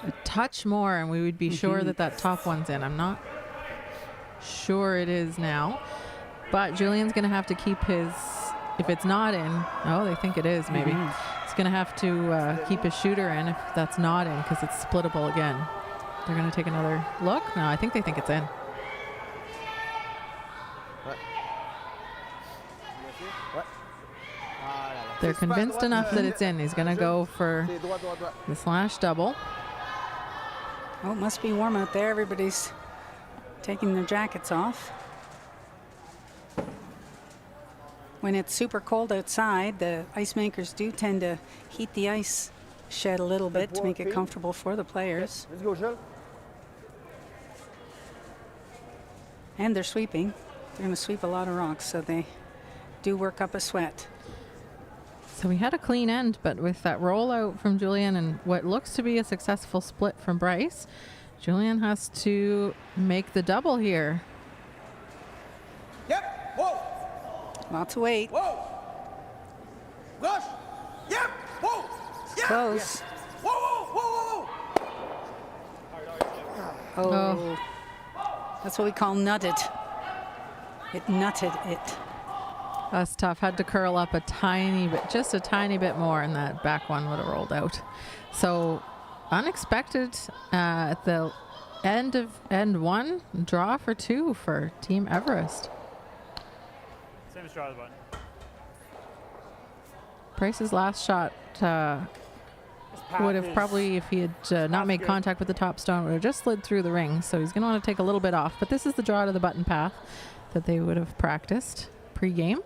a touch more and we would be sure that that top one's in. I'm not sure it is now, but Julian's going to have to keep his, if it's not in, oh, they think it is maybe. He's going to have to keep his shooter in if that's not in, because it's splittable again. They're going to take another look. No, I think they think it's in. They're convinced enough that it's in. He's going to go for the slash double. Oh, it must be warm out there. Everybody's taking their jackets off. When it's super cold outside, the ice makers do tend to heat the ice shed a little bit to make it comfortable for the players. Let's go, Jill. And they're sweeping. They're going to sweep a lot of rocks, so they do work up a sweat. So we had a clean end, but with that rollout from Julian and what looks to be a successful split from Bryce, Julian has to make the double here. Yep. Whoa. Lots of weight. Whoa. Gosh. Yep. Whoa. Yep. Close. Whoa, whoa, whoa, whoa. Oh. That's what we call nutted. It nutted it. That's tough. Had to curl up a tiny bit, just a tiny bit more, and that back one would have rolled out. So unexpected at the end of end one, draw for two for Team Everest. Same as draw the button. Bryce's last shot would have probably, if he had not made contact with the top stone, would have just slid through the ring. So he's going to want to take a little bit off. But this is the draw to the button path that they would have practiced pre-game.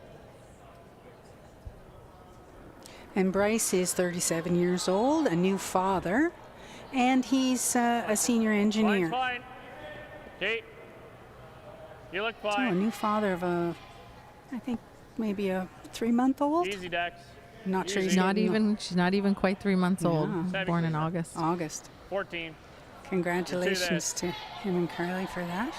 And Bryce is 37 years old, a new father, and he's a senior engineer. Fine. Kate, you look So a fine. new father of a, I think maybe a 3-month-old. Easy, Dex. Not sure he's She's not getting even quite 3 months old. Yeah. Born in August. August. 14. Congratulations to him and Carly for that.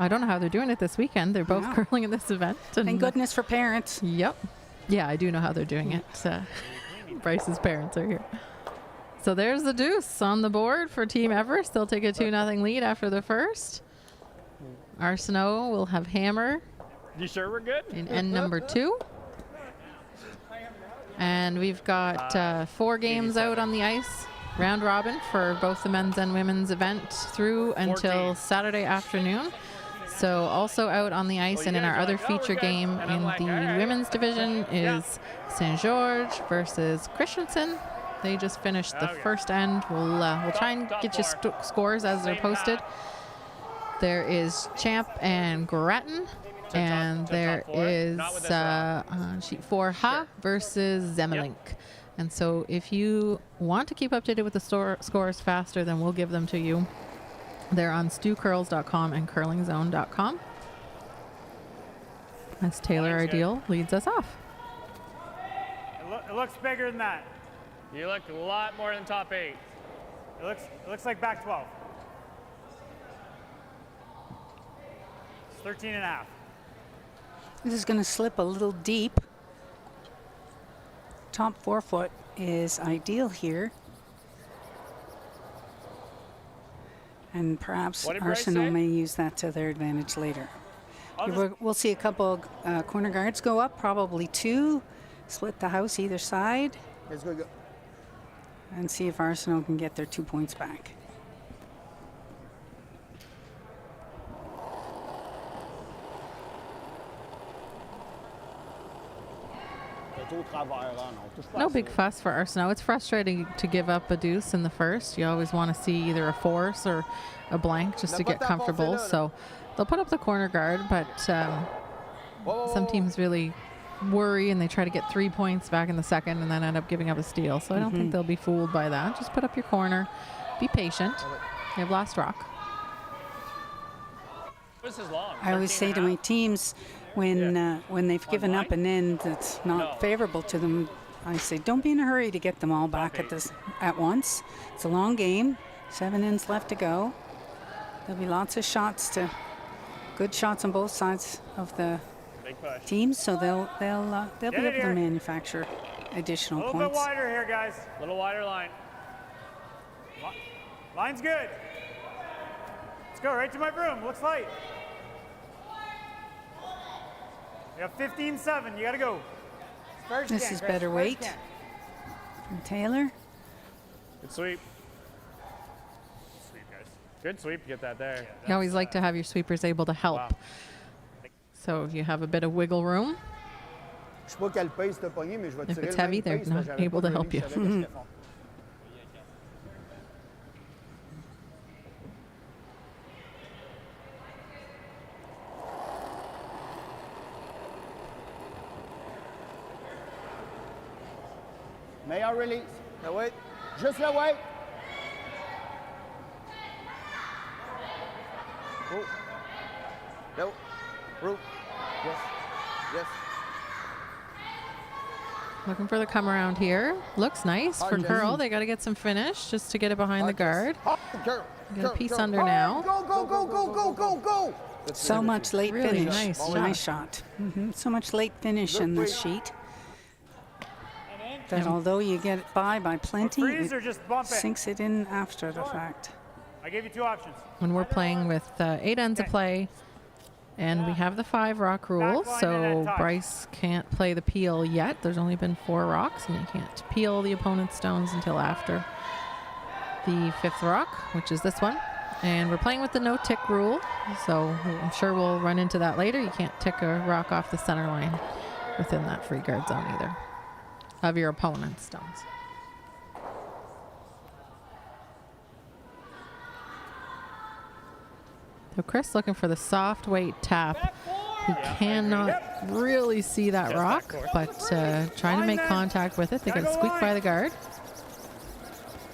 I don't know how they're doing it this weekend. They're both Yeah. curling in this event. And Thank goodness for parents. Yep. Yeah, I do know how they're doing it. Bryce's parents are here. So there's the deuce on the board for Team Everest. They'll take a 2-0 lead after the first. Arsenault will have hammer You sure we're good? in end number 2. And we've got 4 games out on the ice, round robin for both the men's and women's event through until Saturday afternoon. So also out on the ice and in our other feature game in the women's division is St. George versus Christensen. They just finished the first end. We'll try and get you scores as they're posted. There is Champ and Grattan. And there is on sheet 4 Ha versus Zemelink. And so if you want to keep updated with the scores faster, then we'll give them to you. They're on stewcurls.com and curlingzone.com. As Taylor Ideal leads us off. It looks bigger than that. You look a lot more than top 8. It looks like back 12. It's 13 and a half. This is going to slip a little deep. Top 4 foot is ideal here. And perhaps Arsenault may use that to their advantage later. We'll see a couple corner guards go up, probably 2. Split the house either side. Let's go. And see if Arsenault can get their 2 points back. No big fuss for Arsenault. It's frustrating to give up a deuce in the first. You always want to see either a force or a blank just to get comfortable. So they'll put up the corner guard, but some teams really worry and they try to get 3 points back in the second and then end up giving up a steal. So I don't think they'll be fooled by that. Just put up your corner. Be patient. They have last rock. This is long. I always say to my teams, when they've given up an end that's not favorable to them, I say, don't be in a hurry to get them all back at once. It's a long game. 7 ends left to go. There'll be lots of shots good shots on both sides of the teams, so they'll be able to manufacture additional points. A little bit wider here, guys. A little wider line. Line's good. Let's go right to my broom. Looks light. You have 15-7. You got to go. This is better weight from Taylor. Good sweep. Sweep, guys. Good sweep to get that there. You always like to have your sweepers able to help. Wow. So you have a bit of wiggle room. Je sais pas quelle pace t'as pogné, mais je vais If tirer it's le heavy, même they're pace, not parce que j'avais able pas to help donné, you. je savais qu'est-ce qu'ils font. Meilleur release. Le weight. Juste le weight. Oh. No. Root. Yes. Yes. Looking for the come around here. Looks nice for Hard, curl. yes. They got to get some finish just to get it behind the guard. Hard, girl. Get a piece under Hard. now. Go, go, go, go, go, go, go. So much late Really finish. nice Nice shot. So much late finish in this sheet that although you get by plenty, Freeze or it just bump it? sinks it in after the fact. I gave you 2 options. When we're playing with 8 ends of play, and we have the 5 rock rule, Back line so and then touch. Bryce can't play the peel yet. There's only been 4 rocks, and you can't peel the opponent's stones until after the 5th rock, which is this one. And we're playing with the no tick rule, so I'm sure we'll run into that later. You can't tick a rock off the center line within that free guard zone either of your opponent's stones. So Chris looking for the soft weight tap. He cannot really see that rock, but trying to make contact with it. They got to squeak by the guard.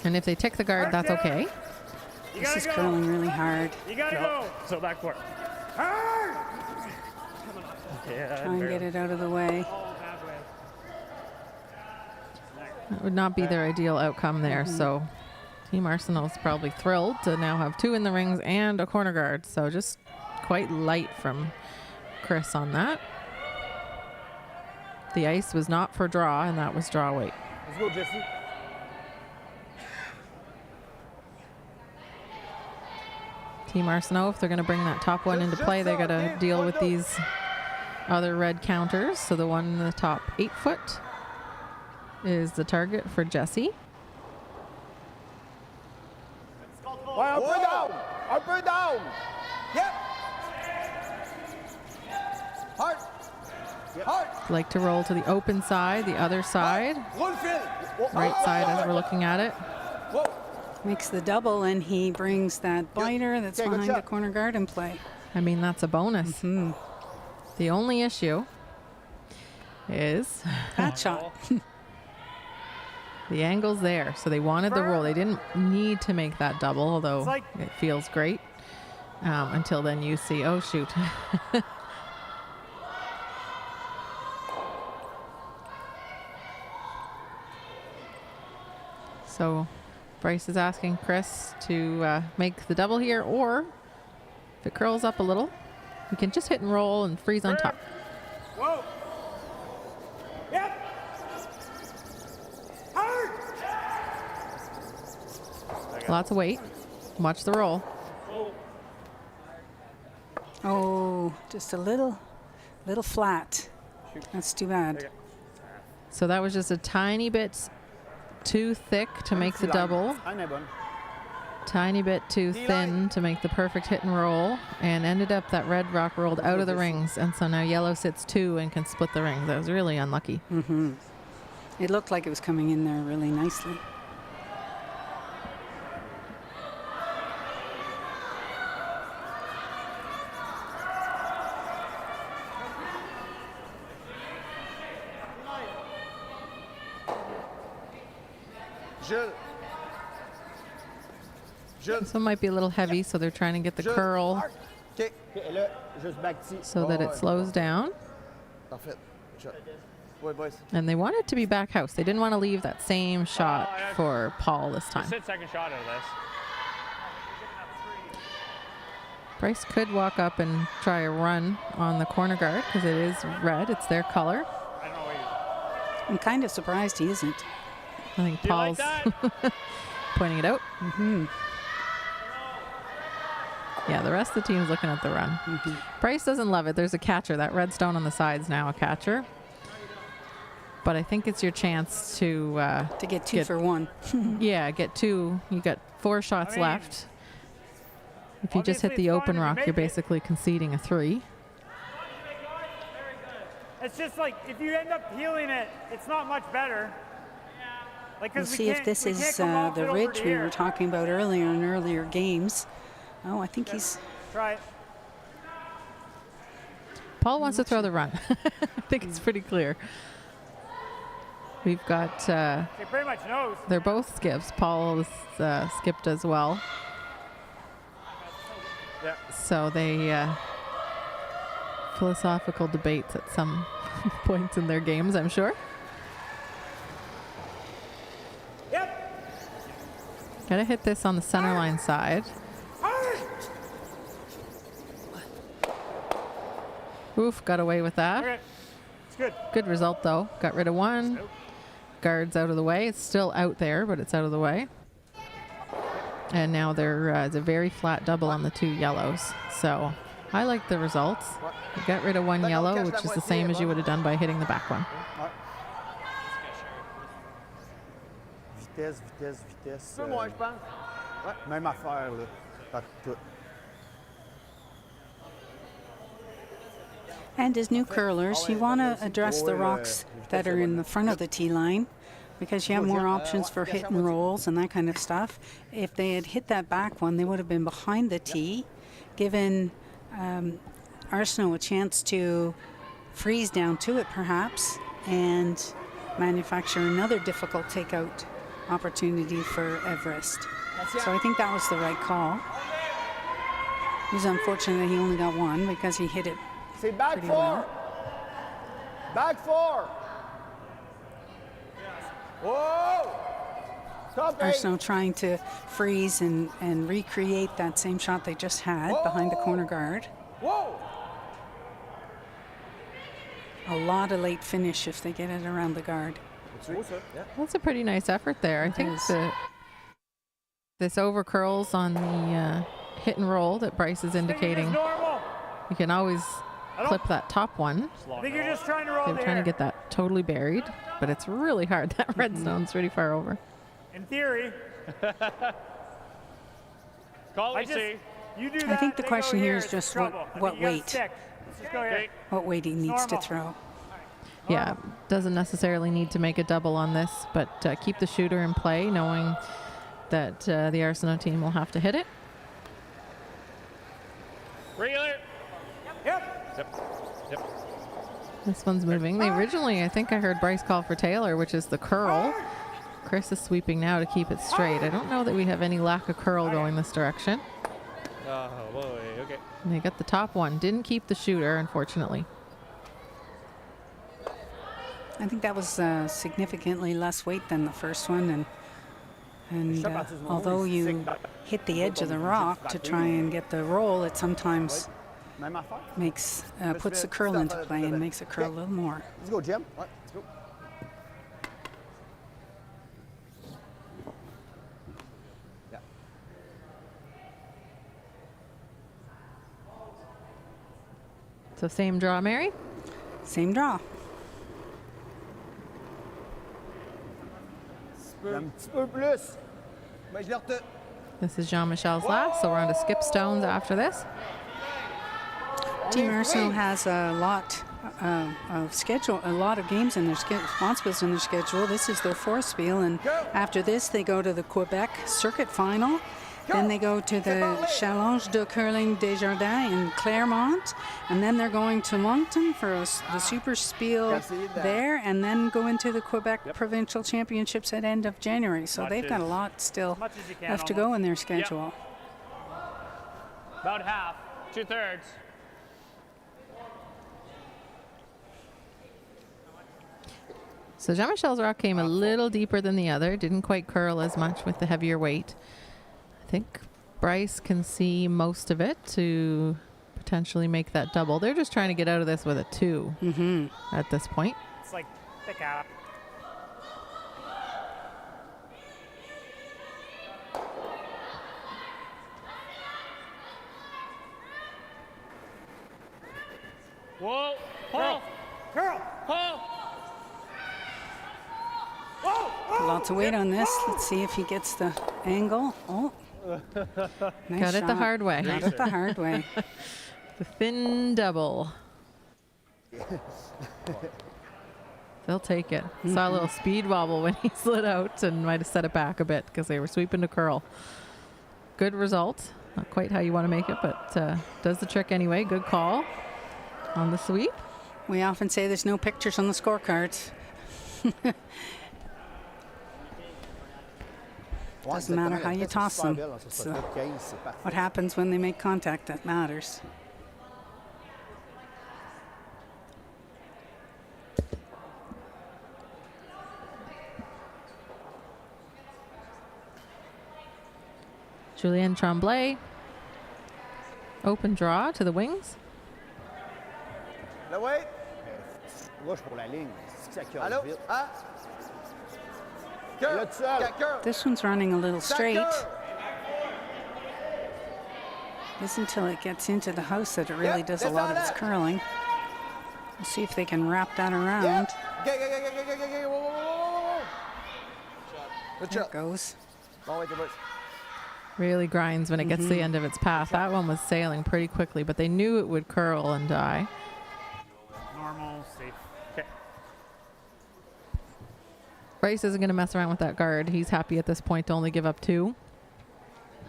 And if they tick the guard, that's okay. You This gotta is go. curling really hard. You gotta go. So back for it. Yeah, Try and get it out of the way. That would not be their ideal outcome there. So Team Arsenault's probably thrilled to now have 2 in the rings and a corner guard. So just quite light from Chris on that. The ice was not for draw, and that was draw weight. Let's go, Jesse. Team Arsenault, if they're going to bring that top one into play, they got to deal with these other red counters. So the one in the top 8 foot is the target for Jesse. Ouais, un peu down. Un peu down. Yep. Hard. Hard. Like to roll to the open side, the other side, Roule fil. right side as we're looking at it. Whoa. Makes the double, and he brings that biter that's Okay, good behind the shot. corner guard in play. I mean, that's a bonus. The only issue is That shot. the angle's there. So they wanted the roll. They didn't need to make that double, although It's like- it feels great. Until then you see, oh, shoot. So Bryce is asking Chris to make the double here, or if it curls up a little, you can just hit and roll and freeze on top. Whoa. Yep. Hard. Lots of weight. Watch the roll. Oh, just a little flat. That's too bad. So that was just a tiny bit too thick to make the double. Un est bonne. Tiny bit too thin to make the perfect hit and roll, and ended up that red rock rolled out of the rings, and so now yellow sits 2 and can split the rings. That was really unlucky. It looked like it was coming in there really nicely. Jules. Jules. So it might be a little heavy, so they're trying to get the Jules. curl Hard. OK. Et là, juste back ici. so that it slows down. Parfait. Shot. Ouais, boys. And they want it to be back house. They didn't want to leave that same shot for Paul this time. Sit second shot out of this. Bryce could walk up and try a run on the corner guard because it is red. It's their color. I don't know what you I'm kind of surprised he isn't. I think Do you like Paul's that? pointing it out. Yeah, the rest of the team's looking at the run. Bryce doesn't love it. There's a catcher. That red stone on the side's now a catcher. But I think it's your chance to get two for one. Yeah, get two. You got 4 shots left. If you just hit the open rock, you're basically conceding a 3. It's just like if you end up healing it, it's not much better. Like, We'll see if this is the ridge we were talking about earlier in earlier games. Oh, I think he's... Try it. Paul wants to throw the run. I think it's pretty clear. We've got... He pretty much knows. They're both skips. Paul is skipped as well. Yeah. So they... philosophical debates at some points in their games, I'm sure. Yep. Gotta hit this on the center line side. Oof, got away with that. Okay. It's good. Good result though. Got rid of one. Guard's out of the way. It's still out there, but it's out of the way. And now there's a very flat double on the 2 yellows. So I like the results. You got rid of 1 yellow, which is the same as you would have done by hitting the back one. Vitesse, vitesse, vitesse. Moi, je pense. Ouais, même affaire, là. T'as tout. And as new curlers, you want to address the rocks that are in the front of the tee line because you have more options for hit and rolls and that kind of stuff. If they had hit that back one, they would have been behind the tee, given Arsenault a chance to freeze down to it perhaps and manufacture another difficult takeout opportunity for Everest. So I think that was the right call. It was unfortunate that he only got 1 because he hit it C'est back pretty 4. well. Back 4. Whoa! Stop it. Arsenault trying to freeze and recreate that same shot they just had behind the corner guard. Whoa! A lot of late finish if they get it around the guard. That's a pretty nice effort there. I think this over curls on the hit and roll that Bryce is indicating. You can always clip that top one. I think you're just trying to roll They're trying to get that totally buried, but it's really hard. That red stone's really far over. In theory. Call it. You do that. I think the question here is just what weight. Okay. What weight he needs to throw. Yeah, doesn't necessarily need to make a double on this, but keep the shooter in play, knowing that the Arsenault team will have to hit it. Regular. Yep. This one's moving. They originally, I think I heard Bryce call for Taylor, which is the curl. Chris is sweeping now to keep it straight. I don't know that we have any lack of curl going this direction. Oh, boy, okay. And they got the top one. Didn't keep the shooter, unfortunately. I think that was significantly less weight than the first one, and although you hit the edge of the rock to try and get the roll, it sometimes puts the curl into play and makes it curl a little more. Let's go, Jim. Let's go. Yeah. So same draw, Mary? Same draw. Un petit peu plus. Mais je l'ai retenu. This is Jean-Michel's last, so we're on to skip stones after this. Team Arsenault has a lot of schedule, a lot of games in their responsibilities in their schedule. This is their 4th spiel, and after this, they go to the Quebec Circuit Final. Then they go to the Challenge de Curling Desjardins in Claremont, and then they're going to Moncton for the Super Spiel there, and then go into the Quebec Provincial Championships at end of January. So they've got a lot still left to go in their schedule. About half, 2/3. So Jean-Michel's rock came a little deeper than the other. Didn't quite curl as much with the heavier weight. I think Bryce can see most of it to potentially make that double. They're just trying to get out of this with a 2 at this point. It's like thick out. Whoa. Pull. Curl. Pull. Whoa. Lots of weight on this. Let's see if he gets the angle. Oh. Nice Got it the shot. hard way. Got it the hard way. The thin double. They'll take it. Saw a little speed wobble when he slid out and might have set it back a bit because they were sweeping to curl. Good result. Not quite how you want to make it, but does the trick anyway. Good call on the sweep. We often say there's no pictures on the scorecards. Doesn't matter how you toss them. It's, what happens when they make contact that matters. Julien Tremblay. Open draw to the wings. Le wait. Gauche pour la ligne. Allô? Hein? Là, tout seul. This one's running a little straight. It's until it gets into the house that it really does a lot of its curling. We'll see if they can wrap that around. There it goes. Really grinds when it gets to the end of its path. That one was sailing pretty quickly, but they knew it would curl and die. Normal, safe. Okay. Bryce isn't going to mess around with that guard. He's happy at this point to only give up 2.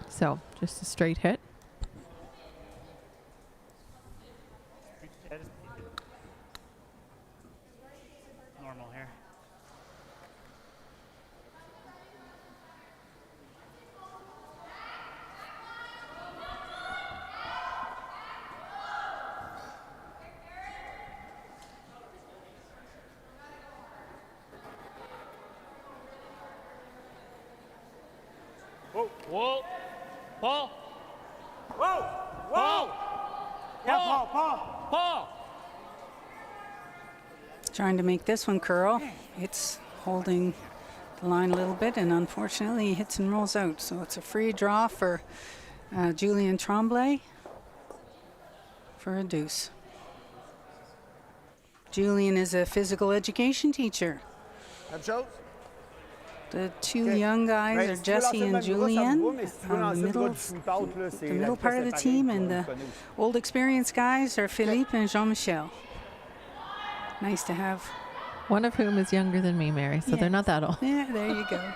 So just a straight hit. Normal here. Whoa, whoa, Paul. Whoa, whoa. Yeah, Paul, Paul, Paul. Trying to make this one curl. It's holding the line a little bit, and unfortunately he hits and rolls out. So it's a free draw for Julien Tremblay for a deuce. Julien is a physical education teacher. Même chose. The two young guys are Jesse and Julien, the middle part of the team, and the old experienced guys are Philippe and Jean-Michel. Nice to have. One of whom is younger than me, Mary, so they're not that old. Yeah, there you go.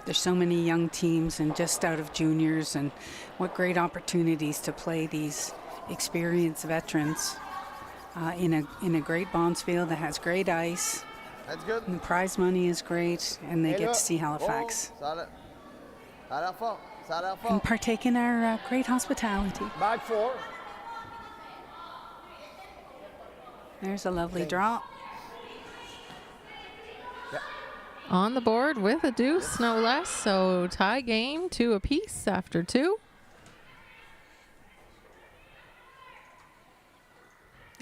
There's so many young teams and just out of juniors, and what great opportunities to play these experienced veterans in a great bonds field that has great ice. That's good. And the prize money is great, and they get to see Halifax and partake in our great hospitality. Back 4. There's a lovely draw. On the board with a deuce, no less. So tie game, 2 apiece after 2.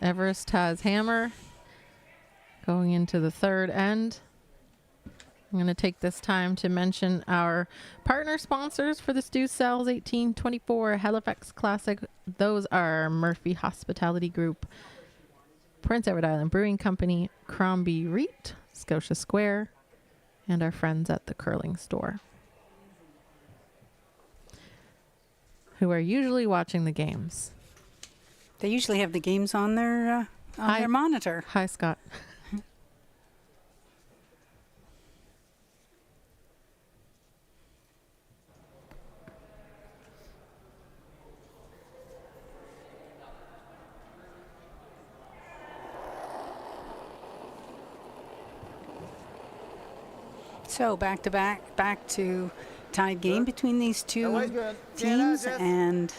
Everist has hammer going into the third end. I'm going to take this time to mention our partner sponsors for this Deuce Cells 1824 Halifax Classic. Those are Murphy Hospitality Group, Prince Edward Island Brewing Company, Crombie Reet, Scotia Square, and our friends at the curling store, who are usually watching the games. They usually have the games on their monitor. Hi, Scott. So back to tied game between these two teams, and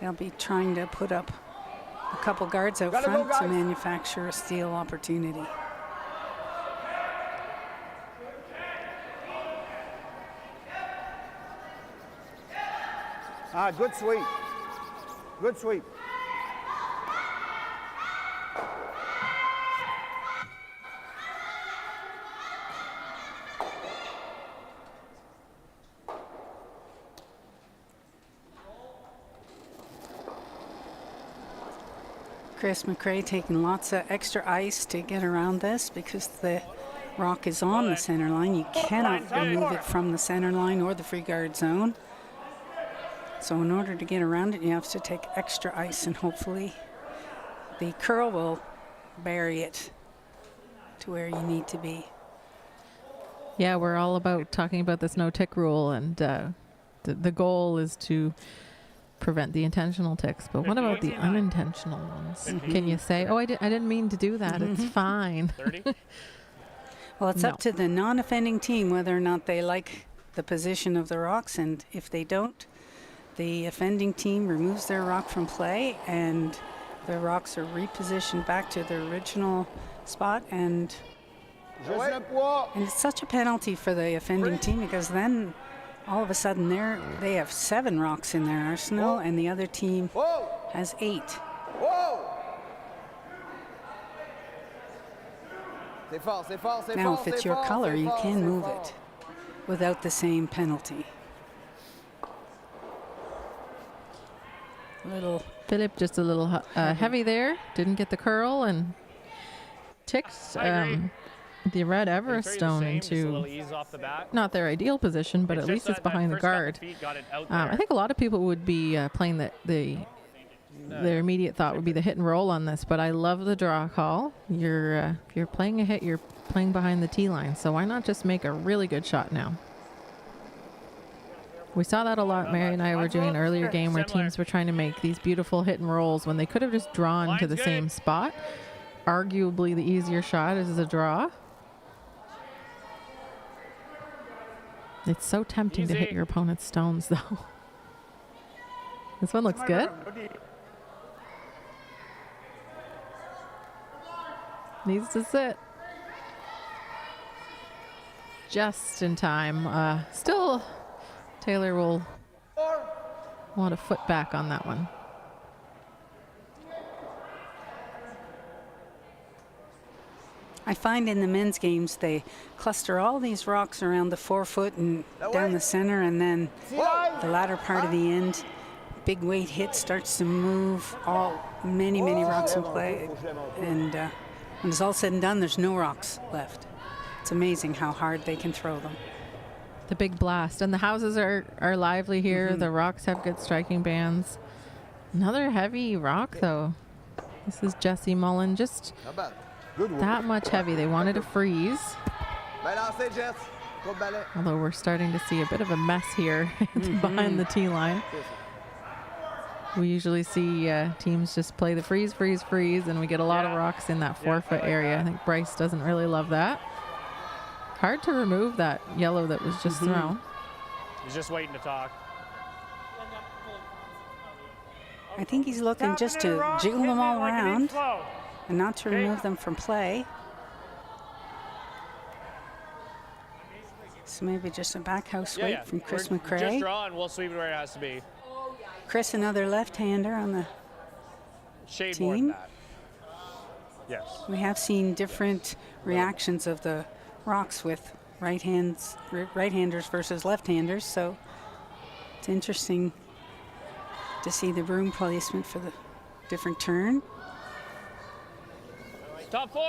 they'll be trying to put up a couple guards out front to manufacture a steal opportunity. Good sweep. Good sweep. Chris McRae taking lots of extra ice to get around this because the rock is on the center line. You cannot remove it from the center line or the free guard zone. So in order to get around it, you have to take extra ice, and hopefully the curl will bury it to where you need to be. Yeah, we're all about talking about this no-tick rule, and the goal is to prevent the intentional ticks. But what about the unintentional ones? Can you say, oh, I didn't mean to do that. It's fine. 30? Well, it's up to the non-offending team whether or not they like the position of the rocks, and if they don't, the offending team removes their rock from play, and the rocks are repositioned back to their original spot. And it's such a penalty for the offending team, because then all of a sudden they have 7 rocks in their arsenal, and the other team has 8. Now, if it's your color, you can move it without the same penalty. Philip just a little heavy there. Didn't get the curl and ticked the red Everest stone into not their ideal position, but at least it's behind the guard. I think a lot of people would be playing their immediate thought would be the hit and roll on this, but I love the draw call. If you're playing a hit, you're playing behind the tee line, so why not just make a really good shot now? We saw that a lot. Mary and I were doing an earlier game where teams were trying to make these beautiful hit and rolls when they could have just drawn to the same spot. Arguably the easier shot is a draw. It's so tempting to hit your opponent's stones, though. This one looks good. Needs to sit. Just in time. Still, Taylor will want a foot back on that one. I find in the men's games they cluster all these rocks around the 4-foot and down the center, and then the latter part of the end, big weight hit starts to move many rocks in play, and when it's all said and done, there's no rocks left. It's amazing how hard they can throw them. The big blast, and the houses are lively here. The rocks have good striking bands. Another heavy rock, though. This is Jesse Mullen, just that much heavy. They wanted to freeze. Although we're starting to see a bit of a mess here behind the tee line. We usually see teams just play the freeze, and we get a lot of rocks in that 4-foot area. I think Bryce doesn't really love that. Hard to remove that yellow that was just thrown. He's just waiting to talk. I think he's looking just to jiggle them all around and not to remove them from play. So maybe just a back house sweep from Chris McRae. Just draw and we'll sweep it where it has to be. Chris, another left-hander on the Shade team. more than that. Yes. We have seen different reactions of the rocks with right-handers versus left-handers, so it's interesting to see the broom placement for the different turn. Top 4.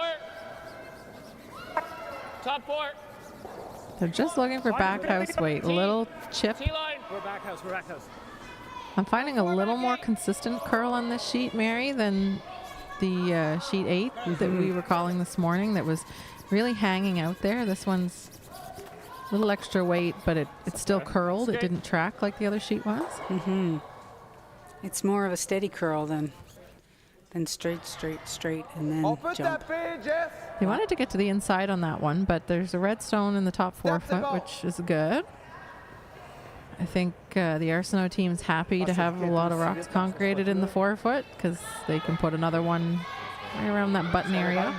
Top 4. They're just looking for back house weight. A little chip. T-line. We're back house. I'm finding a little more consistent curl on this sheet, Mary, than the sheet 8 that we were calling this morning that was really hanging out there. This one's a little extra weight, but it's still curled. It didn't track like the other sheet was. It's more of a steady curl than straight, and then jump. They wanted to get to the inside on that one, but there's a red stone in the top 4-foot, which is good. I think the Arsenault team's happy to have a lot of rocks congregated in the 4-foot because they can put another one right around that button area.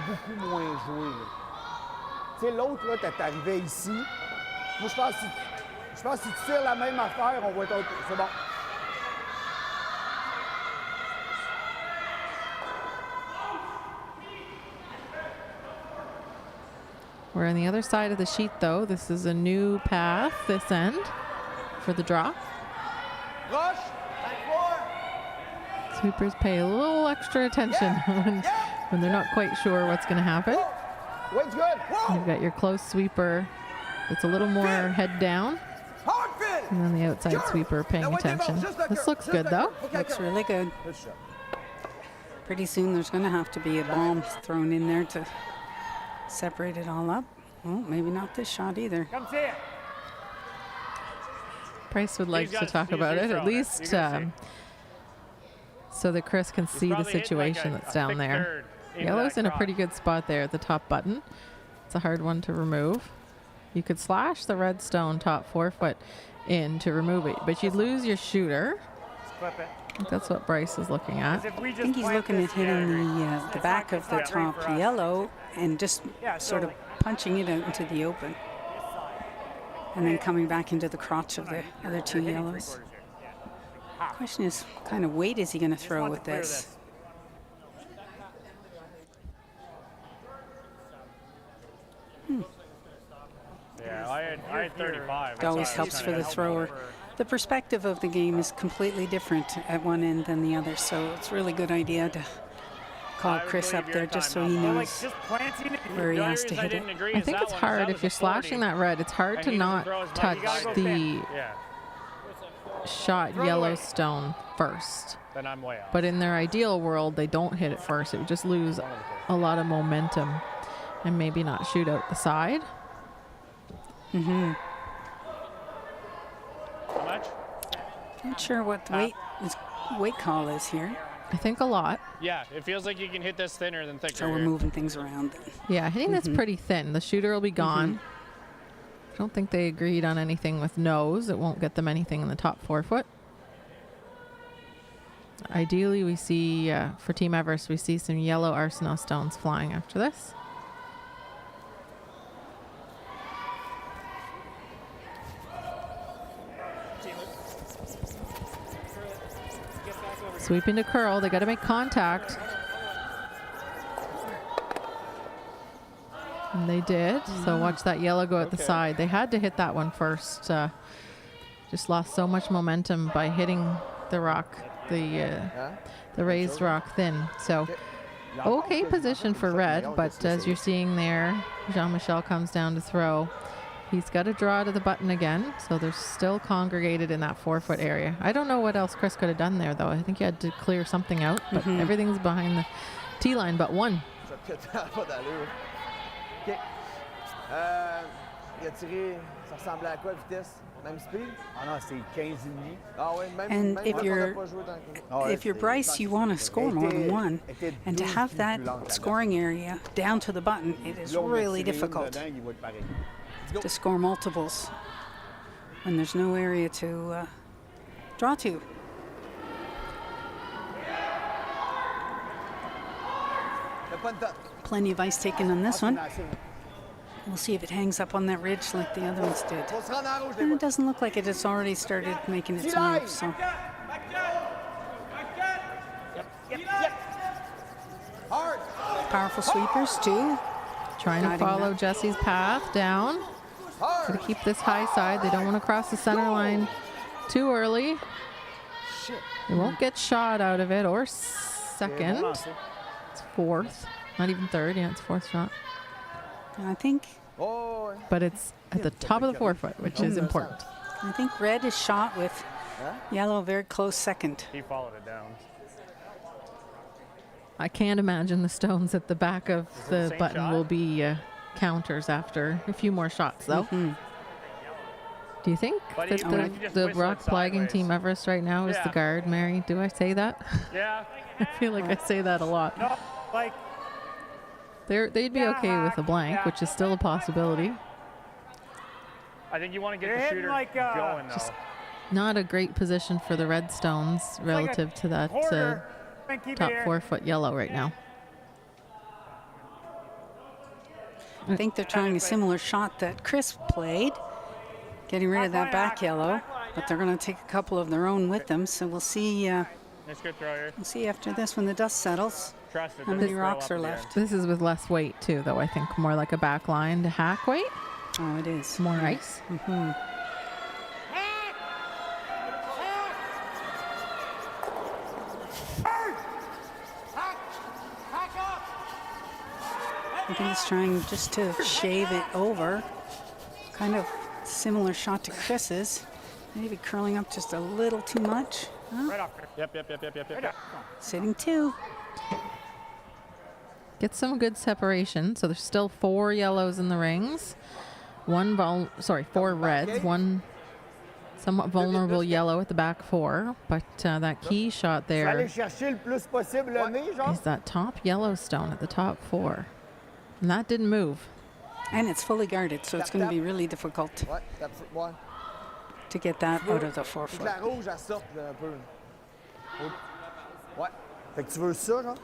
Tu sais, l'autre, là, t'es arrivé ici. Moi, je pense que si tu tires la même affaire, on va être... C'est bon. We're on the other side of the sheet, though. This is a new path, this end, for the draw. Sweepers pay a little extra attention when they're not quite sure what's going to happen. Weight's good. You've got your close sweeper that's a little more head down. And then the outside sweeper paying attention. This looks good, though. Looks really good. Pretty soon there's going to have to be a bomb thrown in there to separate it all up. Well, maybe not this shot either. Come see it. Bryce would like to talk about it, at least so that Chris can see the situation that's down there. Yellow's in a pretty good spot there at the top button. It's a hard one to remove. You could slash the red stone top 4 foot in to remove it, but you'd lose your shooter. Clip it. I think that's what Bryce is looking at. If we I just think he's plant looking this at hitting here, the back of the top yellow and just sort of punching it out into the open. And then coming back into the crotch of the other 2 yellows. Question is, what kind of weight is he going to throw with this? Yeah, I had 35. It always helps for the thrower. The perspective of the game is completely different at one end than the other, so it's a really good idea to call Chris up there just so he knows where he has to hit it. I think it's hard if you're slashing that red. It's hard to not touch the shot yellow stone first. Then I'm way out. But in their ideal world, they don't hit it first. It would just lose a lot of momentum and maybe not shoot out the side. Mm-hmm. How much? Not sure what the weight call is here. I think a lot. Yeah, it feels like you can hit this thinner than thicker. So we're moving things around then. Yeah, hitting that's pretty thin. The shooter will be gone. I don't think they agreed on anything with nose. It won't get them anything in the top 4 foot. Ideally, we see, for Team Everest, we see some yellow Arsenault stones flying after this. Sweeping to curl. They got to make contact. And they did. So watch that yellow go at the side. They had to hit that one first. Just lost so much momentum by hitting the rock, the raised rock thin. So okay position for red, but as you're seeing there, Jean-Michel comes down to throw. He's got to draw to the button again, so they're still congregated in that 4 foot area. I don't know what else Chris could have done there, though. I think he had to clear something out, but everything's behind the tee line but one. Il a tiré, ça ressemblait à quoi vitesse? Même speed? Ah non, c'est 15 et demi. Ah ouais, même. And if you're Bryce, you want to score more than one, and to have that scoring area down to the button, it is really difficult to score multiples when there's no area to draw to. Plenty of ice taken on this one. We'll see if it hangs up on that ridge like the other ones did. And it doesn't look like it. It's already started making its move. So. Powerful sweepers too. Trying to follow Jesse's path down. To keep this high side. They don't want to cross the center line too early. They won't get shot out of it or second. It's 4th. Not even 3rd. Yeah, it's 4th shot. I think. But it's at the top of the 4 foot, which is important. I think red is shot with yellow very close second. He followed it down. I can't imagine the stones at the back of the button will be counters after a few more shots, though. Do you think that the rock flagging Team Everest right now is the guard, Mary? Do I say that? Yeah. I feel like I say that a lot. No, like. They'd be okay with a blank, which is still a possibility. I think you want to get the shooter going, though. Just not a great position for the red stones relative to that top 4 foot yellow right now. I think they're trying a similar shot that Chris played, getting rid of that back yellow, but they're going to take a couple of their own with them. So we'll see. We'll see after this when the dust settles. How many rocks are left? This is with less weight too, though. I think more like a back line to hack weight. Oh, it is. More ice. I think he's trying just to shave it over. Kind of similar shot to Chris's. Maybe curling up just a little too much. Huh? Right off. Yep. Sitting 2. Get some good separation. So there's still 4 yellows in the rings. 4 reds. 1 somewhat vulnerable yellow at the back 4. But that key shot there Aller chercher le plus possible le nez, genre? is that top yellow stone at the top 4. And that didn't move. And it's fully guarded, so it's going to be really difficult Ouais, ouais. to get that out of the Faut que 4-foot. la rouge, elle sorte là, un peu. Ouais. Fait que tu veux ça, genre?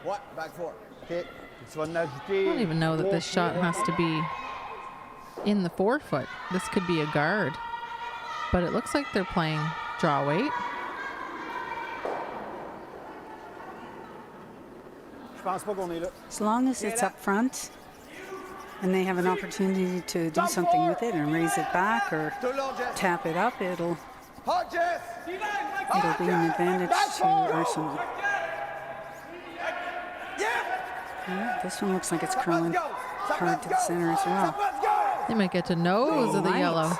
Ouais, back 4. OK. Tu vas en ajouter... I don't even know that 3 this shot pieds. has to be in the 4-foot. This could be a guard. But it looks like they're playing draw weight. Je pense pas qu'on est là. As long as it's up front and they have an opportunity to do something with it and raise it back or Tout le long, Jess. tap it up, it'll Hard, Jess! be an advantage to Arsenault. Yeah, this one looks like it's curling hard to the center as well. They might get to nose of the might. yellow.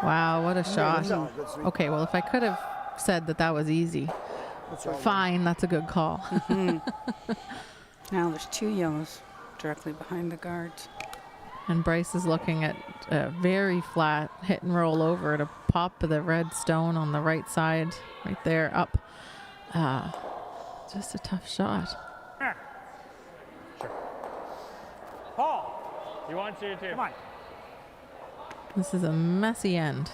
Wow, what a shot. shot. Good sweep. Okay, well, if I could have said that that was easy, fine, that's a good call. Now there's 2 yellows directly behind the guards. And Bryce is looking at a very flat hit and roll over to pop the red stone on the right side, right there, up. Just a tough shot. Paul, he wants you to. Come on. This is a messy end.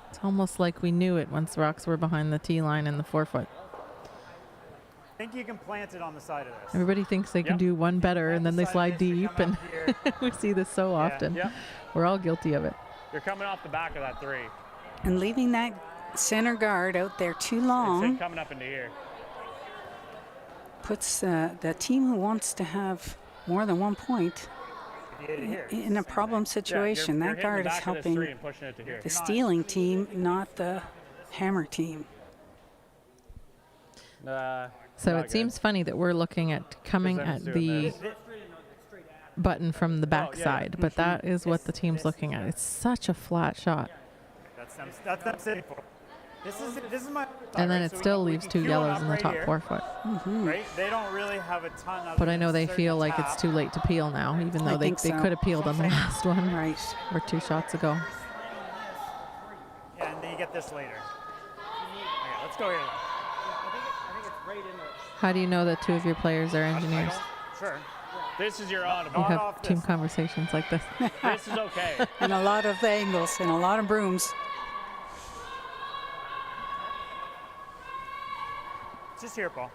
It's almost like we knew it once the rocks were behind the tee line in the 4-foot. I think you can plant it on the side of this. Everybody thinks they can Yep. do one better, and then they Side slide of this, you're deep, coming and up here. we see this so often. Yep. We're all guilty of it. You're coming off the back of that 3. And leaving that center guard out there too It's long coming up into here. puts the team who wants to have more than 1 point You hit it here. in a problem situation. You're That guard is hitting the back of this 3 helping and pushing it to here. the stealing team, not the hammer team. So Not it good. seems funny that we're looking at coming Because at I'm doing the this. button from the back yeah. side, but that is what the team's looking at. It's such a flat shot. That's them sitting for. This is my. And then right, it so we still can- we leaves can 2 queue it yellows up in the right top here, 4-foot. Right? They don't really have a ton of. But I know they feel like it's too late to peel now, even though they think so. could have peeled on the last one Right. or 2 shots ago. Yeah, and then you get this later. Okay, let's go here. How do you know that 2 of your players are engineers? Sure. This is your on. You have team conversations like this. This is okay. And a lot of angles and a lot of brooms. Just here, Paul.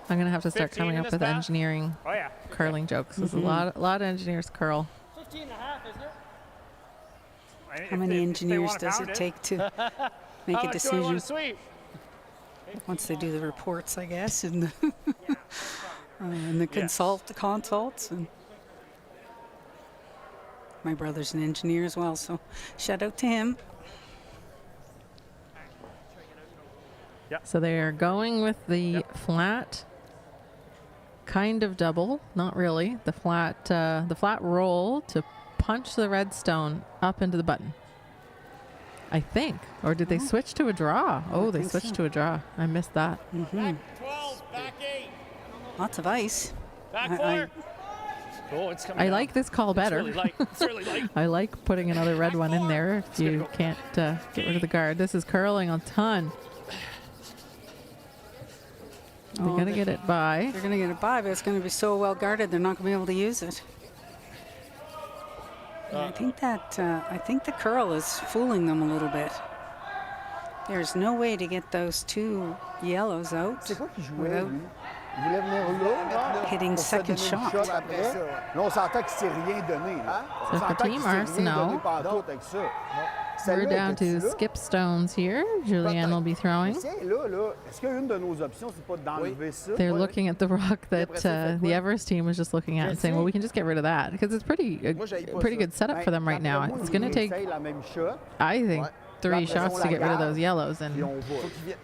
I'm going to have to start 15 coming in up this with path? engineering Oh yeah. curling jokes. There's a lot of engineers curl. How many engineers does it take to make How a much do I want decision? to sweep? Once they do the reports, I guess, and the consults. And my brother's an engineer as well, so shout out to him. So they are going with the flat kind of double, not really, the flat roll to punch the red stone up into the button. I think. Or did they switch to a draw? Oh, they think switched so. to a draw. I missed that. 12, back 8, Lots of ice. back I- 4. Oh, it's coming I down. like this call better. It's really light. It's really light. I like putting another red one in there if you can't get rid of the guard. This is curling a ton. They're going to get it by. They're going to get it by, but it's going to be so well guarded, they're not going to be able to use it. And I think the curl is fooling them a little bit. There's no way to get those 2 yellows out C'est quoi qui jouait, without lui? Il voulait venir là, hitting pour se second donner shot. une shot après. Là, on s'entend qu'il ne s'est rien donné. Là. So On for s'entend Team qu'il s'est rien donné Arsenault, pantoute avec ça. We're Celle-là, down to était-tu là? skip stones here. Julianne will be throwing. Tiens, là, est-ce qu'une de nos options, c'est pas d'enlever ça? They're looking at the rock that après ça, faites the quoi? Everest team was just looking at and saying, well, we can just get rid of that because it's pretty Moi, j'haïs pas pretty ça. good setup Ben, for them right now. d'après moi, It's going to il take, essaye la même shot. I think, Ouais. 3 shots to get rid of those yellows, Puis and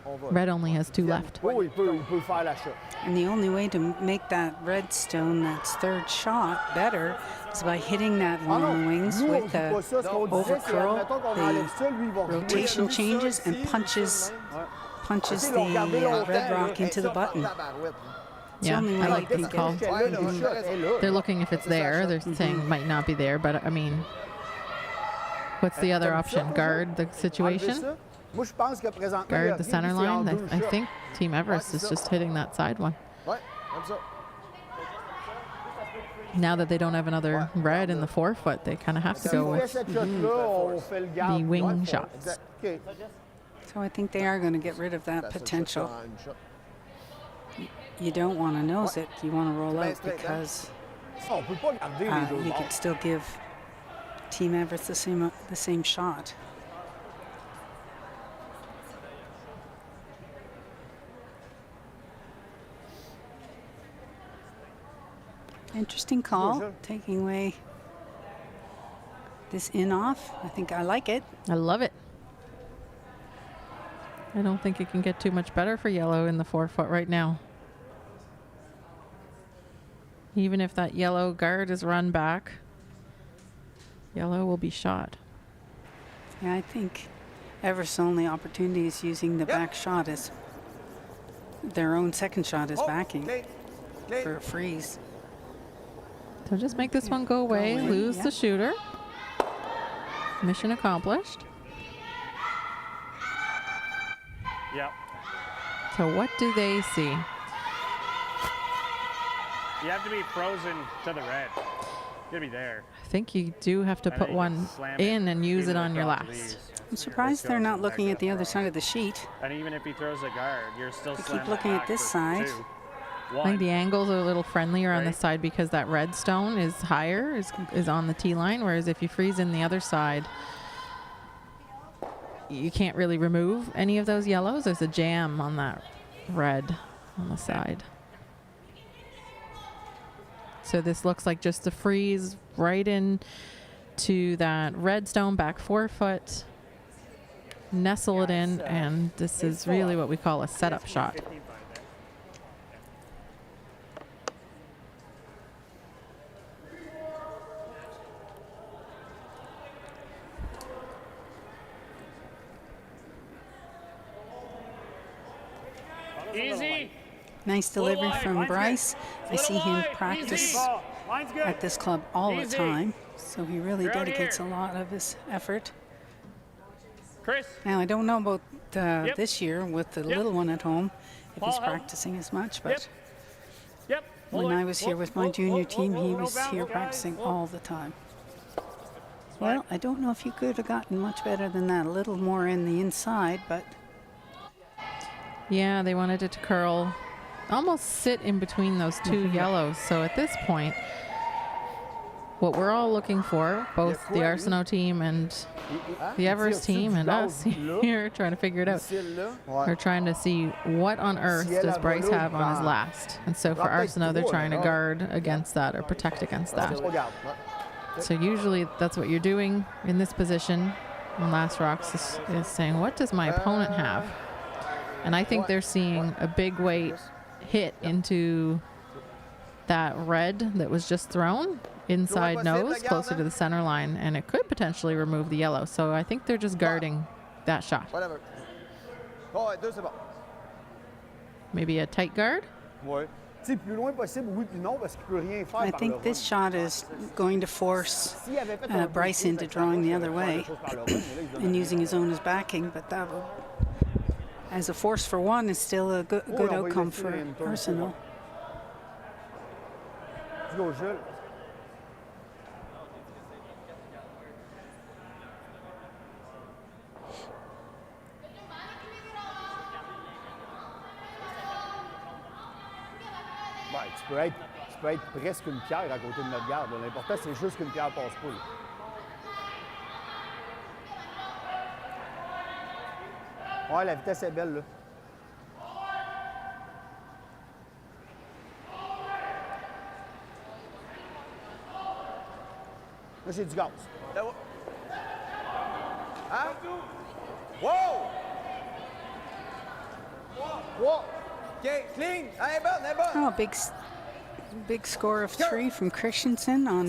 on va. red only has 2 left. Oh, il peut faire la shot. And the only way to make that red stone, that's third shot, better is by hitting that Ah non, long wings nous, on with joue the pas ça. Ce qu'on disait, c'est, overcurl, admettons qu'on enlève ça, lui, il va the revenir. rotation changes and punches Ok, the l'on regardait longtemps, red là. rock into the button. It's the Yeah, only I way like you this can call. get Ouais, le shot est là. They're looking if it's there. They're saying might not be there, but I mean, what's the other option? Guard the Enlever situation? ça. Moi, je pense que présentement, il y a Guard the rien, center c'est en line? deux I shots. think Team Everest is just hitting that side one. Ouais, comme ça. Now that they don't have another red in the 4-foot, they kind of have to Si go on fait with cette shot-là, on fait le garde. the wing Ouais, shots. OK. So I think they are going to get rid of that La seule potential. shot, une shot. You don't want to nose it. You want to roll Ben, out straight, hein? because On peut pas garder les deux you bords. could still give Team Everest the same shot. Interesting call, Sure. taking away this in off. I think I like it. I love it. I don't think it can get too much better for yellow in the 4-foot right now. Even if that yellow guard is run back, yellow will be shot. Yeah, I think Everest's only opportunity is using the back shot as their own second shot as backing Okay. Okay. for a freeze. So just make this one go away, away, lose yeah. the shooter. Mission accomplished. Yep. So what do they see? You have to be frozen to the red. You gotta be there. I think you do have to And put then you one can slam in and use it even on your across the last. leaves. I'm surprised they're not looking at the other side of the sheet. And even if he throws a guard, you're still They keep slamming looking at back this for side. 2. I think the angles are a little friendlier on Right. this side because that red stone is higher, is on the tee line, whereas if you freeze in the other side, you can't really remove any of those yellows. There's a jam on that red on the side. So this looks like just a freeze right in to that red stone back 4-foot, nestle it in, and this is really what we call a setup shot. Easy. Nice Little delivery wide, from line's good. Bryce. I Little see him wide, practice easy ball. Line's good. at this club all the Easy. time, so he really You're out dedicates a here. lot of his effort. Chris. Now, I don't know about Yep. this year with the Yep. little one at home, if Ball he's held. practicing as much, but Yep. Hold when it. I was here Whoa, with my whoa, junior whoa, team, whoa, he no was bounce, here guys. practicing Whoa. all the time. Well, I don't know if you could have gotten much better than that, a little more in the inside, but Yeah, they wanted it to curl, almost sit in between those two yellows. So at this point, what we're all looking for, both the Arsenault team and the Everest team and us here trying to figure it out, Celle-là. are trying to see what on earth does Bryce have on his last. And so for Arsenault, they're trying to guard against that or protect against that. Regarde. So usually that's what you're doing in this position on last rocks is saying, what does my opponent have? And I think they're seeing a big weight hit into that red that was just thrown inside nose, closer to the center line, and it could potentially remove the yellow. So I think they're just guarding that shot. Whatever. Bon, ouais, 2, c'est bon. Maybe a tight guard? Ouais. Tu sais, plus loin possible, oui, puis non, parce qu'il peut rien faire I par think le this shot is going to force S'il avait fait un peu Bryce plus, into fait que ça drawing the approche, other il aurait way fait quelque chose par le run, mais là, il donne and rien. using his own as backing, but that will, as a force for one, is still a good on va y outcome laisser for une tourne Arsenault. Dis go, Jules. Ben, tu peux être presque une pierre à côté de notre garde. là. L'important, c'est juste qu'une pierre passe pas. Là. Ouais, la vitesse est belle, là. Là, j'ai du gaz. Là, ouais. Hein? Wow! 3. OK, clean. Elle est bonne. Oh, big score of 3 from Christensen on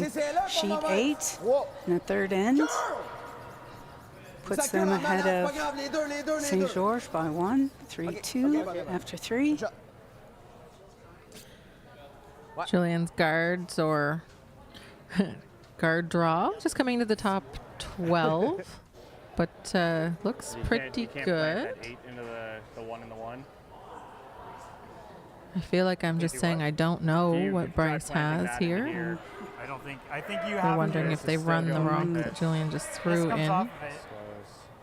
sheet 8 in the third end. Puts them ahead of St. George by 1, 3-2 after 3. Julian's guards or guard draw just coming to the top 12, but looks pretty You can't good. plant that 8 into the 1 and the 1. I feel like I'm just saying I don't know If you what try Bryce planting has that into here. I think you We're have. wondering if they run the rock that Julian just threw in.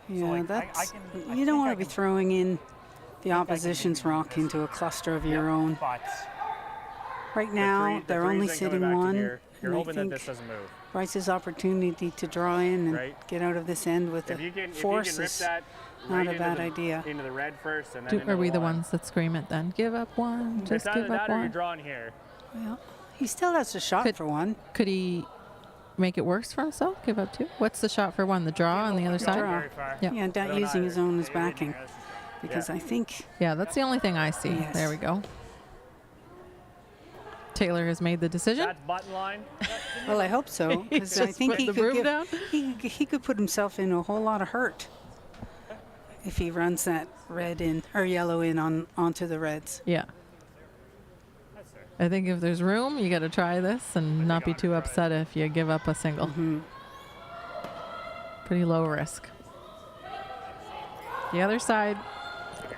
Yeah, like, that's I you don't think want I to be can- throwing in the can opposition's maybe rock into a cluster of your own. But Right now, they're only sitting one. You're and I hoping that think this doesn't move. Bryce's opportunity to draw in and Right. get out of this end with If the you can force rip is that not right a into bad the- idea. Into the red first, and then into Are we the one. ones that scream it then? Give up one, just It's either give up that or you're one. drawing here. Well, he still has a shot Could- for one. Could he make it worse for himself? Give up 2? What's the shot for 1? The draw on the other Draw. side? Very far. Yeah. Yeah, that Don't using his either. own as Yeah, you're backing. leading us. Because Yeah. I think Yeah, that's the only thing I see. Yes. There we go. Taylor has made the decision. That's button line. well, I hope so, because I Just think put he the could broom down? he could put himself in a whole lot of hurt if he runs that red in or yellow in onto the reds. Yeah. I think if there's room, you got to try this and not be too upset if you give up a single. Pretty low risk. The other side,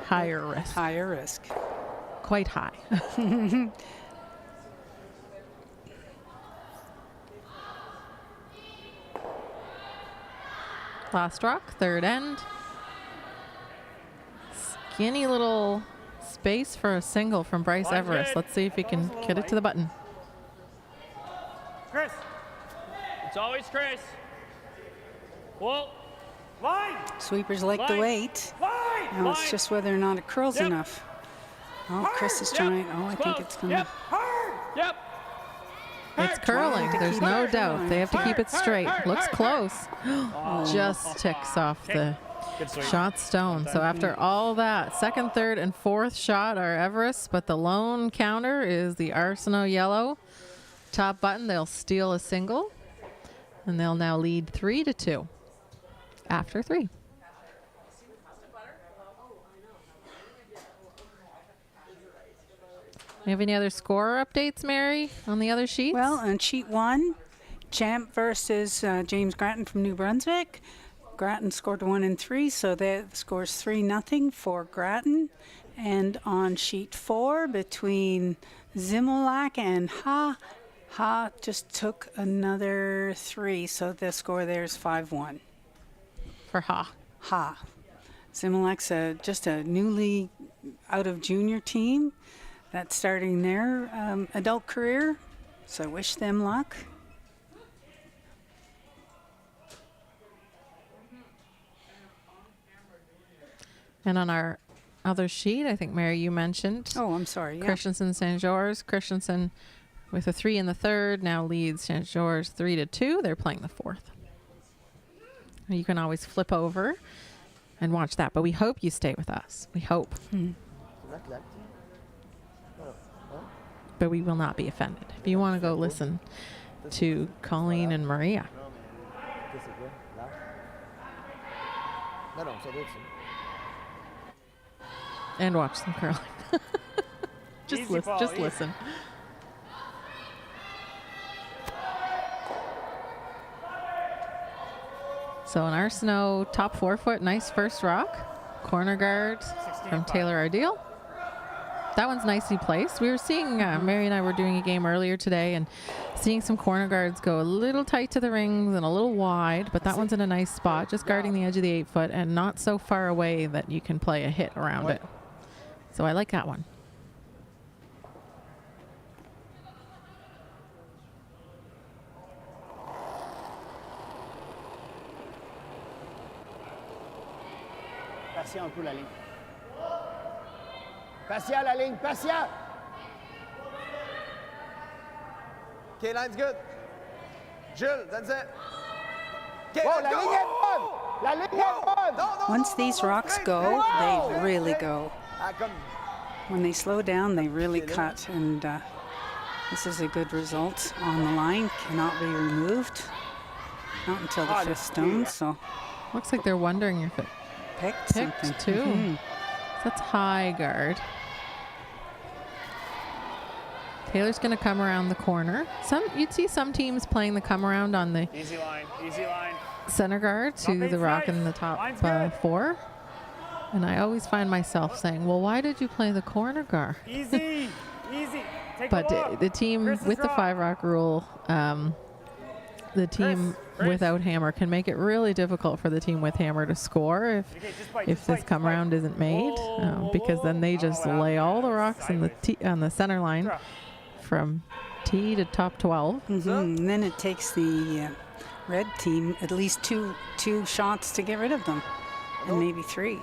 higher risk. Higher risk. Quite high. Last rock, third end. Skinny little space for a single from Bryce Line's Everist. good. Let's see if he can get it to the button. Chris. It's always Chris. Whoa. Line. Sweepers like the Line. weight. Line. Now it's just whether or not it curls Yep. enough. Oh, Chris is Yep. trying. Oh, I think Close. it's going Yep. to. Hard. Yep. It's curling. to There's keep no it doubt. going. They have to keep it straight. Looks hard. close. Just ticks off the Good sweep. shot stone. So after all that, second, third, and fourth shot are Everest, but the lone counter is the Arsenault yellow. Top button, they'll steal a single, and they'll now lead 3-2 after 3. You have any other score updates, Mary, on the other sheets? Well, on sheet 1, Champ versus James Grattan from New Brunswick. Grattan scored 1 and 3, so that scores 3-0 for Grattan. And on sheet 4, between Zimolak and Ha just took another 3, so the score there is 5-1. for Ha. Ha. Zimolak's just a newly out of junior team that's starting their adult career, so I wish them luck. And on our other sheet, I think, Mary, you mentioned Oh, I'm sorry. Yeah. Christensen St. George. Christensen with a 3 in the third now leads St. George 3-2. They're playing the fourth. You can always flip over and watch that, but we hope you stay with us. We hope. But we will not be offended. If you want to go listen to Colleen and Maria. Qu'est-ce que c'est quoi? Là? Non, ça doit être ça. And watch some curling. just Easy, listen. Paul, Just easy. listen. So an Arsenault top 4 foot, nice first rock. Corner guard from Taylor Ardeal. That one's nicely placed. We were seeing, Mary and I were doing a game earlier today and seeing some corner guards go a little tight to the rings and a little wide, but that one's in a nice spot, just guarding the edge of the 8 foot and not so far away that you can play a hit around it. So I like that one. Patient un peu la ligne. Patient la ligne, patient! OK, line's good. Jules, that's it. OK, Oh, let's la go! ligne est bonne! La ligne est bonne! Once these rocks go, they really go. Ah, comme. When they slow down, they really cut, and this is a good result on the line. Cannot be removed. Not until the fifth stone, so Looks like they're wondering if it picked picked something. too. Mhm. That's high guard. Taylor's going to come around the corner. You'd see some teams playing the come around on the Easy line, easy line. center guard to Not the big rock size. in the top Line's good. 4. And I always find myself saying, well, why did you play the corner guard? Easy, easy. Take But a look. the team Chris's with the rock. 5 rock rule, the team Chris. without hammer can make it really difficult for the team with hammer to score Okay, just bite, if just this bite, come just bite. around isn't made, Whoa, because then they whoa. just Oh, lay yeah. all the rocks in on the center line Drop. from tee to top 12. And then it takes the red team at least two shots to get rid of them, and maybe 3.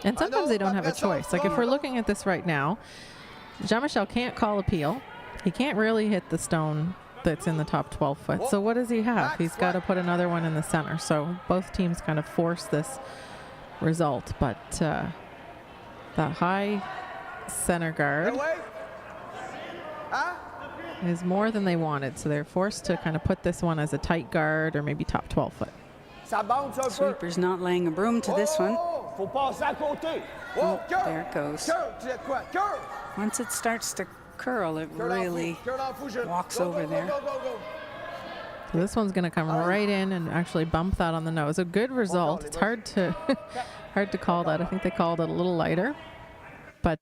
And sometimes they don't have a choice. Like if we're looking at this right now, Jean-Michel can't call appeal. He can't really hit the stone that's in the top 12 foot. So what does he have? He's got to put another one in the center. So both teams kind of force this result. But that high center guard Away. Ah. is more than they wanted. So they're forced to kind of put this one as a tight guard or maybe top 12 foot. Ça bounce un peu. Sweeper's not laying a broom to this one. Oh, faut passer à côté. Oh, curl. There it goes. Curl, tu dis quoi? Curl. Once it starts to curl, it Curl en really fou, curl en fou, jeune. walks Go, over go, go, there. go, go, go. So this one's going to come right in and actually bump that on the nose. A good result. It's hard to hard to call that. I think they called it a little lighter. But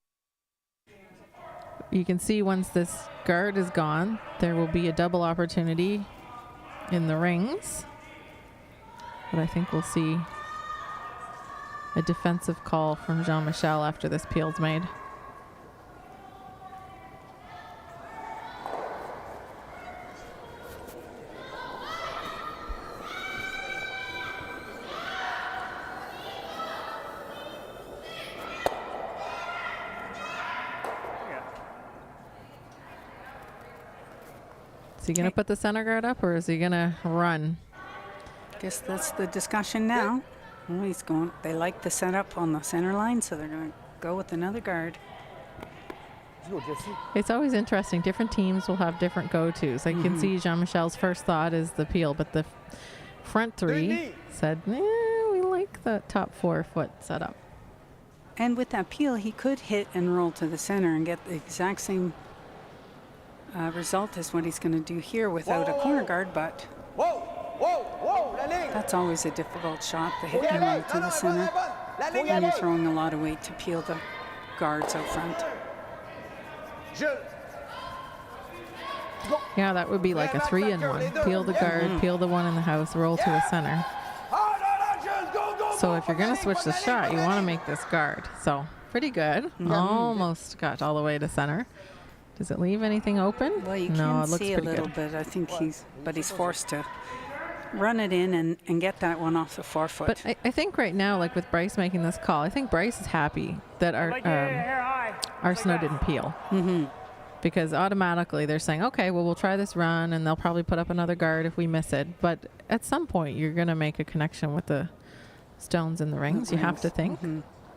you can see once this guard is gone, there will be a double opportunity in the rings. But I think we'll see a defensive call from Jean-Michel after this peel's made. Is he going to put the center guard up or is he going to run? Guess that's the discussion now. Oh, he's going. They like the setup on the center line, so they're going to go with another guard. It's always interesting. Different teams will have different go-tos. I can see Jean-Michel's first thought is the peel, but the front 3 said, we like the top 4 foot setup. And with that peel, he could hit and roll to the center and get the exact same result as what he's going to do here without a corner guard, but Whoa, whoa, whoa, la ligne. that's always a difficult shot, the hit Faut y and aller. roll to Non, the non, center. elle est bonne. La ligne, And elle you're est. throwing a lot of weight to peel the guards out front. Jules. Yeah, that would be like a 3-in-1. Peel the guard, peel the one in the house, roll to the center. Oh, no, no, Jules, go, go, So go. if you're going to switch the shot, you want to make this guard. So pretty good. Almost got all the way to center. Does it leave anything open? Well, you no, can it looks see a pretty little good. bit. I think he's forced to run it in and get that one off the 4 foot. But I think right now, like with Bryce making this call, I think Bryce is happy that our Like hair high. Arsenault didn't peel. Because automatically they're saying, okay, well, we'll try this run and they'll probably put up another guard if we miss it. But at some point, you're going to make a connection with the stones in the rings. You have to think.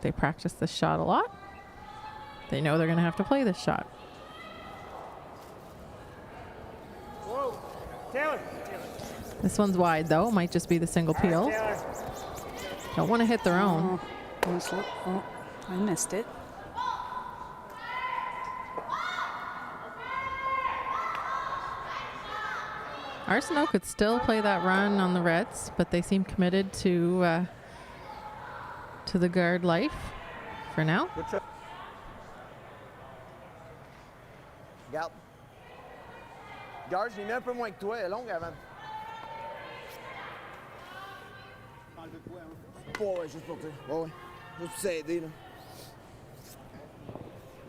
They practice this shot a lot. They know they're going to have to play this shot. Whoa. Taylor. This one's wide, though. Might just be the single peel. Taylor. Don't want to hit their own. Oh, I missed it. Arsenault could still play that run on the Reds, but they seem committed to the guard life for now. Good shot. Garde. Garde, je l'ai mis un peu moins que toi. Elle est longue avant. Ouais, juste pour toi. Ouais, ouais. Juste pour s'aider, là.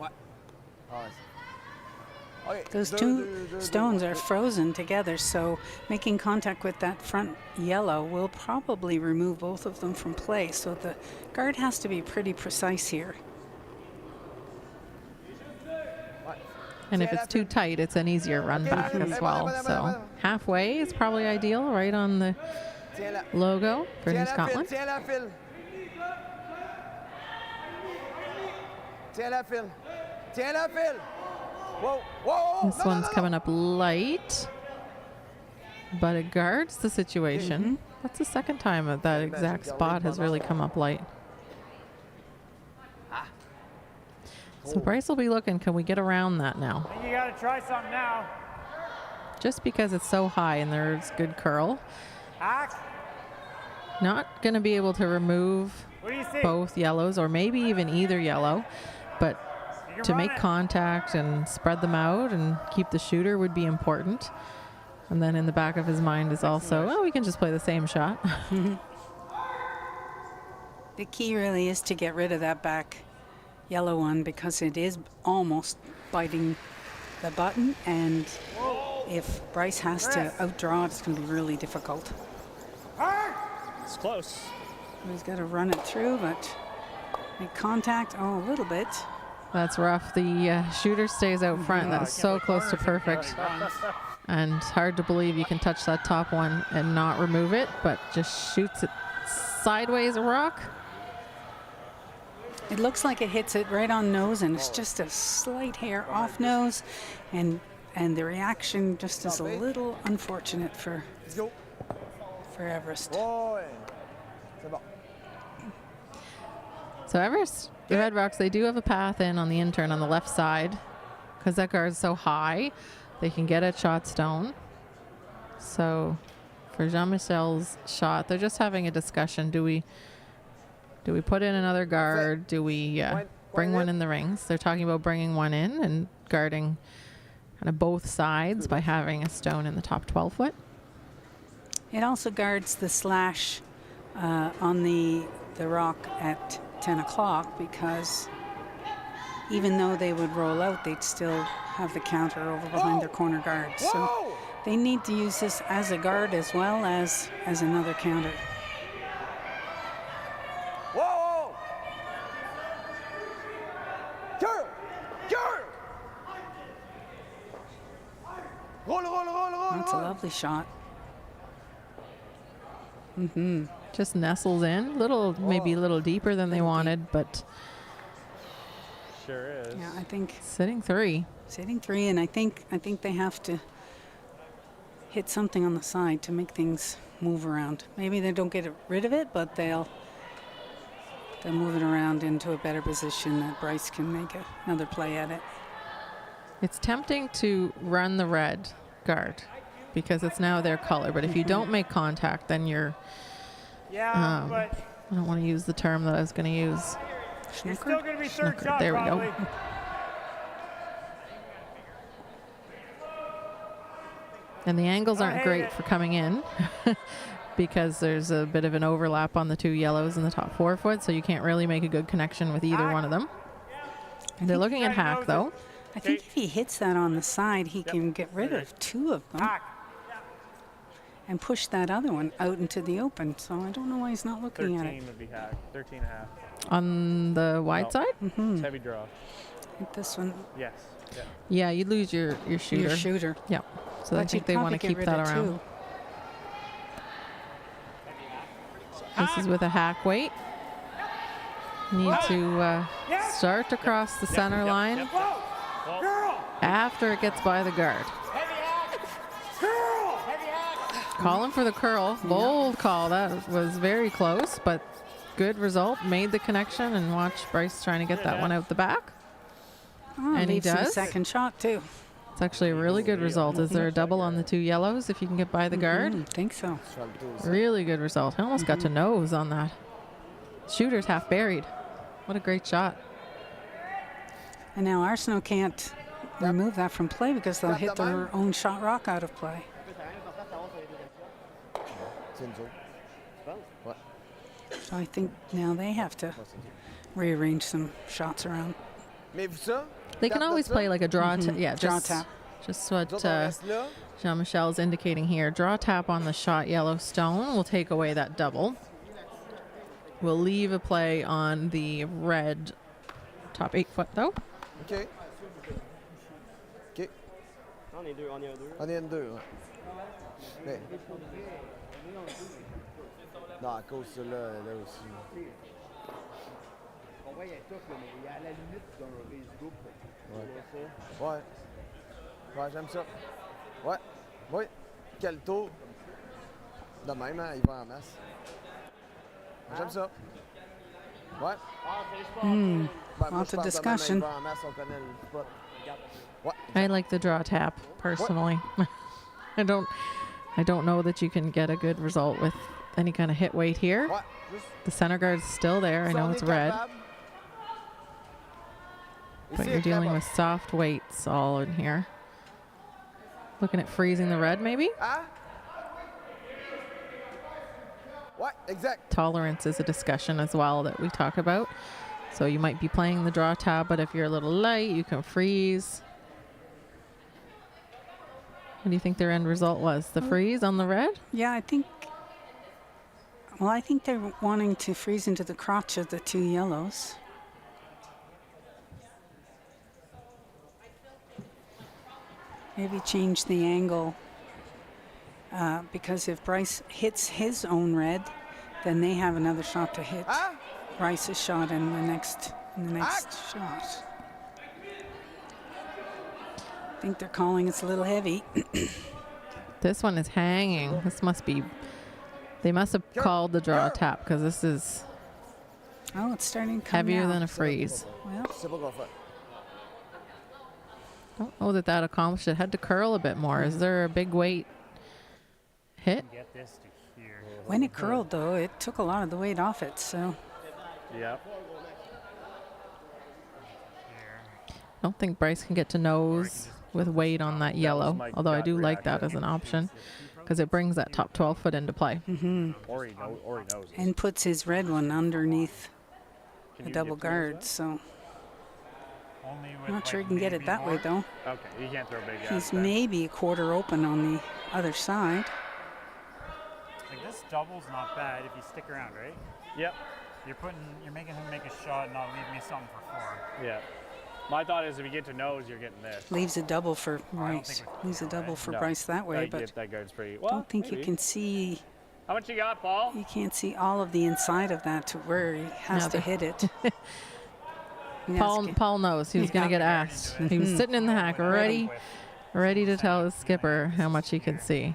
Ouais. Ah, ouais. Okay. Those two stones are frozen together, so making contact with that front yellow will probably remove both of them from play. So the guard has to be pretty precise here. And if it's too tight, it's an easier run back as well. So halfway is probably ideal, right on the logo for New Tiens la file, Scotland. tiens la file. Tiens la file. Tiens la file. Whoa, whoa. This one's coming up light, but it guards the situation. That's the second time that exact spot has really come up light. So Bryce will be looking, can we get around that now? I think you got to try something now. Just because it's so high and there's good curl. Hack. Not going to be able to remove What do you see? both yellows or maybe even either yellow, but You can to run make it. contact and spread them out and keep the shooter would be important. And then in the back of his mind is also, oh, we can just play the same shot. The key really is to get rid of that back yellow one because it is almost biting the button, and if Bryce has to outdraw it, it's going to be really difficult. It's close. He's got to run it through, but make contact, a little bit. That's rough. The shooter stays out front. That is so close to perfect. And hard to believe you can touch that top one and not remove it, but just shoots it sideways a rock. It looks like it hits it right on nose, and it's just a slight hair off nose, and the reaction just is a little unfortunate for Let's go. Everest. Oh, ouais. C'est bon. So Everest, the Red Rocks, they do have a path in on the intern on the left side because that guard's so high. They can get at shot stone. So for Jean-Michel's shot, they're just having a discussion. Do we put in another guard? Do we bring one in the rings? They're talking about bringing one in and guarding kind of both sides by having a stone in the top 12 foot. It also guards the slash on the rock at 10 o'clock because even though they would roll out, they'd still have the counter over behind their corner guard. So they need to use this as a guard as well as another counter. Whoa! Curl! Curl! Roll. That's a lovely shot. Just nestles in, maybe a little deeper than they wanted, but Sure is. Yeah, I think sitting three. sitting three, and I think they have to hit something on the side to make things move around. Maybe they don't get rid of it, but they'll move it around into a better position that Bryce can make another play at it. It's tempting to run the red guard because it's now their color, but if you don't make contact, then you're, Yeah, but I don't want to use the term that I was going to use. you're still going to be third Snookered. shot There we go. probably. And the angles aren't hey, great for coming in because there's a bit of an overlap on the two yellows in the top 4 foot, so you can't really make a good connection with either one of them. They're looking at hack, though. I think if he hits that on the side, he can get rid of two of them Hack. and push that other one out into the open. So I don't know why he's not looking at 13 it. would be hack. 13 and a half. On the wide No. side? It's heavy draw. Hit this one, Yes. Yeah. Yeah, you'd lose your shooter. your shooter. Yeah. So I But think you'd they want probably to get keep rid that of around. two. This is with a hack weight. Need to start across the center line after it gets by the guard. Calling for the curl. Bold call. That was very close, but good result. Made the connection, and watch Bryce trying to get that one out the back. Oh, And he leaves him does. second shot too. It's actually a really good result. Is there a double on the two yellows if you can get by the guard? Think so. Really good result. I almost got to nose on that. Shooter's half buried. What a great shot. And now Arsenault can't remove that from play because they'll hit their own shot rock out of play. So I think now they have to rearrange some shots around. Mais vous ça? They can always play like a draw. Yeah, Draw just, tap. just what Nous autres, on reste là. Jean-Michel is indicating here. Draw tap on the shot yellow stone will take away that double. We'll leave a play on the red top 8 foot though. OK. OK. On est deux, ouais. Mais Non, à cause de ça, là aussi. On voit, il est tough, là, mais il est à la limite d'un race group. Ouais. Ouais, j'aime ça. Ouais. Oui. Quel tour. De même, hein, il va en masse. J'aime ça. Ouais. Ben, moi, Lots je of pense de même, discussion. il va en masse, on connaît le spot. Ouais. I like the draw tap personally. I don't know that you can get a good result with any kind of hit weight here. Ouais. Juste, The center guard's still there. I si know on it's est red, capable. but Ici you're est dealing capable. with soft weights all in here. Looking at freezing the red, maybe? Hein? Ouais, exact. Tolerance is a discussion as well that we talk about. So you might be playing the draw tab, but if you're a little light, you can freeze. What do you think their end result was? The freeze on the red? Yeah, I think they're wanting to freeze into the crotch of the two yellows. Maybe change the angle because if Bryce hits his own red, then they have another shot to hit Hein? Bryce's shot in the next shot. I think they're calling it's a little heavy. This one is hanging. This must be, they must have called the draw tap because this is Oh, it's starting to come heavier down. than a freeze. Well, C'est pas quoi faire. Don't know that accomplished it. Had to curl a bit more. Is there a big weight hit? Get this to here. when it curled, though, it took a lot of the weight off it. So Yep. I don't think Bryce can get to nose with weight on that yellow, my although I gut do like that reaction. as an option because it brings that top 12 foot into play. Or he knows. and puts his red one underneath Can the you double get through guard. that? So Only with I'm not sure he like can get it maybe that way, more? though. Okay, you can't throw big He's guys. maybe a quarter open on the other side. Like this double's not bad if you stick around, right? Yep. You're making him make a shot and not leave me something for 4. Yeah. My thought is if you get to nose, you're getting this. Leaves a double for Bryce. think we- Leaves a double for No. Bryce that way, Like, but that guard's pretty. I Well, don't think you maybe. can see. How much you got, Paul? You can't see all of the inside of that to where he has No, to the- hit it. He has to- Paul knows he was going to get asked. He was sitting in the hack ready to tell his skipper how much he could see.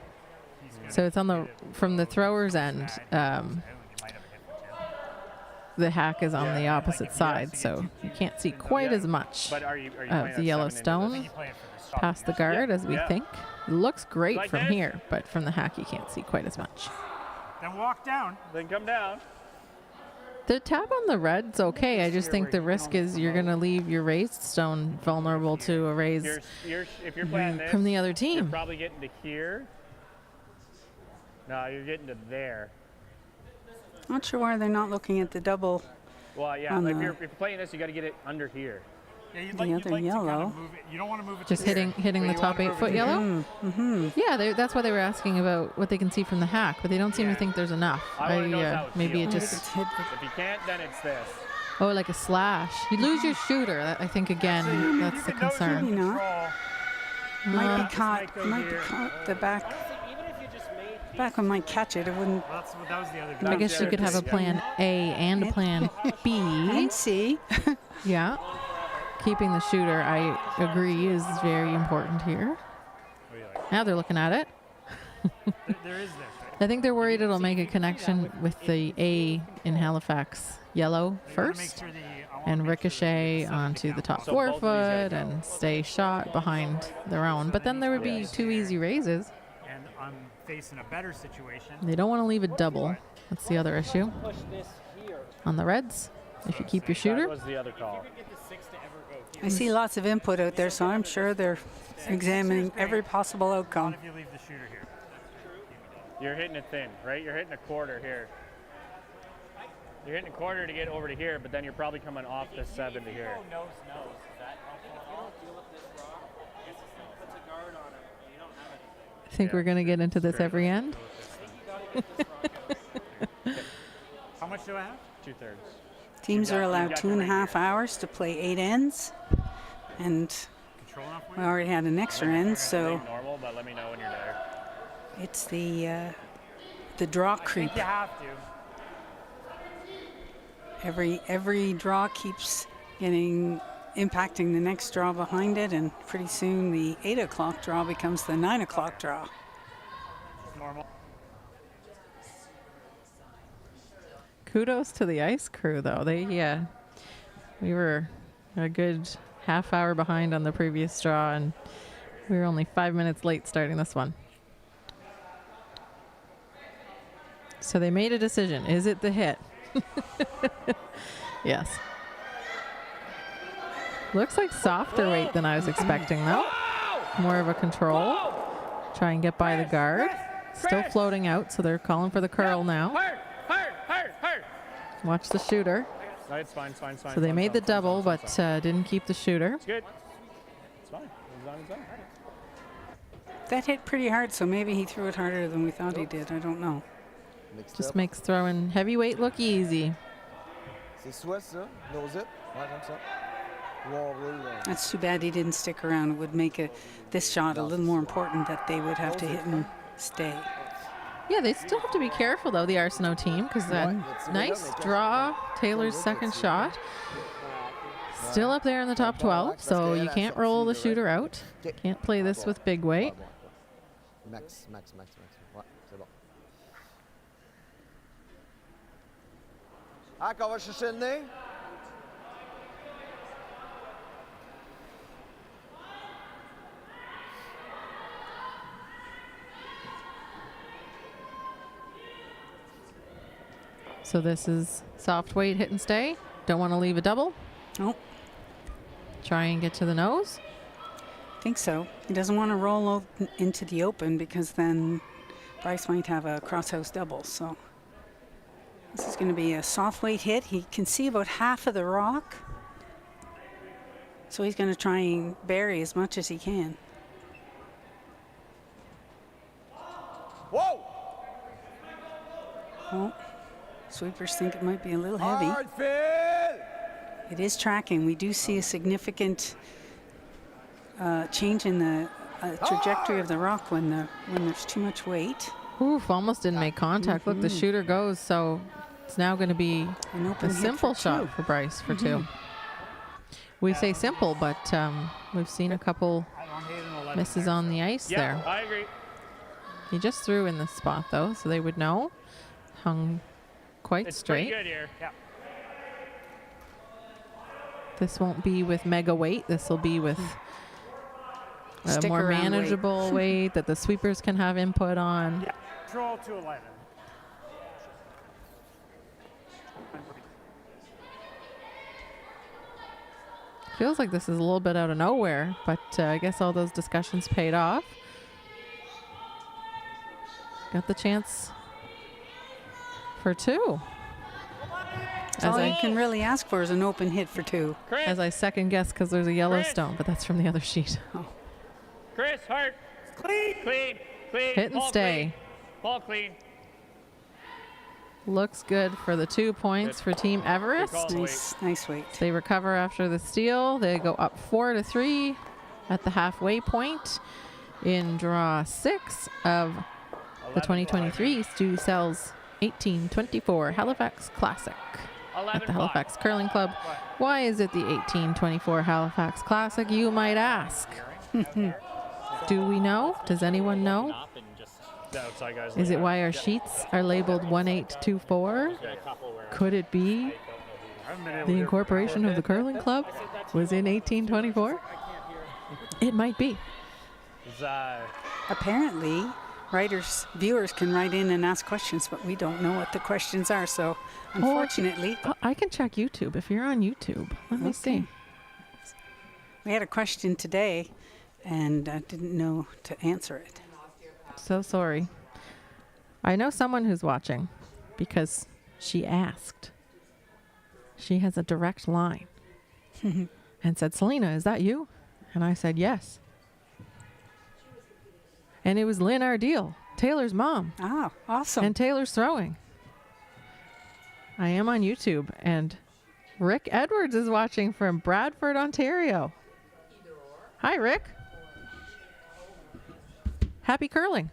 So it's on the from the thrower's end. The hack is on the opposite side, so you can't see quite as much But are you of playing the that yellow 7 into stone past the guard as we Yeah. think. It looks great Like from this? here, but from the hack you can't see quite as much. Then walk down. Then come down. The tap on the red's okay. I just think the risk is you're going to leave your raised stone vulnerable to a raise If you're playing this, from the other you're team. probably getting to here. No, you're getting to there. Not sure why they're not looking at the double. Well, yeah. On If the- you're paying this, you got to get it under here. Yeah, you'd The other yellow. move it. You don't want to move it. Just hitting the top 8 foot yellow. Yeah, that's why they were asking about what they can see from the hack, but they don't seem to think there's enough. I wanna know how it Maybe it feels. just It's hit. If you can't, then it's this. like a slash. You lose your shooter. I think again that's the concern. Maybe not. Might be This caught. might go Might be here. caught. The back. Back one might catch it. It wouldn't. That was the other. I guess you could have a plan A and a plan B. And see. Yeah. Keeping the shooter, I agree, is very important here. Now they're looking at it. There is this. Right? I think they're worried it'll make a connection with the A in Halifax yellow first and ricochet onto the top So 4 both of these gotta foot go. and stay shot behind their own. But then there would be 2 easy raises. And I'm facing a better situation. They don't want to leave it double. That's the other issue. On the reds, if you keep your shooter. That was the other call. I see lots of input out there, so I'm sure they're examining every possible Not outcome. if you leave the shooter here. You're hitting it thin, right? You're hitting a quarter here. You're hitting a quarter to get over to here, but then you're probably coming off the 7 to here. I think we're going to get into this every end. How much do I have? 2/3. Teams are you've allowed got 2.5 hours to play 8 ends, and Control enough we weight? already had an extra end, so Normal, but let me know when you're there. it's the the draw I creep. think you have to. Every draw keeps impacting the next draw behind it, and pretty soon the 8 o'clock draw becomes the 9 o'clock draw. Normal. Kudos to the ice crew, though. We were a good half hour behind on the previous draw, and we were only 5 minutes late starting this one. So they made a decision. Is it the hit? Yes. Looks like softer weight than I was expecting, though. More of a control. Try and get by the guard. Still floating out, so they're calling for the curl now. Watch the shooter. No, it's fine, it's fine, it's fine. So they made the double, but didn't keep the shooter. It's good. It's fine. It's on his own. That hit pretty hard, so maybe he threw it harder than we thought he did. I don't know. Just makes throwing heavyweight look easy. C'est soit ça, no zip. Ouais, comme ça. Wall roll. That's too bad he didn't stick around. It would make this shot a little more important, that they would have to hit and stay. Yeah, they still have to be careful, though, the Arsenault team, because that nice draw, Taylor's second shot. Still up there in the top 12, so you can't roll the shooter out. Can't play this with big weight. Max. Ouais, c'est bon. Ah, qu'on va chercher le nez? So this is soft weight, hit and stay. Don't want to leave a double. Nope. Try and get to the nose. Think so. He doesn't want to roll into the open, because then Bryce might have a crosshouse double. So this is going to be a soft weight hit. He can see about half of the rock, so he's going to try and bury as much as he can. Whoa! Oh, sweepers think it might be a little heavy. Hard, Phil! It is tracking. We do see a significant change in the trajectory of the rock when there's too much weight. Oof, almost didn't make contact. Look, the shooter goes, so it's now going to be An open a hit simple for shot two. for Bryce for two. We say simple, but we've seen a couple I don't hate an 11 misses there. on the ice Yeah, there. I agree. He just threw in this spot, though, so they would know. Hung quite It's straight. pretty good here. Yeah. This won't be with mega weight. This will be with a Stick more around weight. manageable weight that the sweepers can have input on. Yeah. Draw to 11. Feels like this is a little bit out of nowhere, but I guess all those discussions paid off. Got the chance for two. That's all you can really ask for is an open hit for two. Chris, As I second guess because there's a Yellowstone, but that's from the other sheet. Chris, Hart. Clean. Hit and Ball stay. Clean. Ball clean. Looks good for the 2 points for Team Everest. call. Nice weight. They recover after the steal. They go up 4-3 at the halfway point in draw 6 of the 2023 Stu Sells 1824 Halifax Classic at the Halifax Curling Club. Why is it the 1824 Halifax Classic, you might ask? Do we know? Does anyone know? Is it why our sheets are labeled 1824? Could it be the incorporation of the curling club was in 1824? It might be. Apparently, viewers can write in and ask questions, but we don't know what the questions are. So, unfortunately, I can check YouTube if you're on YouTube. Let me see. we had a question today, and I didn't know to answer it. So sorry. I know someone who's watching because she asked. She has a direct line and said, Selena, is that you? And I said, yes. And it was Lynn Ardeel, Taylor's mom. Ah, awesome. And Taylor's throwing. I am on YouTube, and Rick Edwards is watching from Bradford, Ontario. Hi, Rick. Happy curling.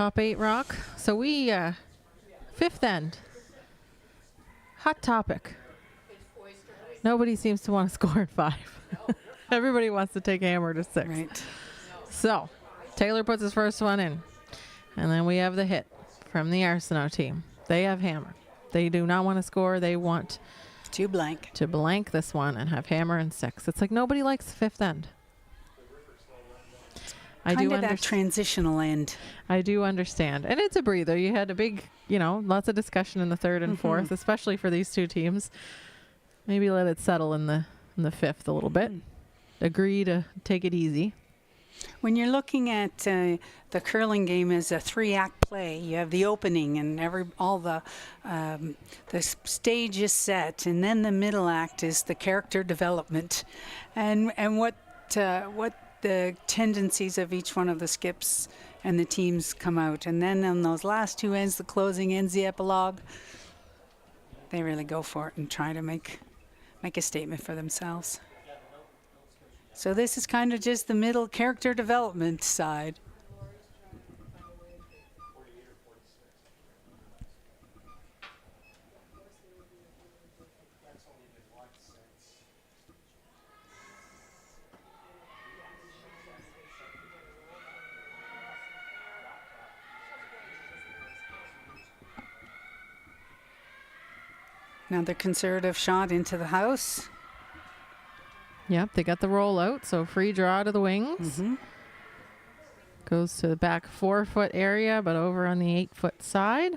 top 8 rock. So we, fifth end. Hot topic. Nobody seems to want to score at 5. Everybody wants to take hammer to 6. Right. So Taylor puts his first one in. And then we have the hit from the Arsenault team. They have hammer. They do not want to score. They want to blank this one and have hammer and 6. It's like nobody likes the fifth end. I do understand that transitional end. I do understand. And it's a breather. You had a big, lots of discussion in the third and fourth, especially for these two teams. Maybe let it settle in the fifth a little bit. Agree to take it easy. When you're looking at the curling game as a 3-act play, you have the opening and all the stage is set, and then the middle act is the character development, and what the tendencies of each one of the skips and the teams come out, and then on those last two ends, the closing ends, the epilogue, they really go for it and try to make a statement for themselves. So this is kind of just the middle character development side. Another conservative shot into the house. Yep, they got the roll out, so free draw to the wings. Goes to the back 4-foot area, but over on the 8-foot side.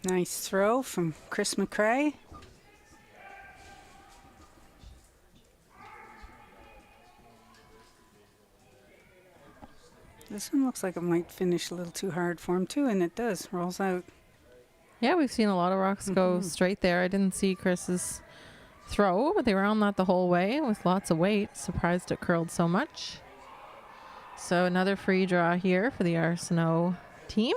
Nice throw from Chris McCrae. This one looks like it might finish a little too hard for him too, and it does. Rolls out. Yeah, we've seen a lot of rocks go straight there. I didn't see Chris's throw, but they were on that the whole way with lots of weight. Surprised it curled so much. So another free draw here for the Arsenault team.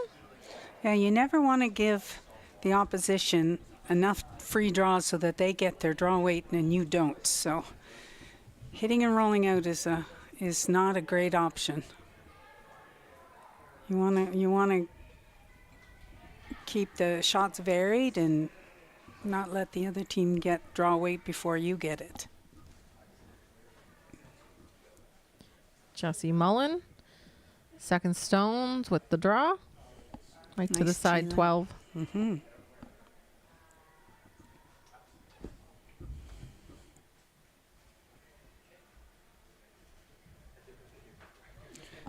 Yeah, you never want to give the opposition enough free draws so that they get their draw weight and you don't. So hitting and rolling out is not a great option. You want to keep the shots varied and not let the other team get draw weight before you get it. Jesse Mullen, second stones with the draw. Right to the side, 12.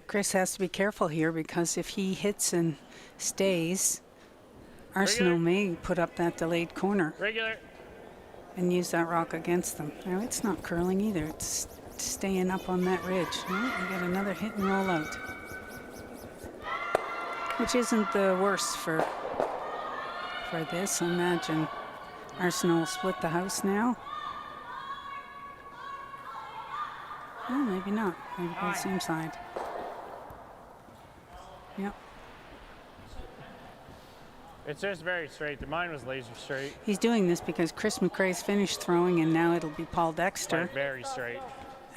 Chris has to be careful here because if he hits and stays, Arsenault may put up that delayed corner and use that rock against them. Now it's not curling either. It's staying up on that ridge. Oh, we get another hit and roll out, which isn't the worst for this. I imagine Arsenault will split the house now. Oh, maybe not. Maybe on the same side. Yep. It's just very straight. Mine was laser straight. He's doing this because Chris McCrae's finished throwing, and now it'll be Paul Dexter. Like very straight.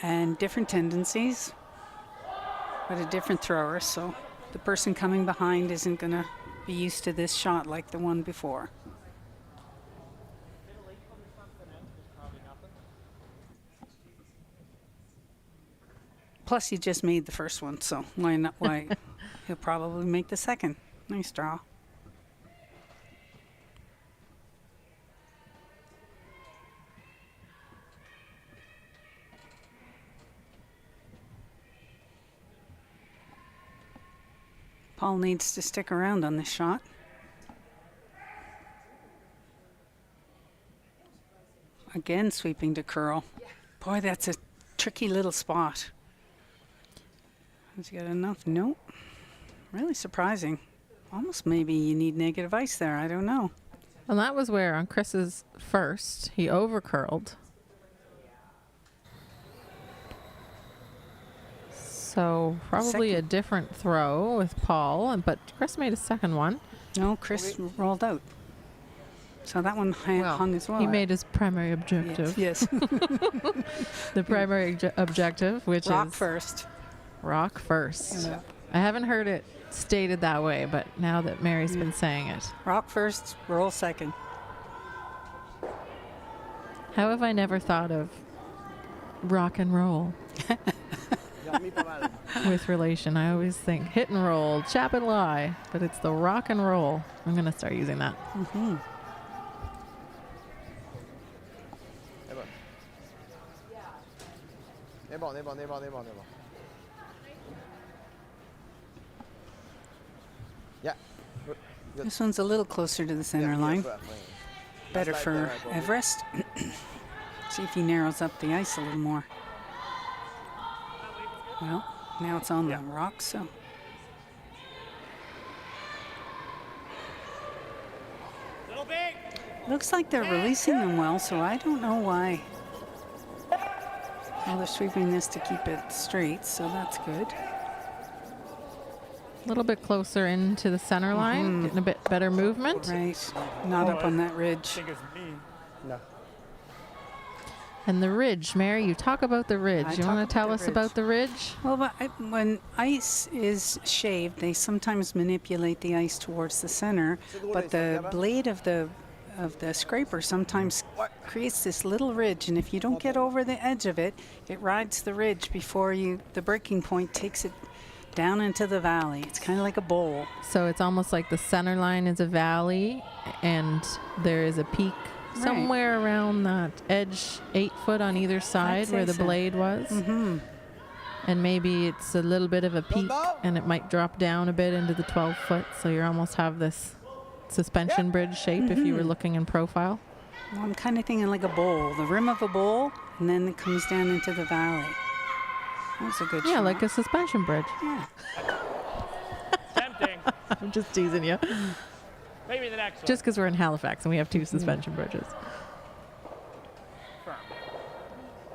And different tendencies, but a different thrower. So the person coming behind isn't going to be used to this shot like the one before. Plus, he just made the first one, so why not? Why? He'll probably make the second. Nice draw. Paul needs to stick around on this shot. Again, sweeping to curl. Boy, that's a tricky little spot. Has he got enough? Nope. Really surprising. Almost maybe you need negative ice there. I don't know. And that was where on Chris's first, he over curled. So probably a different throw with Paul, but Chris made a second one. No, Chris rolled out. So that one hung as well. He made his primary objective. Yes. The primary objective, which rock is first. Rock first. Yeah. I haven't heard it stated that way, but now that Mary's been saying it. Rock first, roll second. How have I never thought of rock and roll with relation? I always think hit and roll, chap and lie, but it's the rock and roll. I'm going to start using that. Mm-hmm. Yeah. This one's a little closer to the center line. Better for Everest. See if he narrows up the ice a little more. Well, now it's on the rocks, so. Looks like they're releasing them well, so I don't know why. Well, they're sweeping this to keep it straight, so that's good. A little bit closer into the center line, getting a bit better movement. Right, not up on that ridge. I think it's me. No. And the ridge, Mary, you talk about the ridge. You want to tell us about the ridge? Well, but when ice is shaved, they sometimes manipulate the ice towards the center, but the blade of the scraper sometimes creates this little ridge, and if you don't get over the edge of it, it rides the ridge before the breaking point takes it down into the valley. It's kind of like a bowl. So it's almost like the center line is a valley, and there is a peak somewhere around that edge, 8 foot on either side where the blade was. Mm-hmm. And maybe it's a little bit of a peak, and it might drop down a bit into the 12 foot, so you almost have this suspension bridge shape if you were looking in profile. Well, I'm kind of thinking like a bowl, the rim of a bowl, and then it comes down into the valley. That's a good shot. Yeah, like a suspension bridge. Yeah. Tempting. I'm just teasing you. Maybe the next one. Just because we're in Halifax and we have 2 suspension bridges. Firm.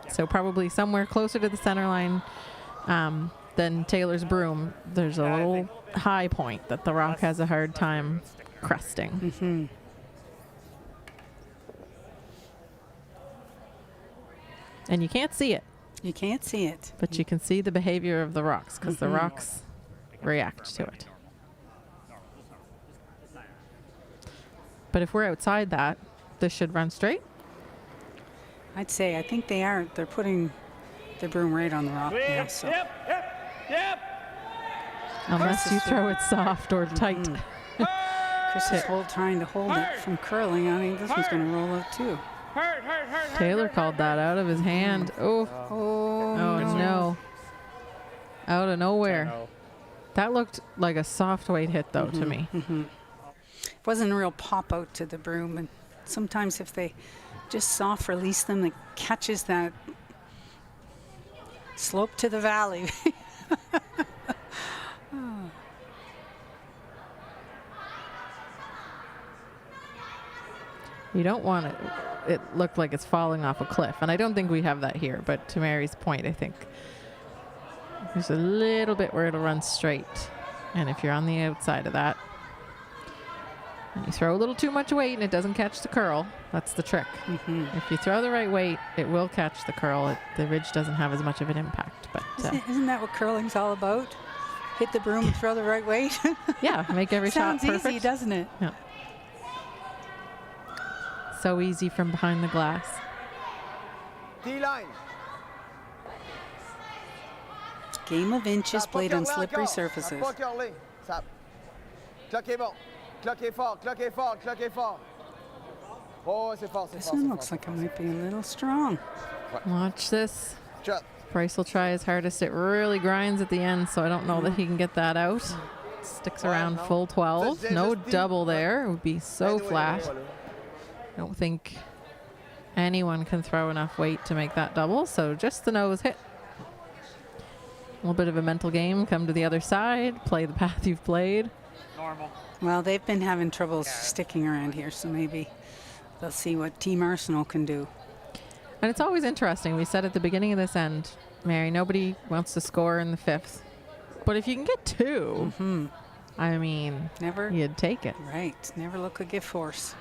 So probably somewhere closer to the center line than Taylor's Broom, there's a little high point that the rock has a hard time cresting. Mm-hmm. And you can't see it, You can't see it. but you can see the behavior of the rocks because the rocks react to it. But if we're outside that, this should run straight. I'd say, I think they are. They're putting the broom right on the rock now. So. Yep. Unless you throw it soft or tight. Chris is trying to hold it from curling. I think this one's going to roll out too. Taylor called that out of his hand. Oh no. Out of nowhere. That looked like a soft weight hit though to me. It wasn't a real pop out to the broom, and sometimes if they just soft release them, it catches that slope to the valley. You don't want it looked like it's falling off a cliff, and I don't think we have that here, but to Mary's point, I think there's a little bit where it'll run straight, and if you're on the outside of that and you throw a little too much weight and it doesn't catch the curl, that's the trick. If you throw the right weight, it will catch the curl. The ridge doesn't have as much of an impact, but Isn't that what curling's all about? Hit the broom and throw the right weight? yeah, make every shot Sounds perfect. easy, doesn't it? Yeah. So easy from behind the glass. T-line. Game of inches played on slippery surfaces. Pas curlé. Ça. Cloquez bon. Cloquez fort, cloquez fort, cloquez fort. Oh, c'est fort, c'est This fort. one looks like it might be a little strong. Watch this. Shot. Bryce will try his hardest. It really grinds at the end, so I don't know that he can get that out. Sticks around full 12. No double there. It would be so flat. I don't think anyone can throw enough weight to make that double, so just the nose hit. A little bit of a mental game. Come to the other side. Play the path you've played. Normal. Well, they've been having trouble sticking around here, so maybe they'll see what Team Arsenault can do. And it's always interesting. We said at the beginning of this end, Mary, nobody wants to score in the 5th. But if you can get 2, I mean, Never. you'd take it. Right. Never look a gift horse.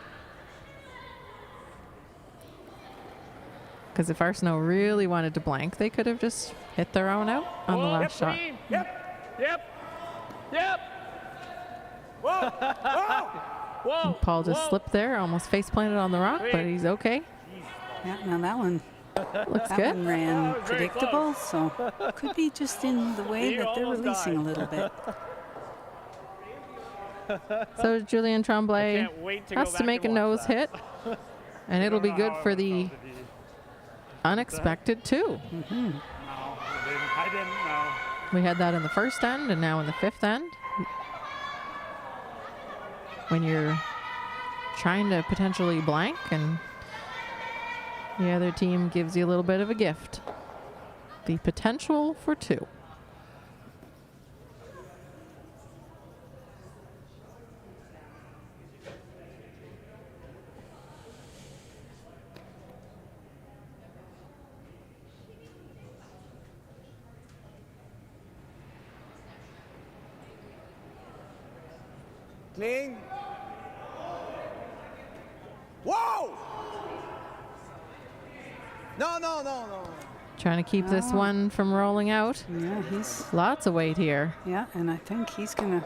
Because if Arsenault really wanted to blank, they could have just hit their own out on the last shot. Yep. Whoa. Whoa. Paul just slipped there, almost face planted on the rock, but he's okay. Yeah, now that one. Looks That good. one ran That was very predictable, so could be just in the way You that they're almost releasing died. a little bit. So Julien Tremblay Can't wait to has go to back make a and nose watch that. hit, and it'll be good for the unexpected 2. No, I didn't know. We had that in the 1st end and now in the 5th end. When you're trying to potentially blank and the other team gives you a little bit of a gift. The potential for 2. Clean. Whoa! No. Trying to keep this one from rolling out. Yeah, he's Lots of weight here. and I think he's gonna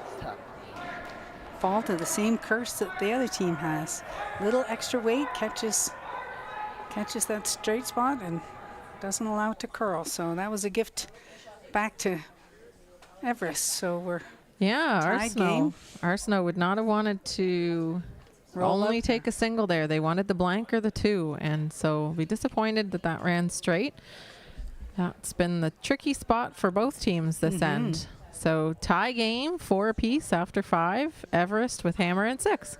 fall to the same curse that the other team has. Little extra weight catches that straight spot and doesn't allow it to curl. So that was a gift back to Everest. So we're Yeah, Tied game. Arsenault would not have wanted to Roll only up take a single there. They wanted the blank or the 2, and so be disappointed that that ran straight. That's been the tricky spot for both teams this end. So tie game, 4 apiece after 5. Everest with hammer and 6.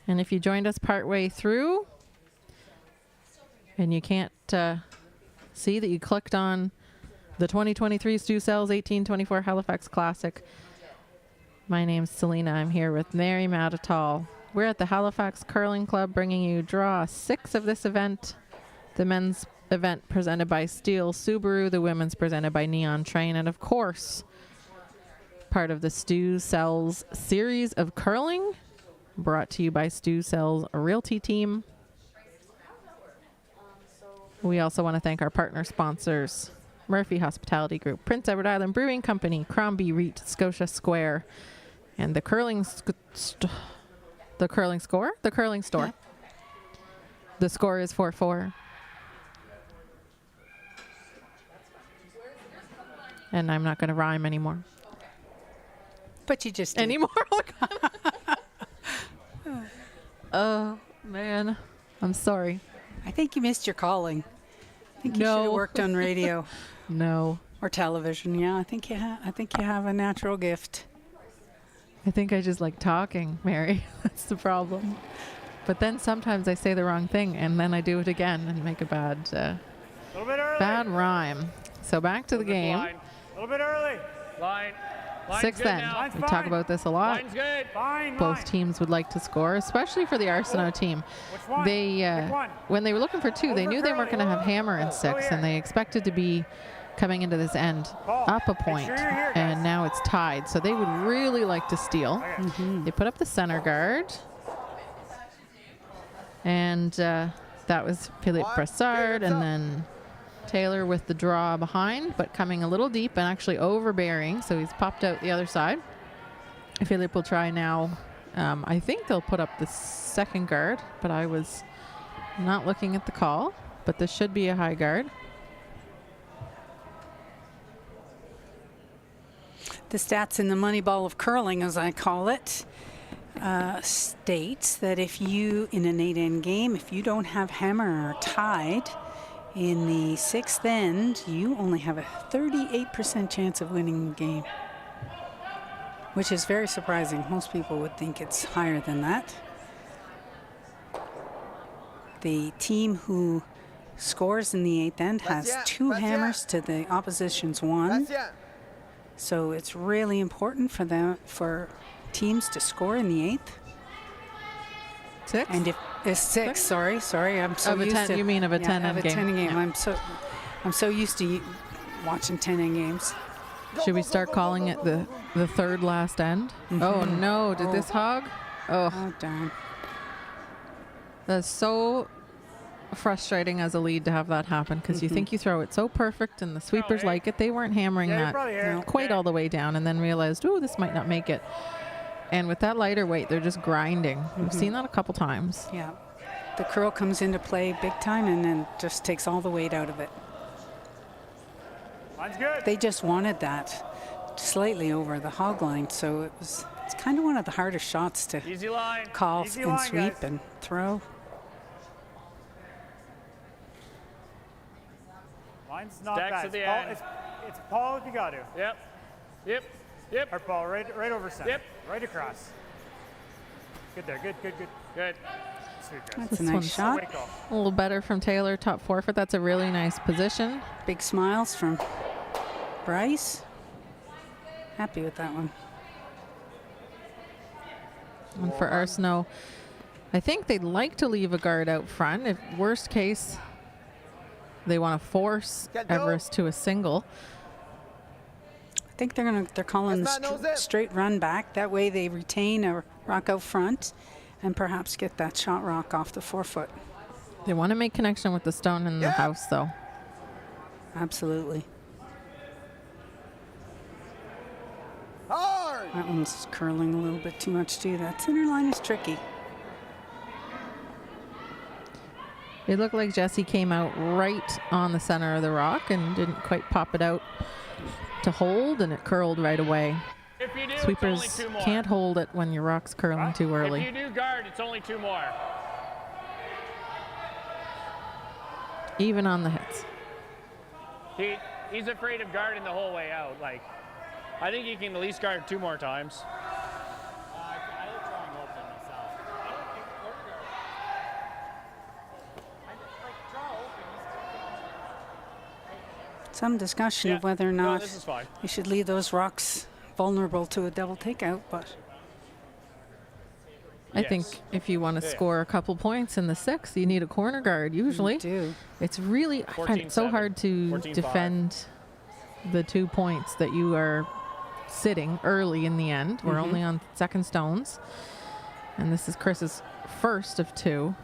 And if you joined us partway through and you can't see that you clicked on the 2023 Stu Sells 1824 Halifax Classic. My name's Selena. I'm here with Mary Matatal. We're at the Halifax Curling Club bringing you draw 6 of this event. The men's event presented by STEELE Subaru, the women's presented by Neon Train, and of course, part of the Stu Sells series of curling brought to you by Stu Sells Realty Team. We also want to thank our partner sponsors, Murphy Hospitality Group, Prince Edward Island Brewing Company, Crombie Reet, Scotia Square, and the Curling Store. Yeah. The score is 4-4. And I'm not going to rhyme anymore. but you just did. Anymore? Oh, man. I'm sorry. I think you missed your calling. I think you should No. have worked on radio No. or television. Yeah, I think you have a natural gift. I think I just like talking, Mary. That's the problem. But then sometimes I say the wrong thing, and then I do it again and make a bad little bit early. rhyme. So back to the game. A little bit early. Line's 6th good end. now. Line's We fine. talk about this a lot. Line's good. Fine. Both line. teams would like to score, especially for the Arsenault team. Which one? They, Which one? when they were looking for 2, they Over knew they weren't curly. going to have hammer and 6, here. and they expected to be coming into this end up a point, sure you're here, guys. and now it's tied. So they would really like to steal. They put up the center guard, and that was Philippe Brassard, and then Taylor with the draw behind, but coming a little deep and actually overbearing, so he's popped out the other side. Philippe will try now. I think they'll put up the second guard, but I was not looking at the call, but this should be a high guard. The stats in the money ball of curling, as I call it, states that if you, in an 8-end game, if you don't have hammer or tied in the 6th end, you only have a 38% chance of winning the game, which is very surprising. Most people would think it's higher than that. The team who scores in the 8th end has 2 hammers to the opposition's 1. That's it. So it's really important for teams to score in the 8th. 6? And if it's 6, sorry, I'm so Of a used 10 to. you mean of a 10 of a game. 10 game. Yeah. I'm so used to watching 10 games. Should we start calling it the third last end? Oh no, did this hog? Oh, Oh darn. that's so frustrating as a lead to have that happen because you think you throw it so perfect and the sweepers like it. They weren't hammering Yeah, you're that probably here. quite all the way down and then realized, oh, this might not make it. And with that lighter weight, they're just grinding. We've seen that a couple times. Yeah. The curl comes into play big time and then just takes all the weight out of it. Line's good. They just wanted that slightly over the hog line, so it's kind of one of the hardest shots to Easy line. call Easy and line, sweep guys. and throw. Line's not Stacks bad. at the It's Paul- end. It's Paul if you got to. Yep. Or Paul, right over center. Yep. Right across. Good there. Good. Good. Sweet, guys. That's This a nice one's shot. Way call. A little better from Taylor, top forfeit. That's a really nice position. Big smiles from Bryce. Happy with that one. And for Arsenault, I think they'd like to leave a guard out front. If worst case, they want to force Get go. Everist to a single. I think they're calling the That's not no zip. straight run back. That way they retain a rock out front and perhaps get that shot rock off the 4-foot. They want to make connection with the stone in the Yeah. house, though. Absolutely. Hard. That one's curling a little bit too much too. That center line is tricky. It looked like Jesse came out right on the center of the rock and didn't quite pop it out to hold, and it curled right away. If you do, Sweepers it's only 2 more. can't hold it when your rock's curling too If early. you do guard, it's only 2 more. Even on the hits. He's afraid of guarding the whole way out. Like, I think he can at least guard 2 more times. Some discussion of Yeah. whether or No, not this is fine. you should leave those rocks vulnerable to a double takeout, but I Yes. think if you want to Yeah. score a couple points in the 6th, you need a corner guard usually. you do. It's really, I find it so 14-7, hard to 14-5. defend the 2 points that you are sitting early in the end. We're only on second stones. And this is Chris's first of 2.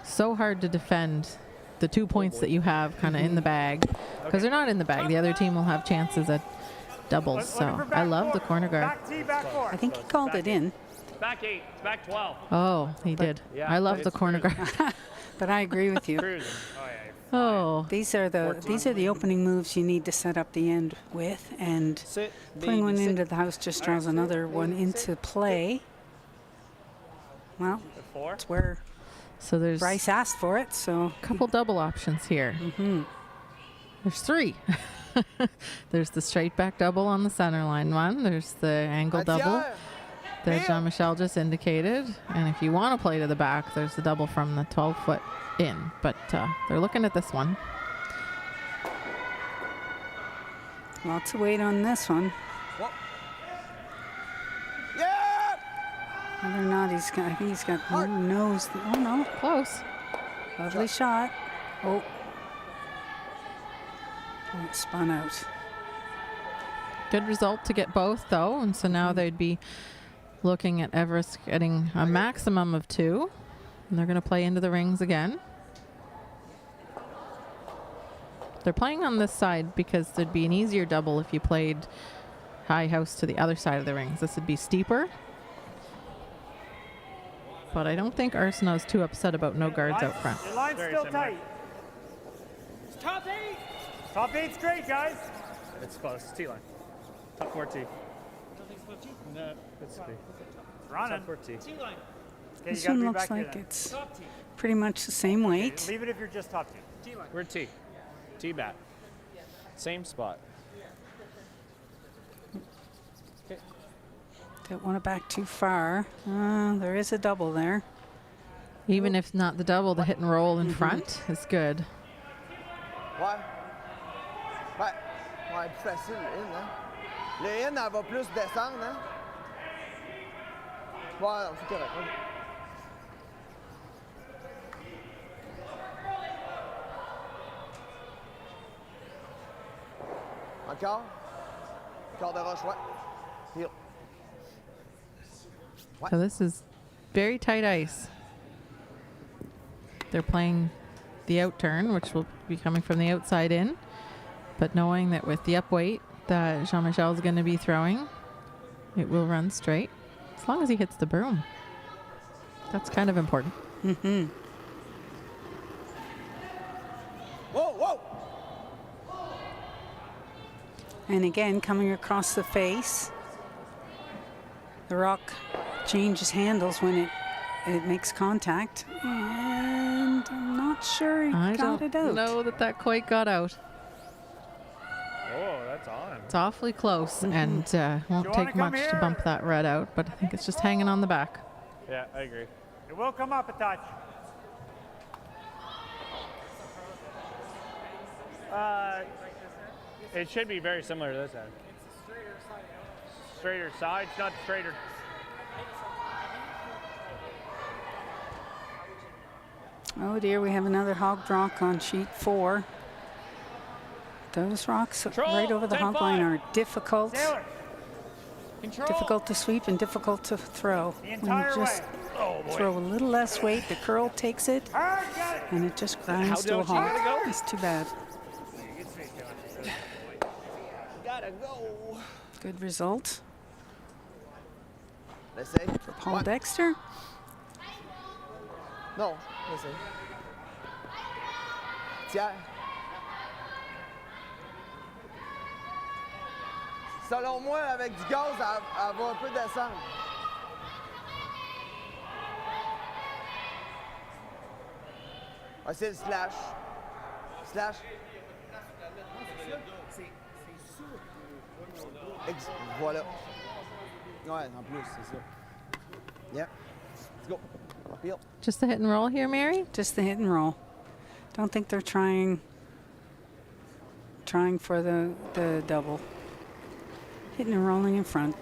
So hard to defend the 2 points that you have kind of in the bag. Because they're not in the bag. The other team will have chances at doubles. Looking So for I back love four. the corner guard. Back T, back 4. I think he called it in, Back 8. It's back 12. Oh, he did. Yeah, I love but the it's corner guard. but I agree with you. Cruising. Oh, yeah. Oh, These are the opening moves you need to set up the end with, and Sit. putting one into the house just draws another one into play. Well, 4. it's where so there's Bryce asked for it, so a couple double options here. There's 3. There's the straight back double on the center line one. There's the angle double that Jean-Michel just indicated. And if you want to play to the back, there's the double from the 12-foot in. But they're looking at this one. lots of weight on this one. Yeah. Whether or not I think he's got no nose. Oh no, Close. lovely shot. Oh, it spun out. Good result to get both, though. And so now they'd be looking at Everest getting a maximum of 2. And they're going to play into the rings again. They're playing on this side because there'd be an easier double if you played high house to the other side of the rings. This would be steeper. But I don't think Arsenault's too upset about no guards out front. Your line's Very still similar. tight. Top 8. Top 8's great, guys. It's close. T line. Top 4 T. No, it's T. Running. Top 4 T. Okay, This you gotta one be looks back here like then. it's pretty much the same weight. Leave it if you're just top 2. We're T. T bat. Same spot. Don't want to back too far. There is a double there. Even if not the double, the hit and roll in front is good. Ouais. Ouais. Ouais, plus facile, le in, hein. Le in, elle va plus descendre, hein. Ouais, c'est correct. quart. Quart de roche, ouais. Heel. So this is very tight ice. They're playing the out turn, which will be coming from the outside in, but knowing that with the up weight that Jean-Michel is going to be throwing, it will run straight as long as he hits the broom. That's kind of important. Mm-hmm. Whoa, whoa! And again, coming across the face, the rock changes handles when it makes contact, and I'm not sure he got it out. I don't know that quite got out. Oh, that's on. It's awfully close, and won't take much to bump that red out, but I think it's just hanging on the back. Yeah, I agree. It will come up a touch. It should be very similar to this end. Straighter sides, not straighter. Oh dear, we have another hog rock on sheet 4. Those rocks right over the hog line are difficult. Difficult to sweep and difficult to throw. When you just throw a little less weight, the curl takes it, and it just grinds to a halt. It's too bad. Gotta go. Good result L'essaye. for Paul Dexter. Non, l'essaye. Tiens. Selon moi, avec du gaz, elle va un peu descendre. Ah, c'est le slash. Slash. Voilà. Ouais, en plus, c'est ça. Yeah. Let's go. Peel. Just the hit and roll here, Mary? Just the hit and roll. Don't think they're trying for the double. Hitting and rolling in front.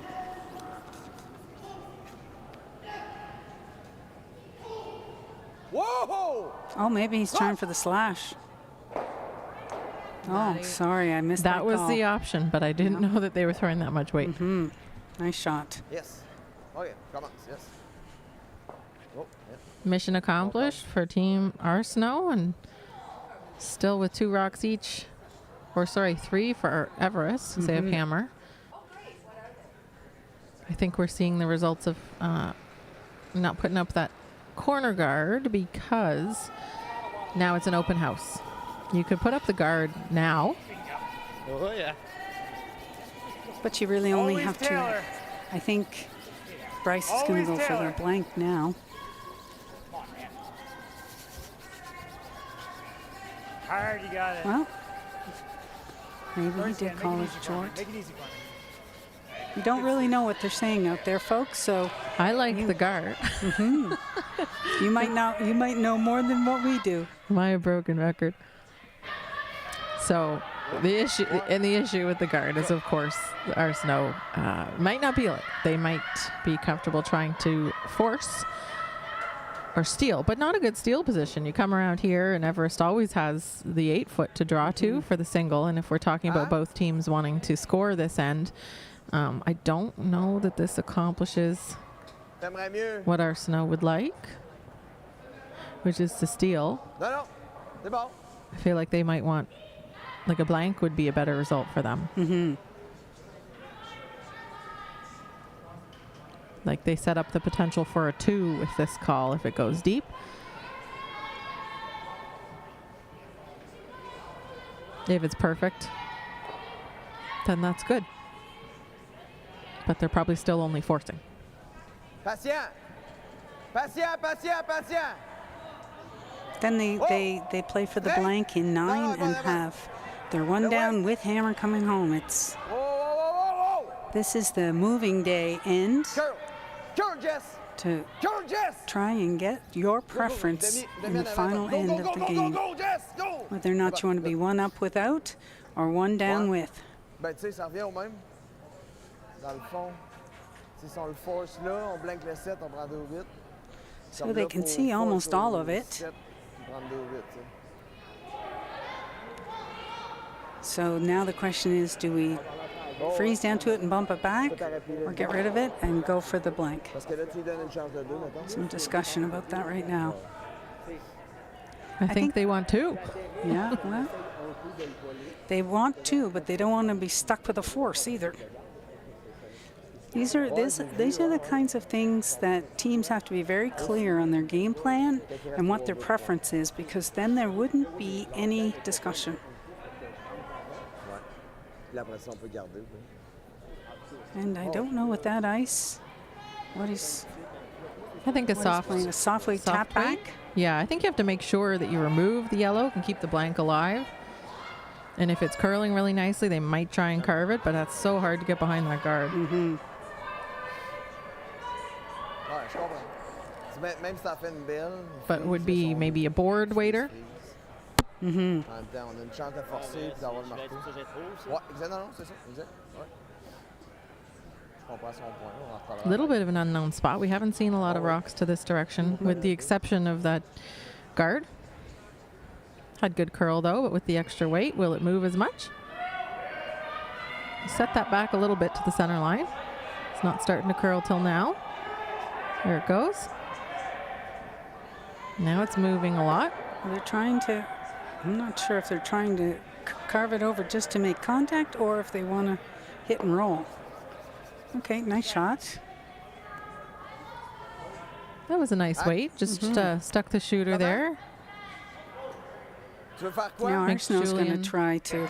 Whoa! Oh, maybe he's trying for the slash. Oh, sorry, I missed that. That was call. the option, but I didn't know that they were throwing that much weight. Mm-hmm. Nice shot. Yes. Okay, come on. Yes. Oh, yeah. Mission accomplished for Team Arsenault, and still with 2 rocks each, or sorry, 3 for Everest, because they have hammer. I think we're seeing the results of not putting up that corner guard because now it's an open house. You could put up the guard now. Oh, yeah. But you really only Always have Taylor. to. I think Bryce is going Always to go for Taylor. the blank now. Hard, you got it. Well, maybe he First did hand, call make it it easy for me. short. Make it easy for me. You don't really know what they're saying out there, folks. So I like the guard. you might know more than what we do. My broken record. So the issue with the guard is, of course, Arsenault might not be it. They might be comfortable trying to force or steal, but not a good steal position. You come around here, and Everest always has the 8-foot to draw to for the single. And if we're talking about both teams wanting to score this end, I don't know that this accomplishes T'aimerais mieux? what Arsenault would like, which is to steal. Non, non. C'est bon. I feel like they might want, like a blank would be a better result for them. Mm-hmm. Like they set up the potential for a 2 with this call if it goes deep. If it's perfect, then that's good. But they're probably still only forcing. Patient. Patient, patient, patient. Then they play for the blank in 9 and have their 1 down with hammer coming home. It's Whoa, whoa, whoa, whoa, whoa. this is the moving day end Curl. Curl, Jess. to Curl, Jess. try and get your preference in the final end of the game. Go, Jess, go. Whether or not you want to be 1 up without or 1 down with. Ben, tu sais, ça revient au même. Dans le fond, si on le force là, on blank le 7, on prend 2-8. So they can see almost all of it. So now the question is, do we freeze down to it and bump it back, or get rid of it and go for the blank? Some discussion about that right now. I think they want two. Yeah, well, they want to, but they don't want to be stuck with a force either. These are the kinds of things that teams have to be very clear on their game plan and what their preference is, because then there wouldn't be any discussion. And I don't know with that ice, what is. I think a A softly tap weight. back. Yeah, I think you have to make sure that you remove the yellow and keep the blank alive. And if it's curling really nicely, they might try and carve it, but that's so hard to get behind that guard. Mm-hmm. But would be maybe a board waiter. Mm-hmm. A little bit of an unknown spot. We haven't seen a lot of rocks to this direction, with the exception of that guard. Had good curl though, but with the extra weight, will it move as much? Set that back a little bit to the center line. It's not starting to curl till now. There it goes. Now it's moving a lot. They're trying to, I'm not sure if they're trying to carve it over just to make contact or if they want to hit and roll. Okay, nice shot. That was a nice weight. Just stuck the shooter there. Now Arsenault's going Julian- to try to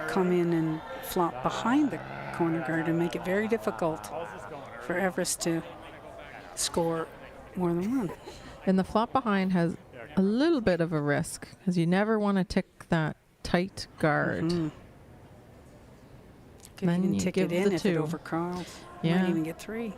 come in and flop behind the corner guard and make it very difficult for Everist to score more than one. And the flop behind has a little bit of a risk because you never want to tick that tight guard. Mm-hmm. Could Then even you tick give it in the if it two. overcurls. Yeah. Might even get three.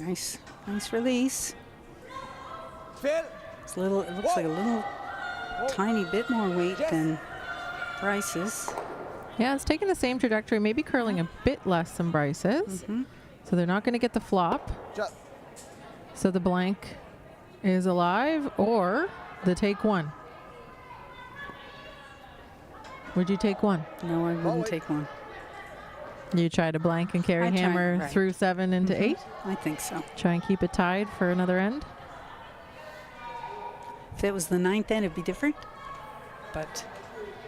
Nice, nice release. It's a little. It looks like a little tiny bit more weight than Bryce's. Yeah, it's taking the same trajectory, maybe curling a bit less than Bryce's. So they're not going to get the flop. So the blank is alive, or the take one. Would you take one? No, I wouldn't take one. You try to blank and carry I try, hammer right. through 7 into 8? I think so. Try and keep it tied for another end? If it was the 9th end, it'd be different. But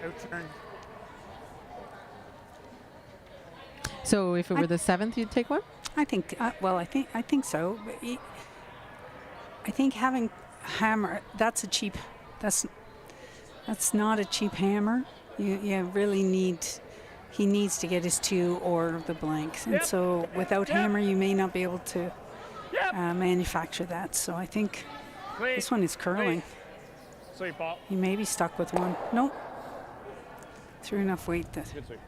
Outturn. So if it were the 7th, you'd take one? I think, well, I think so. But I think having hammer, that's a cheap. That's not a cheap hammer. You really need. He needs to get his 2 or the blank, and so without hammer, you may not be able to manufacture that. So I think this one is curling. Sweet ball. He may be stuck with one. Nope. Threw enough weight that. Good sweep.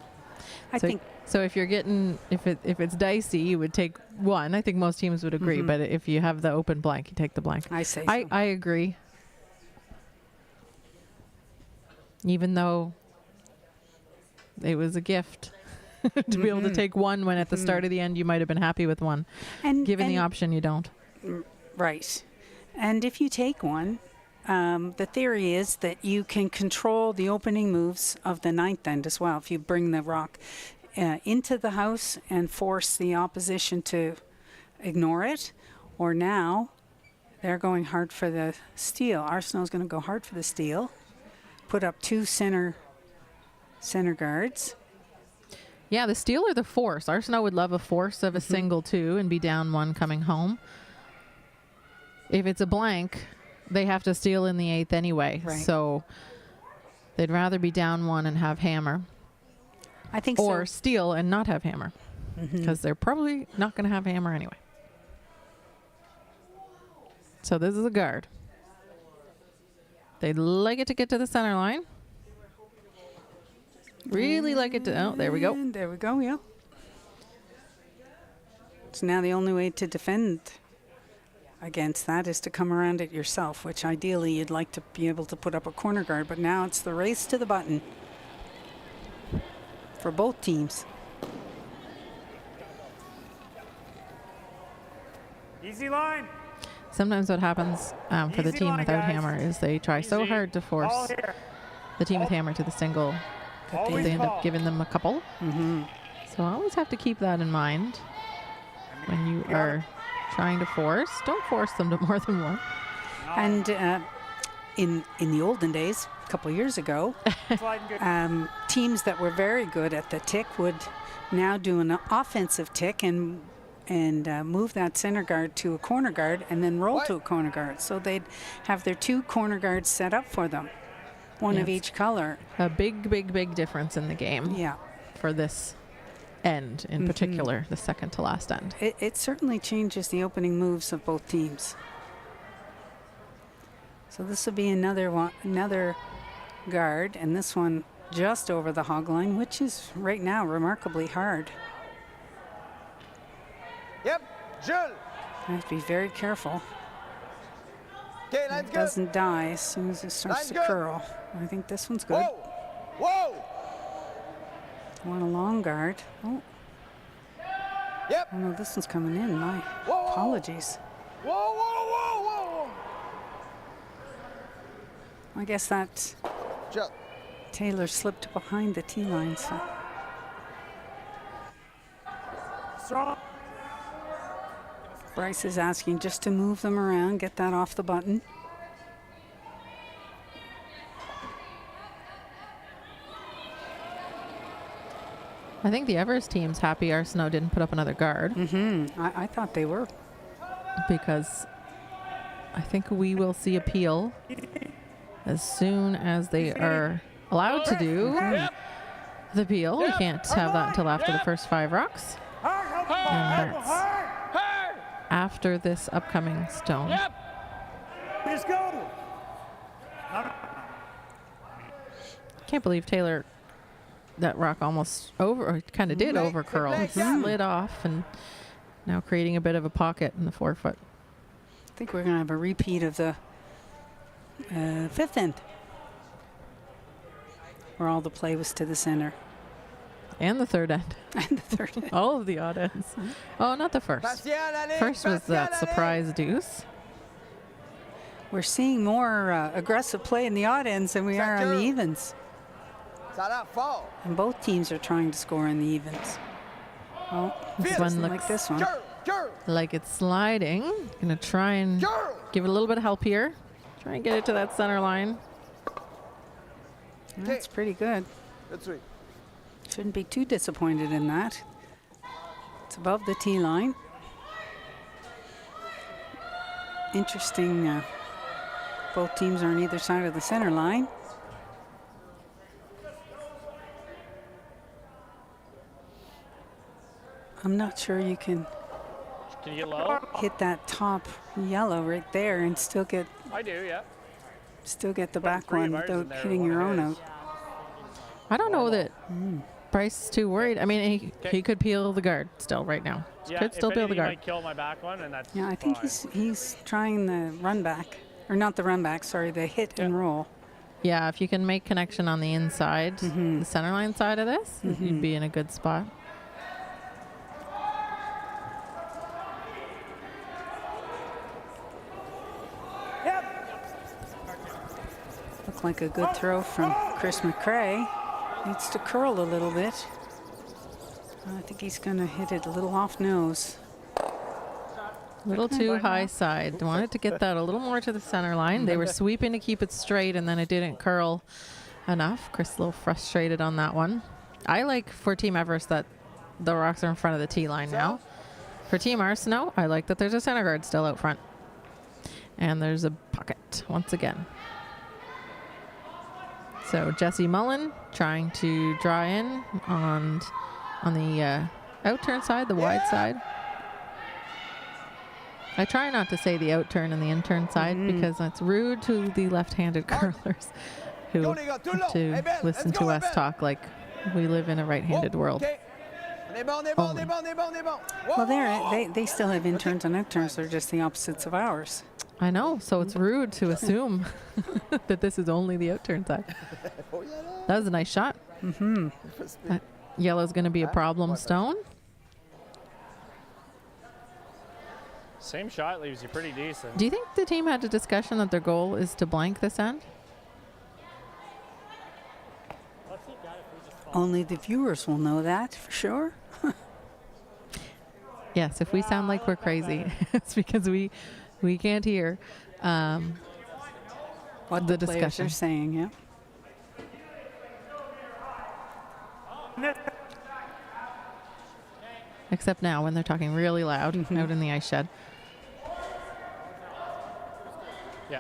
I think. So if you're getting, if it's dicey, you would take one. I think most teams would agree. But if you have the open blank, you take the blank. I say. I agree. Even though it was a gift to be able to take one when at the start of the end you might have been happy with one. And Given the option, you don't. Right. And if you take one, the theory is that you can control the opening moves of the 9th end as well. If you bring the rock into the house and force the opposition to ignore it, or now they're going hard for the steal. Arsenault's going to go hard for the steal, put up 2 center guards. Yeah, the steal or the force. Arsenault would love a force of a single 2 and be down 1 coming home. If it's a blank, they have to steal in the 8th anyway. Right. So they'd rather be down 1 and have hammer. I think Or so. steal and not have hammer. Because they're probably not going to have hammer anyway. So this is a guard. They'd like it to get to the center line. Really like it to, oh, there we go. And there we go, yeah. So now the only way to defend against that is to come around it yourself, which ideally you'd like to be able to put up a corner guard, but now it's the race to the button for both teams. Easy line. Sometimes what happens for the Easy team line, without guys. hammer is they try so Easy. hard to Ball force here. the team with hammer to the single that Always they end ball. up giving them a couple. Mm-hmm. So I always have to keep that in mind when you are trying to force. Don't force them to more than one. And in the olden days, a couple of years ago, Sliding good. teams that were very good at the tick would now do an offensive tick and move that center guard to a corner guard and then roll to a corner guard. So they'd have their 2 corner guards set up for them, one of Yes. each color. A big difference in the game Yeah, for this end in particular, the second to last end. it certainly changes the opening moves of both teams. So this will be another guard, and this one just over the hog line, which is right now remarkably hard. Yep. Jules. I have to be very careful. Okay, It line's good. doesn't die as soon as it starts Line's to good. curl. I think this one's good. Whoa. Whoa. I want a long guard. Oh, Yep. oh no, this one's coming in. My Whoa. apologies. Whoa, whoa, whoa, whoa. I guess that Just. Taylor slipped behind the tee line. So Strong. Bryce is asking just to move them around, get that off the button. I think the Everest team's happy Arsenault didn't put up another guard I thought they were. because I think we will see appeal as soon as they are allowed to do the appeal. We can't have that until after the first 5 rocks. And that's after this upcoming stone. Let's go. Can't believe Taylor, that rock almost kind of did over curl. It slid off and now creating a bit of a pocket in the forefoot. I think we're going to have a repeat of the 5th end, where all the play was to the center. And the third end. And the 3rd end. All of the odd ends. Oh, not the first. First was that surprise deuce. We're seeing more aggressive play in the odd ends than we are on the evens. Ça a l'air fort. And both teams are trying to score in the evens. Oh, This it one doesn't looks like this one. Girl. like it's sliding. Gonna try and give it a little bit of help here. Try and get it to that center line. That's pretty good. Good sweep. Shouldn't be too disappointed in that. It's above the tee line. Interesting. Both teams are on either side of the center line. I'm not sure you can Can you get low? hit that top yellow right there and still get I do, yeah. the back 3 of one ours in without there, hitting one your of own his. out. I don't know that Bryce is too worried. I mean, he could peel the guard still right now. Yeah, Could still if peel the anything, guard. might kill my back one, and that's Yeah, I think fine. he's trying the run back, or not the run back. Sorry, the hit and roll. Yeah, if you can make connection on the inside, the center line side of this, you'd be in a good spot. Looked like a good throw from Chris McCrae. Needs to curl a little bit. I think he's going to hit it a little off nose. A little too high side. Wanted to get that a little more to the center line. They were sweeping to keep it straight, and then it didn't curl enough. Chris a little frustrated on that one. I like for Team Everest that the rocks are in front of the tee line now. For Team Arsenault, I like that there's a center guard still out front. And there's a pocket once again. So Jesse Mullen trying to draw in on the out-turn side, the wide side. I try not to say the out-turn and the in-turn side because that's rude to the left-handed curlers who have to listen to us talk like we live in a right-handed world. Only. Well, they still have interns and outturns. They're just the opposites of ours. I know, so it's rude to assume that this is only the out-turn side. That was a nice shot. That yellow's going to be a problem stone. Same shot leaves you pretty decent. Do you think the team had a discussion that their goal is to blank this end? Only the viewers will know that for sure. Yes, if we sound like we're crazy, it's because we can't hear What the the players discussion. are saying, yeah. Except now when they're talking really loud out in the ice shed. Yeah.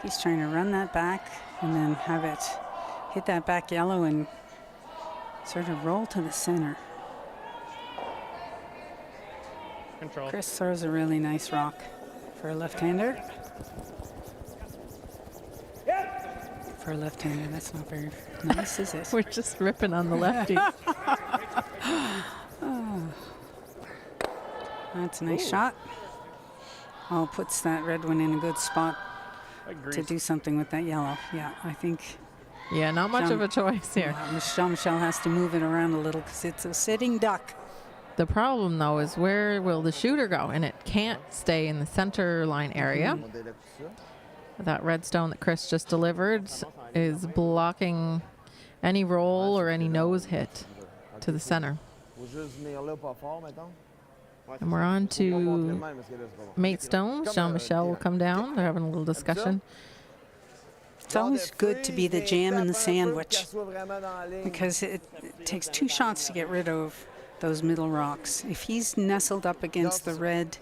He's trying to run that back and then have it hit that back yellow and sort of roll to the center. Control. Chris throws a really nice rock for a left-hander. For a left-hander, that's not very nice, is it? We're just ripping on the lefty. That's a nice shot. Oh, puts that red one in a good spot Agreed. to do something with that yellow. Yeah, I think Yeah, not much of a choice here. Jean-Michel has to move it around a little because it's a sitting duck. The problem, though, is where will the shooter go? And it can't stay in the center line area. That red stone that Chris just delivered is blocking any roll or any nose hit to the center. And we're on to mate stones. Jean-Michel will come down. They're having a little discussion. It's always good to be the jam in the sandwich because it takes 2 shots to get rid of those middle rocks. If he's nestled up against the red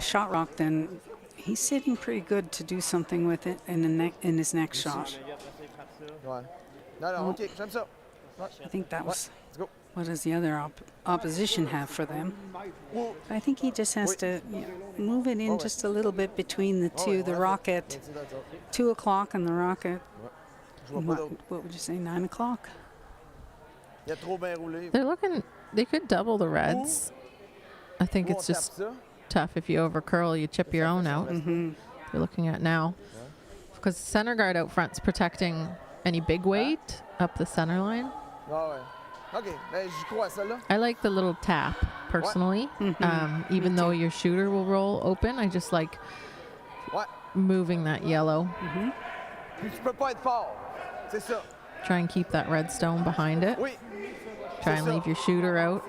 shot rock, then he's sitting pretty good to do something with it in his next shot. I think that was what does the other opposition have for them. I think he just has to move it in just a little bit between the two. The rock at 2 o'clock and the rock at, what would you say, 9 o'clock? They're looking, they could double the reds. I think it's just tough. If you over curl, you chip your own out. You're looking at now. Because the center guard out front's protecting any big weight up the center line. I like the little tap, personally. Even though your shooter will roll open, I just like moving that yellow. Try and keep that red stone behind it. Try and leave your shooter out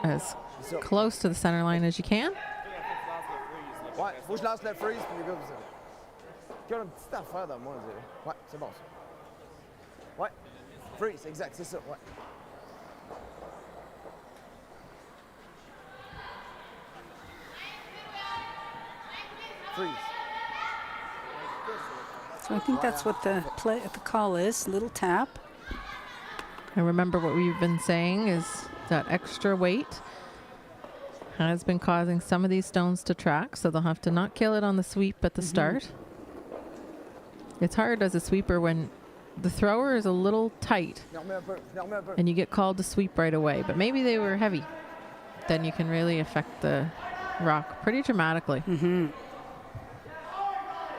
as close to the center line as you can. Ouais, faut que je lance le freeze puis les gars vous avez. Il y a une petite affaire dans moi, on dirait. Ouais, c'est bon ça. Ouais. Freeze, exact, c'est ça, ouais. Freeze. So I think that's what the call is, little tap. And remember what we've been saying is that extra weight has been causing some of these stones to track, so they'll have to not kill it on the sweep at the start. It's hard as a sweeper when the thrower is a little tight and you get called to sweep right away, but maybe they were heavy. Then you can really affect the rock pretty dramatically.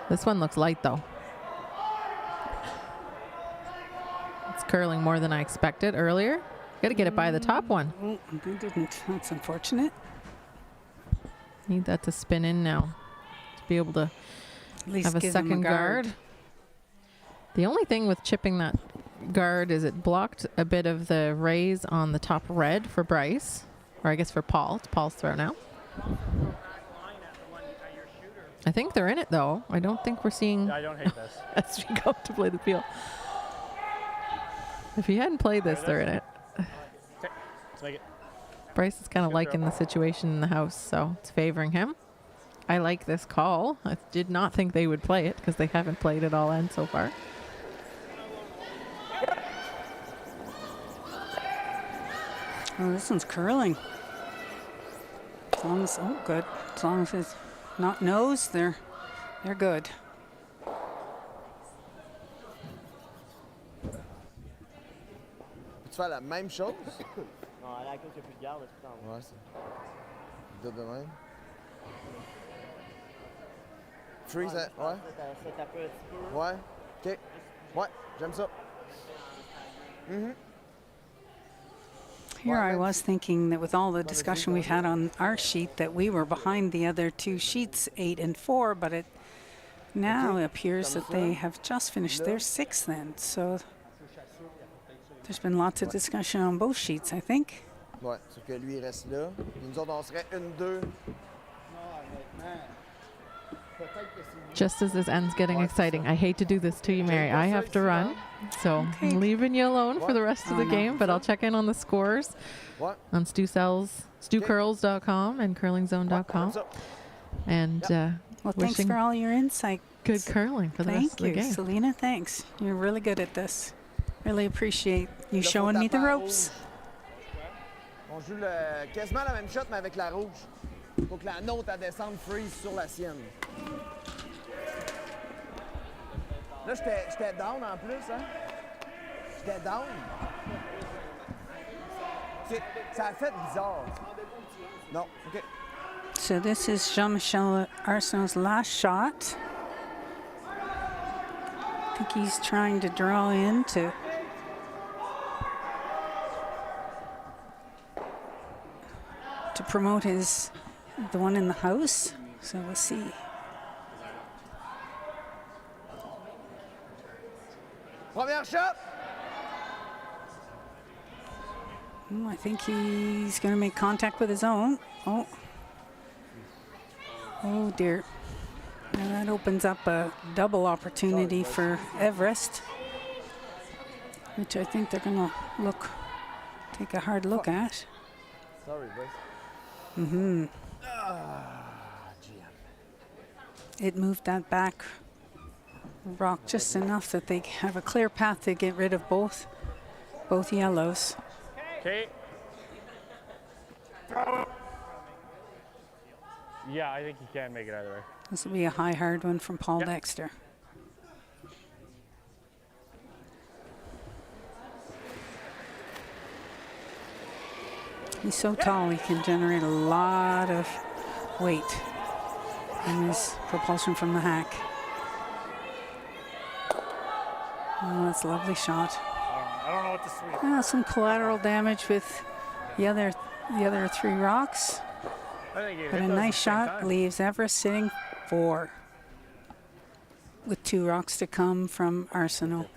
This one looks light though. It's curling more than I expected earlier. Got to get it by the top one. Oh, they didn't. That's unfortunate. Need that to spin in now to be able to At least have a give them second guard. The only thing with chipping that guard is it blocked a bit of the raise on the top red for Bryce, or I guess for Paul. It's Paul's throw now. I think they're in it though. I don't think we're seeing I don't hate this. as we go to play the field. If he hadn't played this, they're in it. Okay, let's make it. Bryce is kind of liking the situation in the house, so it's favoring him. I like this call. I did not think they would play it because they haven't played it all end so far. Oh, this one's curling. As long as, oh, good. As long as it's not nose, they're good. Peux-tu faire la même chose? Non, à cause qu'il n'y a plus de garde, c'est tout en haut. Ouais, c'est. De même. Freeze, ouais. Ça tape un petit peu. Ouais. OK. Ouais, j'aime ça. Here I was thinking that with all the discussion we've had on our sheet that we were behind the other two sheets, 8 and 4, but it now appears that they have just finished their 6th then. So there's been lots of discussion on both sheets, I think. Ouais, sauf que lui, il reste là. Puis nous autres, on serait 1-2. Just as this end's getting exciting, I hate to do this to you, Mary. I have to run, so I'm leaving you alone for the rest of the game, but I'll check in on the scores on StuCurls.com and curlingzone.com. And well, thanks for all your insight. Good curling for the rest of the game. Thank you, Selena. Thanks. You're really good at this. Really appreciate you showing me the ropes. On joue quasiment la même shot, mais avec la rouge. Faut que la nôtre, elle descende freeze sur la sienne. Là, j'étais down en plus, hein? J'étais down. Ça a fait bizarre. Non, OK. So this is Jean-Michel Arsenault's last shot. I think he's trying to draw in to promote the one in the house. So we'll see. Première shot. I think he's going to make contact with his own. Oh dear. Now that opens up a double opportunity for Everist, which I think they're going to take a hard look at. Sorry, Bryce. It moved that back rock just enough that they have a clear path to get rid of both yellows. Okay. Yeah, I think he can make it either way. This will be a high, hard one from Paul Dexter. He's so tall, he can generate a lot of weight in his propulsion from the hack. Oh, that's a lovely shot. I don't know what to sweep. Some collateral damage with the other 3 rocks. I think But a nice shot leaves Everest sitting 4 with 2 rocks to come from Arsenault.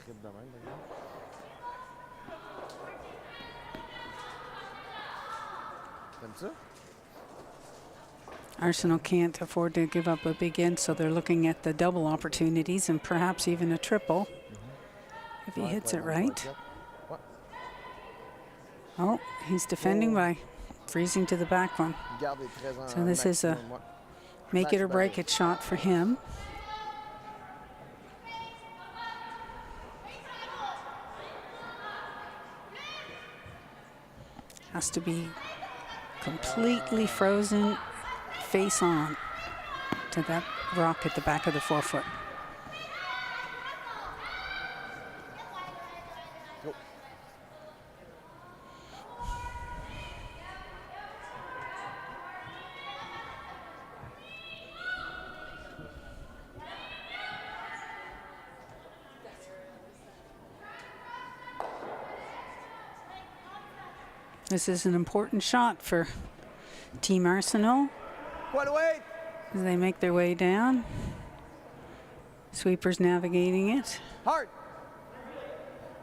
Arsenault can't afford to give up a big end, so they're looking at the double opportunities and perhaps even a triple if he hits it right. Oh, he's defending by freezing to the back one. So this is a make it or break it shot for him. Has to be completely frozen face on to that rock at the back of the 4-foot. This is an important shot for Team Arsenault as they make their way down. Sweeper's navigating it. Hard.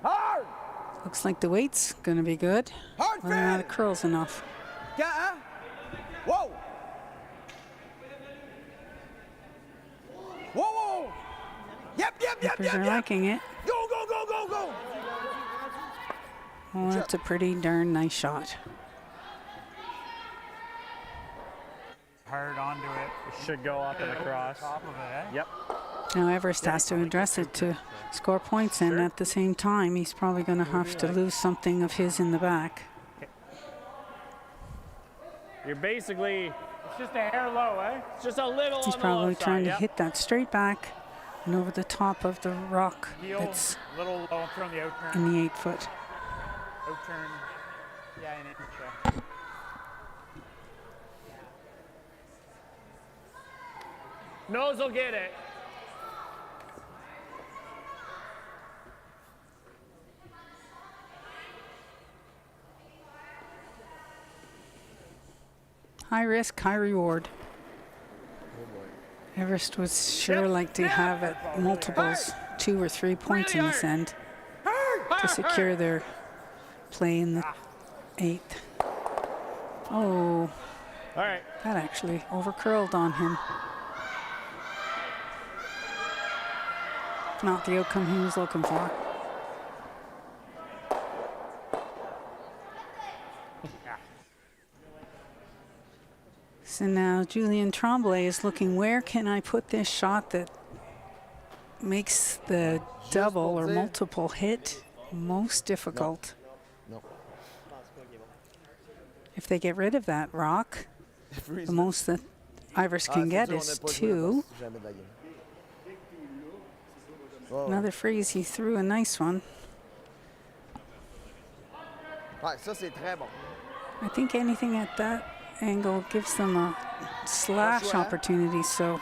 Hard. Looks like the weight's going to be good. Hard. Whether or not it curls enough. Yeah. Whoa. Whoa, whoa. Yep. Sweepers are liking it. Go. Oh, that's a pretty darn nice shot. Hard onto it. It should go up and across. Top of it, eh? Yep. Now Everest has to address it to score points, and at the same time, he's probably going to have to lose something of his in the back. Okay. You're basically... It's just a hair low, eh? It's just a little He's on probably the low trying side, to hit that straight back and over the top of the rock that's little low from the outturn. in the 8-foot. Outturn. Yeah, an inch. Nose will get it. High risk, high reward. Everest would sure like to have it multiples, 2 or 3 points in this end to secure their play in the 8th. Oh, All right. that actually overcurled on him. Not the outcome he was looking for. So now Julien Tremblay is looking, where can I put this shot that makes the double or multiple hit most difficult? No. If they get rid of that rock, the most that Ivers can get is 2. Another freeze, he threw a nice one. Ouais, ça c'est très bon. I think anything at that angle gives them a slash opportunity, so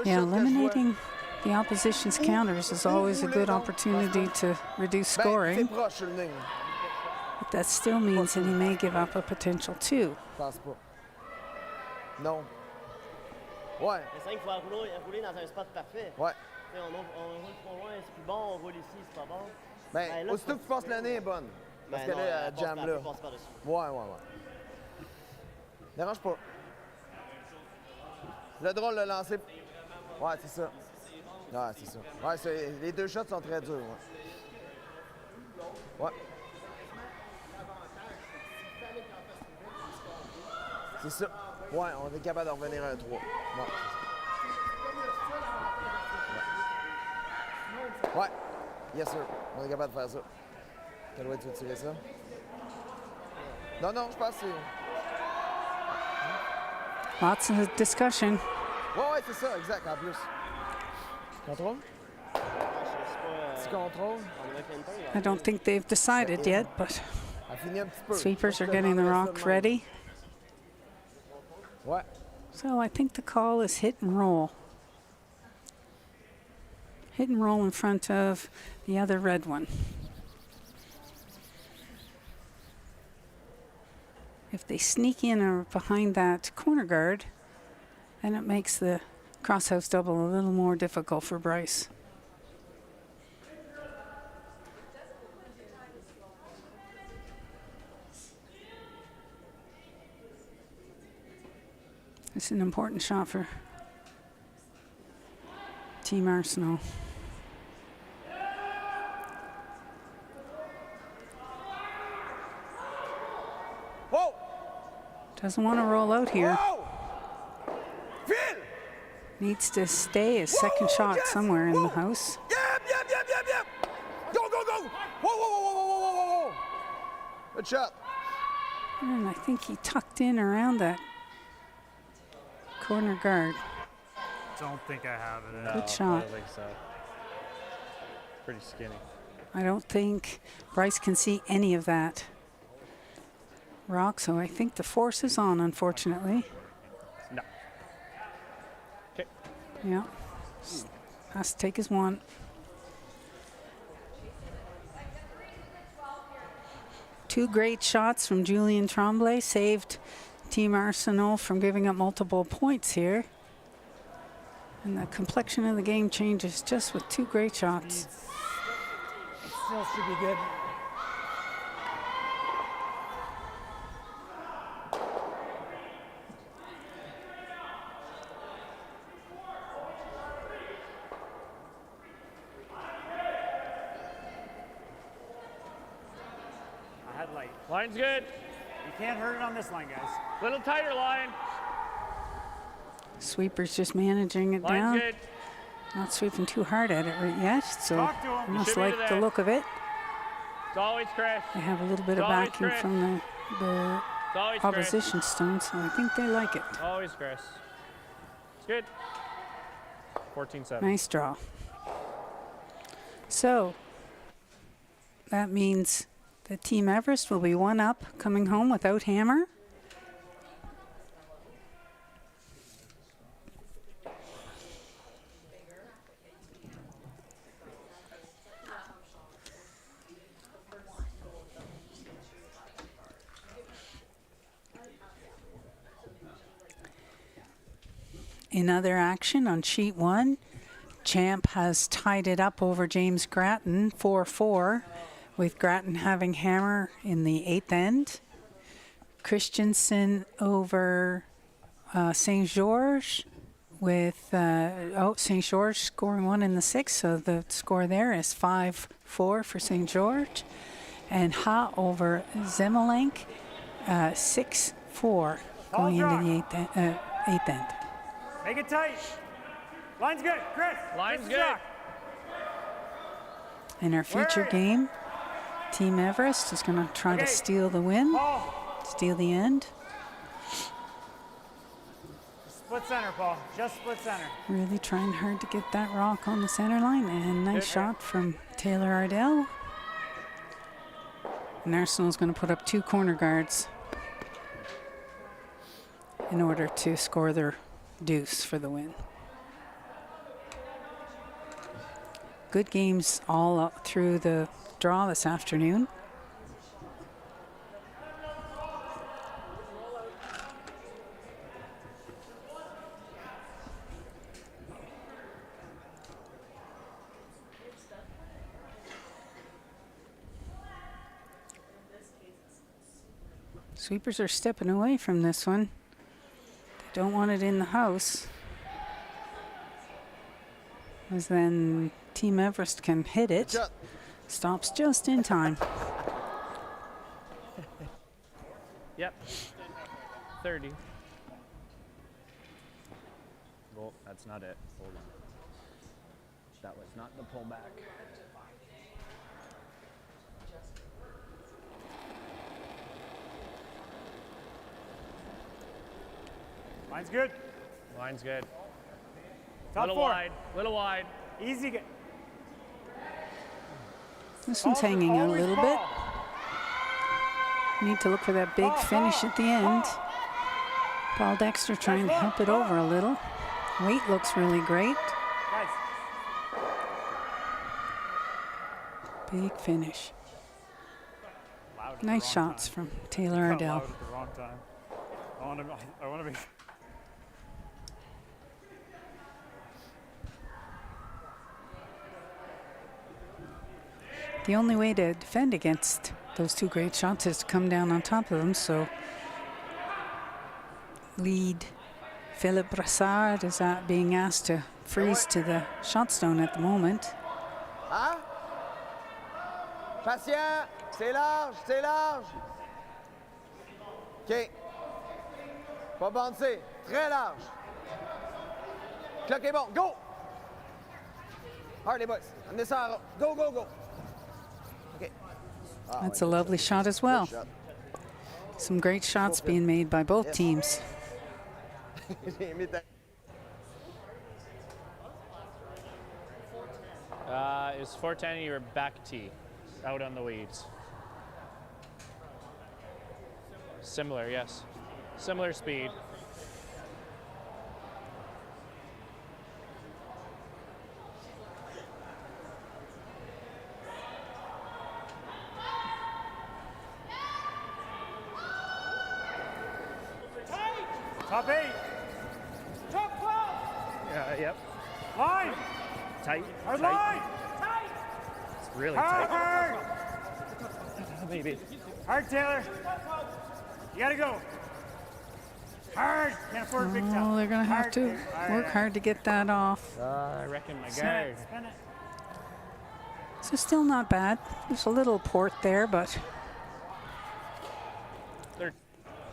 yeah, eliminating the opposition's counters is always a good opportunity to reduce scoring. But that still means that he may give up a potential 2. Passe pas. Non. Ouais. Mais c'est vrai qu'il faut rouler dans un spot parfait. Ouais. On roule trop loin, c'est plus bon, on roule ici, c'est pas bon. Ben, là, aussitôt que tu passes l'année est bonne. Parce Ben que non, là, elle jam passe- là. elle passe par-dessus. Ouais. Dérange pas. Le drôle le lancer. Ouais, c'est ça. Ouais, c'est ça. Ouais, les 2 shots sont très durs. Ouais. C'est ça. Ouais, on est capable de revenir à un 3. Ouais. Yes, sir. On est capable de faire ça. Quel way tu veux tirer ça? Non, je pense que c'est... Lots of discussion. Ouais, c'est ça, exact, en plus. Contrôle? Petit contrôle? I don't think they've decided yet, but Elle finit un petit peu. sweepers are getting the rock ready. Ouais. So I think the call is hit and roll. Hit and roll in front of the other red one. If they sneak in or behind that corner guard, then it makes the crosshouse double a little more difficult for Bryce. It's an important shot for Team Arsenault. Whoa! Doesn't want to roll out here. Whoa! Phil! Needs to stay his second shot somewhere in the house. Yep! Go! Whoa! Good shot. And I think he tucked in around that corner guard. Don't think I have it. Good shot. I don't think so. Pretty skinny. I don't think Bryce can see any of that rock, so I think the force is on, unfortunately. No. Okay. Yeah. Has to take his one. Two great shots from Julien Tremblay saved Team Arsenault from giving up multiple points here. And the complexion of the game changes just with two great shots. Still should be good. I had light. Line's good. You can't hurt it on this line, guys. Little tighter line. Sweeper's just managing it Line's down. good. Not sweeping too hard at it right yet, so Talk to him. must should be like to the that. look of it. It's always Chris. They have a little bit of It's always backing Chris. from the It's always Chris. opposition stone, so I think they like it. Always Chris. It's good. 14-7. Nice draw. So that means that Team Everest will be one up coming home without hammer. In other action on sheet 1, Champ has tied it up over James Grattan 4-4, with Grattan having hammer in the 8th end. Christensen over St. George with St. George scoring 1 in the 6th, so the score there is 5-4 for St. George. And Ha over Zemelenk 6-4 going into the 8th end. Make it tight. Line's good, Chris. Line's Chris good. In our feature game, Team Everest is going to try to steal the win, steal the end. Split center, Paul. Just split center. Really trying hard to get that rock on the center line. And nice shot from Taylor Ardell. And Arsenault's going to put up 2 corner guards in order to score their deuce for the win. Good games all up through the draw this afternoon. Sweepers are stepping away from this one. They don't want it in the house, as then Team Everest can hit it. Stops just in time. Yep. 30. Well, that's not it. Hold on. That was not the pullback. Line's good. Line's good. Top Little 4. wide. Little wide. Easy. This one's hanging out a little bit. Need to look for that big finish at the end. Paul Dexter trying to help it over a little. Weight looks really great. Guys. Big finish. Loud at the Nice wrong shots time. from Taylor Got Ardell. loud at the wrong time. I want to be. The only way to defend against those 2 great shots is to come down on top of them, so lead Philippe Brassard is being asked to freeze to the shot stone at the moment. Hein? Patient, c'est large, c'est large. OK. Pas bouncer, très large. Clock est bon, go! Hard les boys, amenez ça en rond. Go, go, go. OK. That's a lovely shot as well. Good shot. Some great shots being made by both teams. J'ai mis ta- Is 410 your back tee out on the weeds? Similar, yes. Similar speed. Top 8. Top 12. Yep. Line. Tight. Hard tight. line. It's really Hard. tight. Maybe. Hard, Taylor. You gotta go. Hard. Can't afford a big Oh, towel. they're going to have Hard, to Taylor. All right, work hard to get that off. I reckon my Spin guard. it. Spin it. So still not bad. There's a little port there, but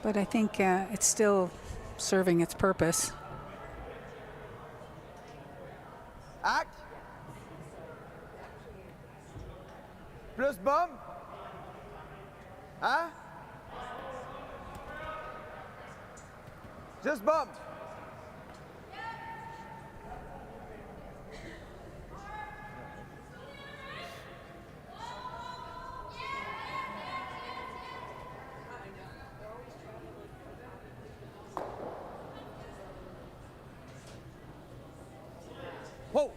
I think it's still serving its purpose. Act. Plus bombe. Hein? Just bombe. Whoa.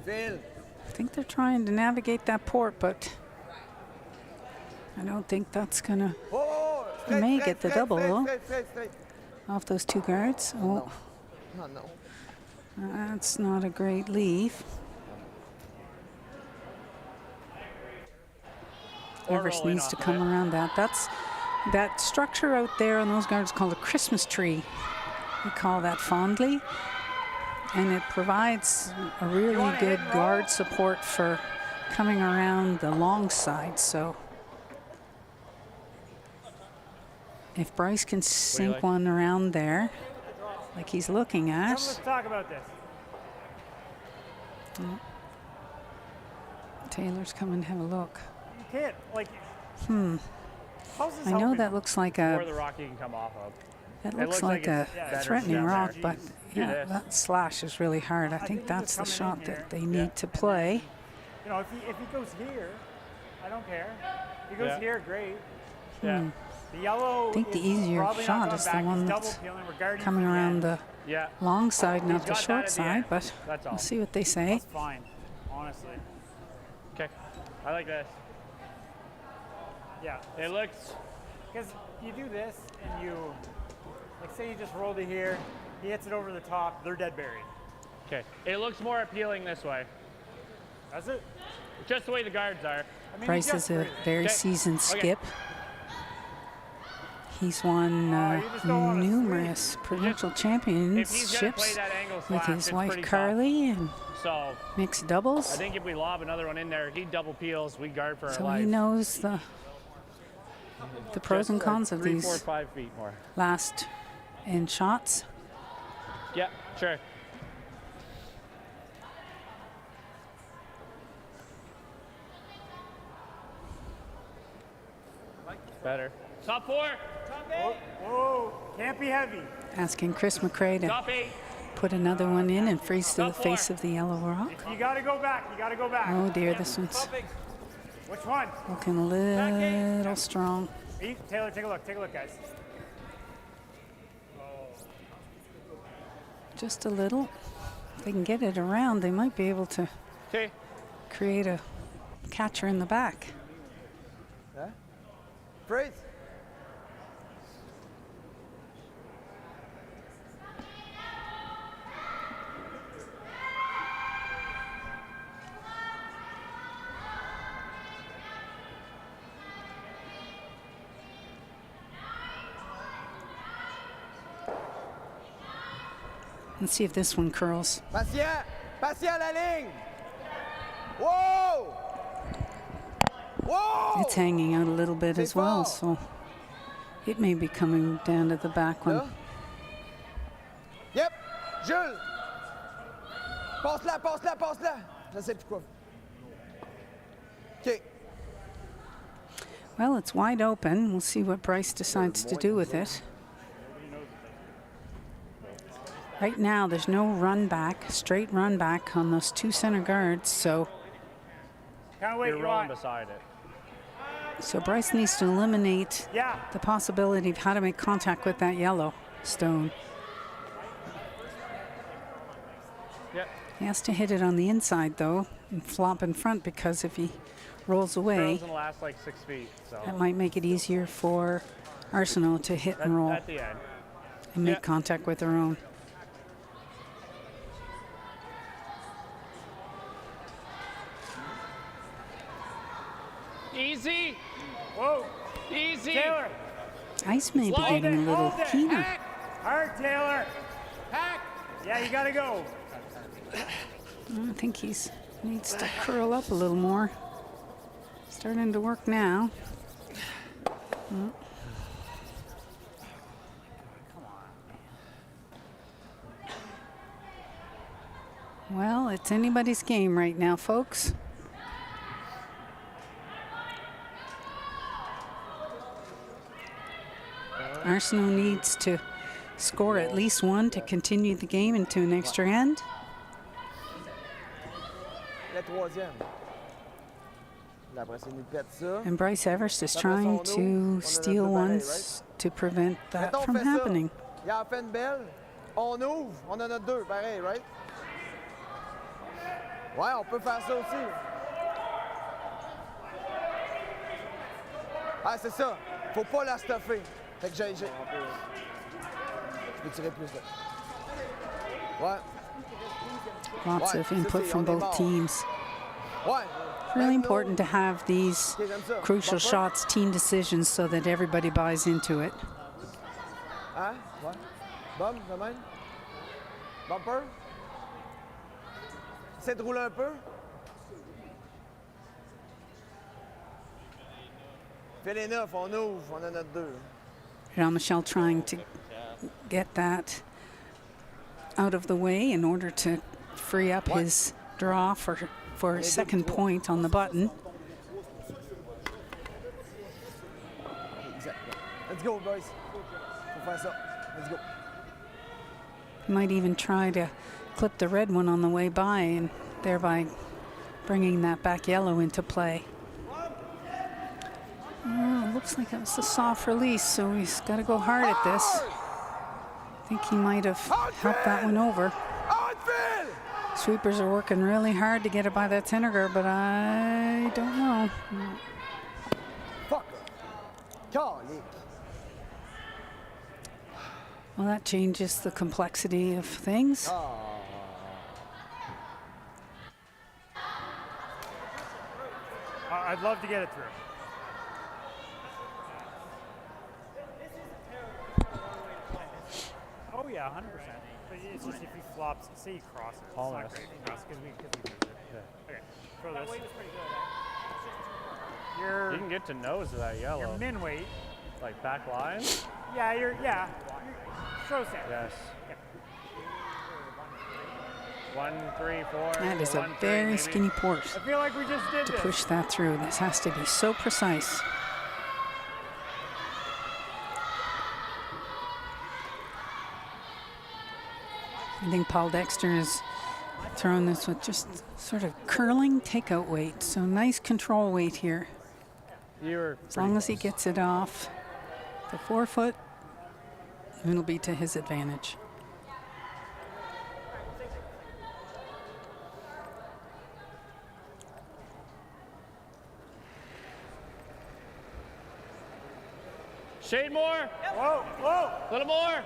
Phil. I think they're trying to navigate that port, but I don't think that's going to Oh, may get the double, though. Straight. off those two guards. Oh, Oh, no. that's not a great leave. Everest needs to come around that. That's that structure out there on those guards called a Christmas tree. We call that fondly. And it provides a really good guard support for coming around the long side. So if Bryce can sink one around there, like he's looking at. Let's talk about this. Taylor's coming to have a look. You can't, like. How's this I know helping? that looks like Or a the rock you can come off of. that looks like a better threatening down there. rock, but Do yeah, this. that slash is really hard. I think that's the shot that they need to play. You know, if he goes here, I don't care. If he goes here, great. Yeah. The yellow. I think the easier shot is the one that's coming around the long side, not the short side, but we'll see what they say. That's fine, honestly. Okay. I like this. Yeah. It looks. Because you do this and you, like, say you just roll to here, he hits it over the top, they're dead buried. Okay. It looks more appealing this way. That's it. Just the way the guards are. I mean, Bryce is a very seasoned skip. He's won numerous provincial championships with his wife Carly and So mixed doubles. I think if we lob another one in there, he double peels, we guard for our So life. he knows the pros and cons of 3, these 4, 5 feet more. last end shots. Yeah, sure. Better. Top 4. Top 8. Whoa, can't be heavy. Asking Chris McRae to Top 8. put another one in and freeze to the face of the yellow rock. You gotta go back, you gotta go back. Oh dear, this one's Which one? looking a little strong. Taylor, take a look, guys. Just a little. If they can get it around, they might be able to Okay. create a catcher in the back. Freeze. Let's see if this one curls. Patient. Patient la ligne. Whoa! Whoa! It's hanging out a little bit C'est as well, fort. so it may be coming down to the back Là. one. Yep. Jules. Passe-la, passe-la, passe-la. Je sais plus quoi. OK. Well, it's wide open. We'll see what Bryce decides to do with it. Right now, there's no run back, straight run back on those two center guards, so You're rolling beside it. Bryce needs to eliminate the possibility of how to make contact with that yellow stone. Yep. He has to hit it on the inside, though, and flop in front, because if he rolls away, Girls in the last like 6 feet. So that might make it easier for Arsenault to hit and roll at the end. and make contact with their own. Easy. Whoa. Easy. Taylor. Ice may be Slide getting a little Hold it. keener. Hard, Taylor. Yeah, you gotta go. I think he's needs to curl up a little more. Starting to work now. Well, it's anybody's game right now, folks. Arsenault needs to score at least one to continue the game into an extra end. La troisième. Là, après, c'est nous pète ça. And Bryce Everist is trying to steal ones to prevent that Mettons, on from fait ça. happening. Il en fait une belle. On ouvre. On en a deux, pareil, right? Ouais, on peut faire ça aussi. Ah, c'est ça. Faut pas la stuffer. Fait que j'ai... Tu peux tirer plus là. Ouais. Lots of input from both teams. Ouais. Really important to have these crucial shots, team decisions, so that everybody buys into it. Hein? Ouais. Bum, de même. Bumper. Essaie de rouler un peu. Fais les 9, on ouvre, on a notre 2. Jean-Michel trying to get that out of the way in order to free up his draw for a second point on the button. Let's go, boys. Faut faire ça. Let's go. Might even try to clip the red one on the way by and thereby bringing that back yellow into play. Oh, looks like that was a soft release, so he's got to go hard at this. I think he might have helped that one over. Sweepers are working really hard to get it by that Senegar, but I don't know. Fuck. Calique. Well, that changes the complexity of things. I'd love to get it through. Oh yeah, 100%. But it's just if he flops, say he crosses. It's not great if he crosses because we moved it. Yeah. Okay, throw this. You can get to nose of that yellow. Your min weight. Like back line? Yeah, throw set. Yes. Yep. 1, 3, 4. That is a 1, 3, very maybe. skinny port I feel like we just did to this. push that through. This has to be so precise. I think Paul Dexter is throwing this with just sort of curling takeout weight. So nice control weight here. As long as he gets it off the 4 foot, it'll be to his advantage. Shade more. Whoa. A little more.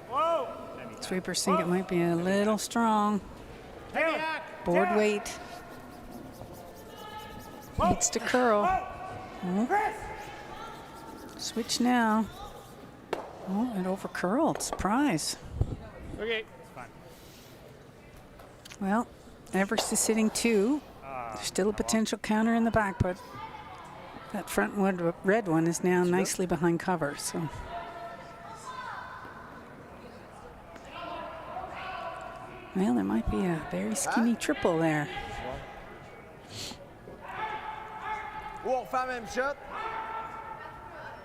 Whoa. Sweepers think it might be a little strong. Board weight. Needs to curl. Oh. Switch now. Oh, it over curled. Surprise. Okay. It's fine. Well, Everest is sitting 2. There's still a potential counter in the back, but that front one, red one is now nicely behind cover. So. Well, there might be a very skinny triple there. Ou on refait la même shot.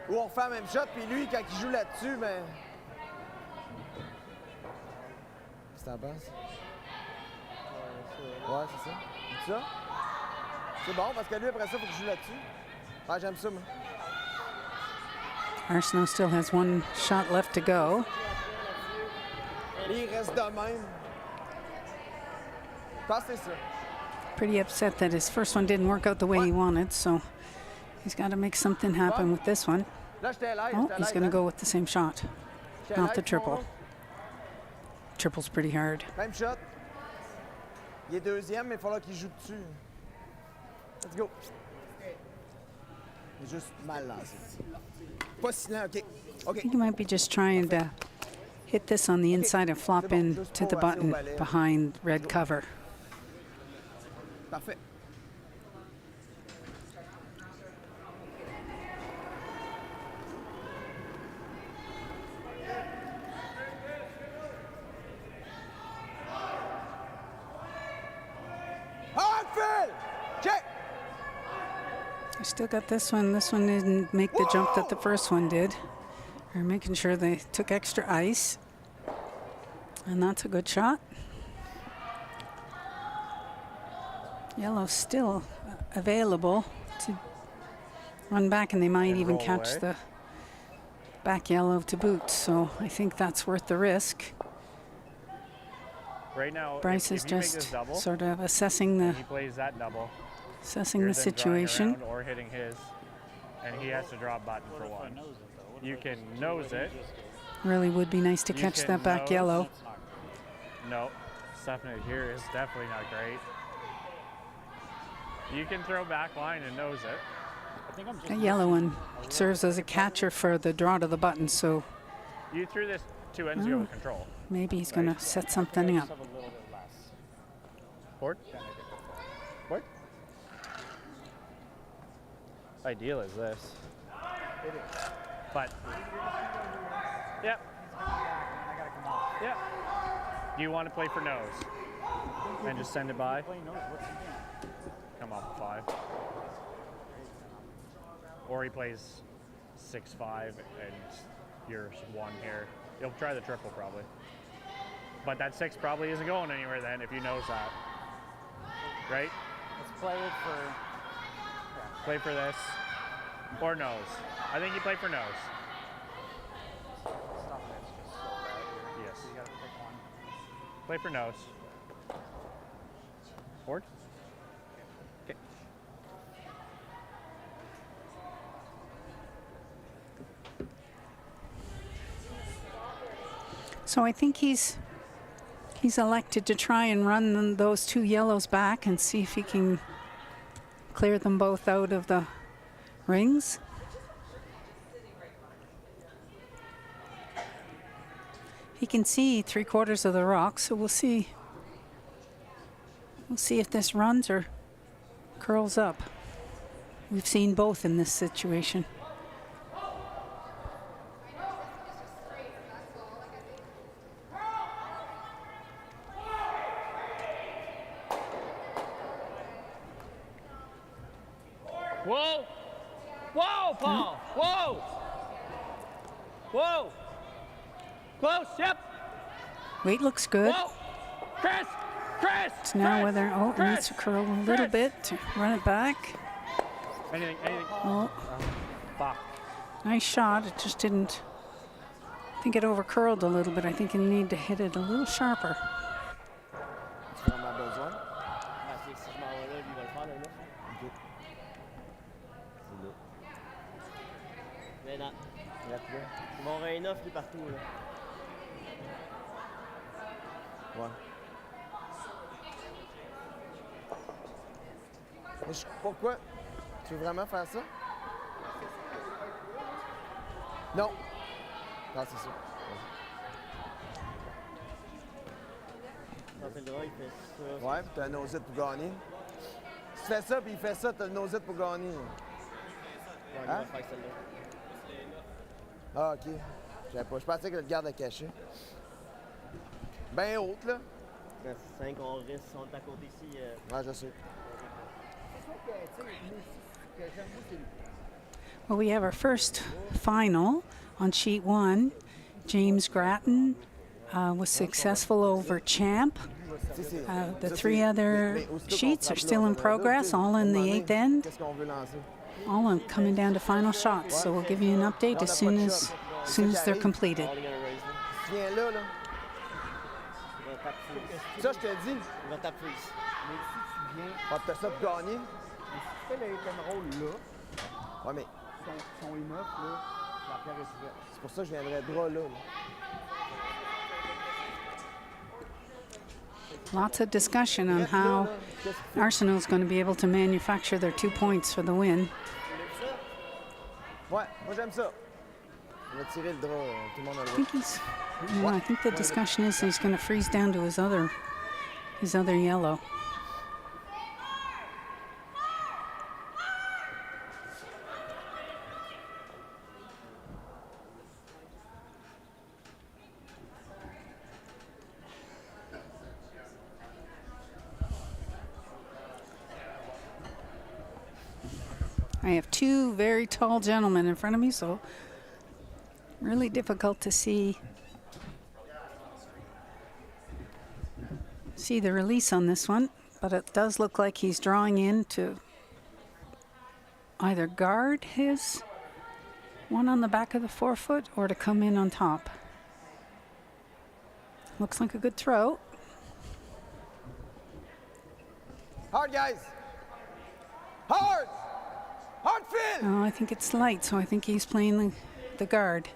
Ou on refait la même shot, puis lui, quand il joue là-dessus, ben. Qu'est-ce que t'en penses? Ouais, c'est ça. C'est ça? C'est bon, parce que lui, après ça, il faut qu'il joue là-dessus. Ah, j'aime ça, moi. Arsenault still has 1 shot left to go. Et il reste de même. Je pense que c'est ça. Pretty upset that his first one didn't work out the way he wanted, so he's got to make something happen with this one. Là, j'étais à l'aise. Oh, he's going to go with the same shot, not the triple. Triple's pretty hard. Même shot. Il est deuxième, mais il va falloir qu'il joue dessus. Let's go. Il est juste mal lancé. Pas si lent, OK. I think he might be just trying to hit this on the inside and flop in to the button behind red cover. Parfait. I still got this one. This one didn't make the jump that the first one did. They're making sure they took extra ice. And that's a good shot. Yellow still available to run back, and they might even catch the back yellow to boot. So I think that's worth the risk. Right now, Bryce is just sort of assessing the he plays that double. Assessing You're the then drawing situation. around or hitting his, and he has to draw a button for 1. You can nose it. Really would be nice to You catch can that back nose. yellow. No, Stephanie here is definitely not great. You can throw back line and nose it. I think I'm just That yellow one serves as a catcher for the draw to the button, so You threw this 2 ends ago with control. maybe he's going to set something up. have a little bit less. Board? Board? Ideal is this. It is. But, yep, I gotta come off. yep. Do you want to play for nose? And just send it by? Play knows what's he doing. Come off 5. Or he plays 6-5 and you're 1 here. You'll try the triple probably. But that 6 probably isn't going anywhere then if you knows that. Right? Let's play it for. Play for this. Or nose. I think you play for nose. Stop it. It's just so bad here. Yes. So you gotta pick one. Play for nose. Board? Okay. So I think he's elected to try and run those 2 yellows back and see if he can clear them both out of the rings. He can see 3/4 of the rock, so we'll see. We'll see if this runs or curls up. We've seen both in this situation. Whoa! Whoa, Paul! Whoa! Whoa! Close, yep! Weight looks good. Whoa! Chris! Chris! So now Chris! whether, oh, it needs to curl a little Chris! bit to run it back. Anything. Oh, Fuck. nice shot. It just didn't. I think it over curled a little bit. I think you need to hit it a little sharper. Tu as vraiment besoin? Ah, c'est si je m'en vais là, lui, il va le faire, là. OK. C'est là. Mais non. Reste là. Ils vont avoir un offre, lui, partout, là. Ouais. Mais pourquoi? Tu veux vraiment faire ça? Non. Non, c'est ça. Quand c'est le droit, il fait ça. Ouais, puis t'as un nosette pour gagner. Si tu fais ça, puis il fait ça, t'as le nosette pour gagner. Ouais, il Hein? va faire celle-là. Ah, OK. Je savais pas. Je pensais que le garde a caché. Ben haute, là. Quand c'est 5, on risque, on est à côté ici. Ouais, je sais. Well, we have our first final on sheet 1. James Grattan was successful over Champ. The 3 other sheets are still in progress, all in the 8th end, Qu'est-ce qu'on veut lancer? all in coming down to final shots. So we'll give you an update as soon as they're completed. All gonna raise, là. Tu viens là, là. Il va tap freeze. Ça, je te dis. Il va tap freeze. Mais si tu viens, Ah, t'as ça pour gagner. mais si tu fais le hit and roll là, Ouais, mais son enough, là, la pierre est ouverte. c'est pour ça que je viendrais droit là. Lots of discussion on how Arsenault's going to be able to manufacture their 2 points for the win. Ouais, moi j'aime ça. On va tirer le drap, tout le monde a le I droit. think I think the discussion is he's going to freeze down to his other yellow. I have 2 very tall gentlemen in front of me, so really difficult to see the release on this one, but it does look like he's drawing in to either guard his one on the back of the forefoot or to come in on top. Looks like a good throw. Hard, guys! Hard! Hard field! Oh, I think it's light, so I think he's playing the guard.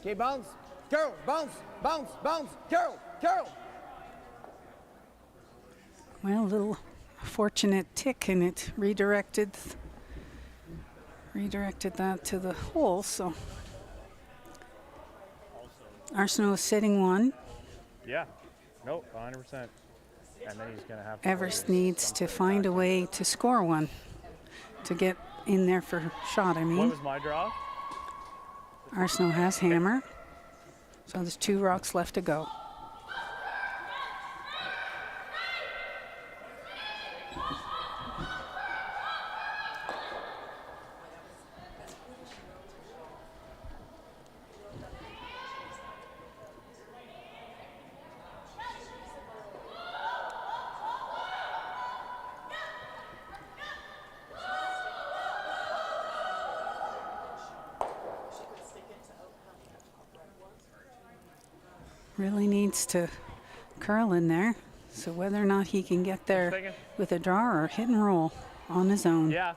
Okay, bounce. Curl, bounce, bounce, bounce. Curl, curl. Well, a little fortunate tick, and it redirected that to the hole. So Arsenault is sitting one. Yeah. Nope, 100%. And then he's going to have to Everest play needs to something find a back. way to score one, to get in there for a shot, I What mean. was my draw? Arsenault has hammer. So there's 2 rocks left to go. Really needs to curl in there. So whether or not he can get there Thinking. with a draw or hit and roll on his own. Yeah.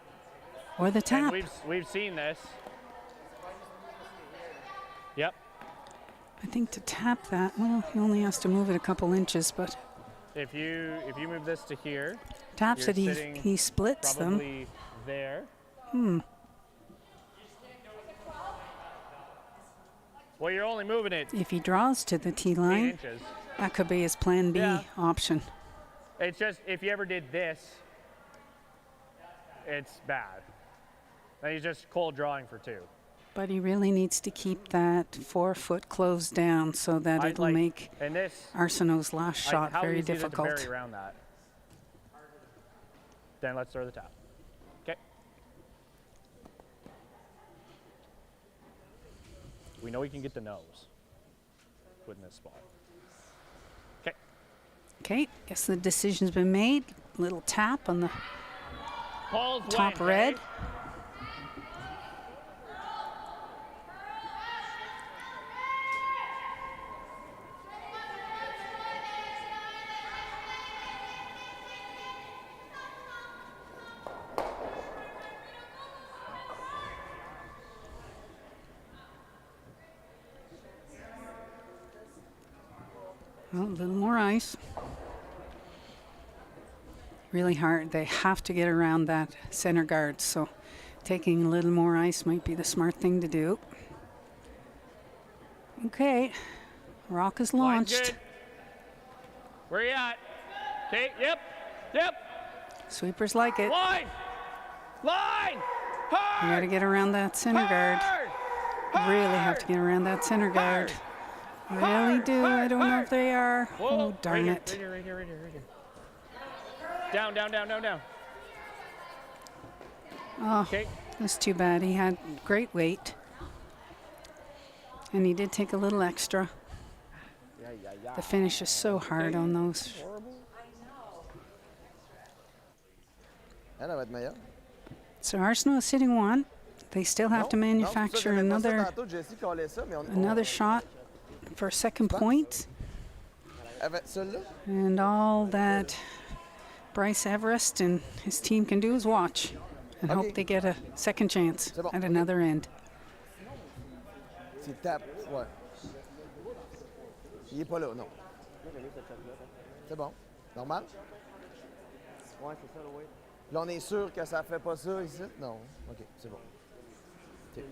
Or the And tap. we've seen this. Yep. I think to tap that, well, he only has to move it a couple inches, but If you move this to here, taps you're it, sitting he splits them. probably there. Well, you're only moving it If he draws to the tee 8 line, inches. that could be his plan B Yeah. option. It's just if you ever did this, it's bad. Then he's just cold drawing for 2. But he really needs to keep that 4 foot closed down so that I'd it'll like- make And this, Arsenault's last shot how very easy is it to difficult. bury around that? Then let's throw the tap. Okay. We know he can get the nose. Put in this spot. Okay. Okay, guess the decision's been made. Little tap on the Paul's top went, red. eh? Well, a little more ice. Really hard. They have to get around that center guard, so taking a little more ice might be the smart thing to do. Okay, rock is Line's launched. good. Where you at? Okay, yep, yep. Sweepers like it. Line! Line! Hard! You got to get around that center guard. Hard! Really have to get around that center guard. Really do. I don't know if they are. Whoa, Oh, darn right it. Here, right here, right here, right here. Down, down, down, down, down. Oh, Okay. that's too bad. He had great weight. And he did take a little extra. The finish is so hard on those. Elle va être meilleure. So Arsenault is sitting one. They still have to manufacture another shot for a second point. Avec celle-là. And all that Bryce Everist and his team can do is watch and Okay. hope they get a second chance C'est bon. at another end. S'il tape, ouais. Il est pas là, non. C'est bon. Normal? Ouais, c'est ça, oui. Là, on est sûr que ça fait pas ça ici? Non. OK, c'est bon. OK.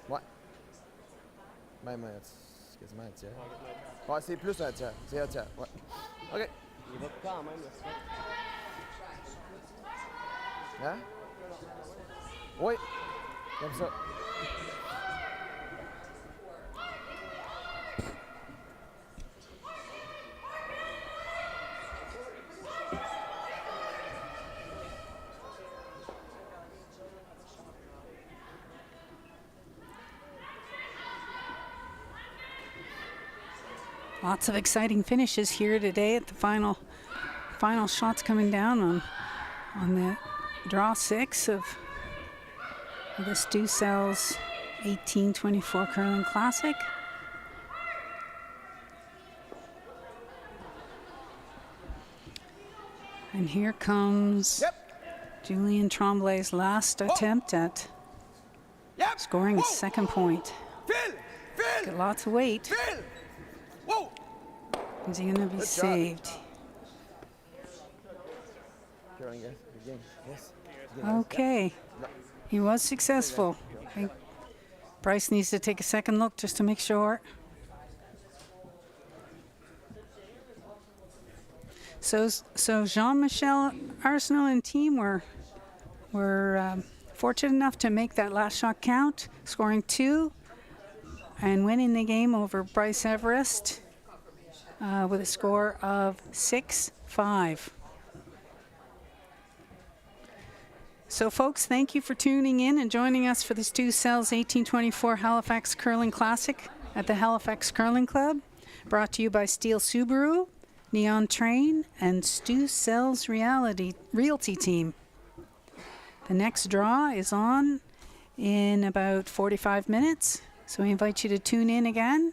Ouais. Même c'est quasiment un tiers. Ouais, c'est plus un tiers. C'est un tiers, ouais. OK. Il va quand même, là. Hein? Oui. Comme ça. Lots of exciting finishes here today at the final shots coming down on the draw 6 of the Stu Cells 1824 Curling Classic. And here comes Julien Tremblay's last attempt at Yep. scoring his second point. File! File! got lots of weight. Whoa! Is he going to be Good job. saved? Good game. Yes. Okay. He was successful. I think Bryce needs to take a second look just to make sure. So Jean-Michel Arsenault and team were fortunate enough to make that last shot count, scoring 2 and winning the game over Bryce Everist with a score of 6-5. So folks, thank you for tuning in and joining us for the Stu Sells 1824 Halifax Curling Classic at the Halifax Curling Club, brought to you by STEELE Subaru, Neon Train, and Stu Sells Realty Team. The next draw is on in about 45 minutes, so we invite you to tune in again.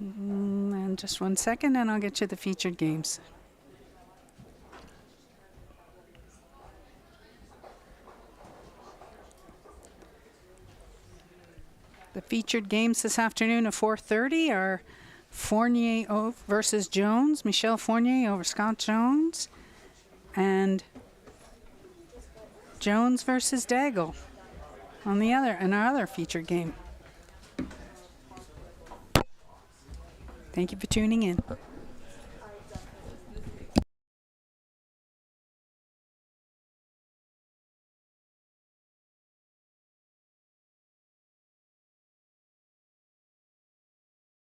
And just 1 second, and I'll get you the featured games. The featured games this afternoon at 4:30 are Fournier versus Jones, Michel Fournier over Scott Jones, and Jones versus Daigle on our other featured game. Thank you for tuning in.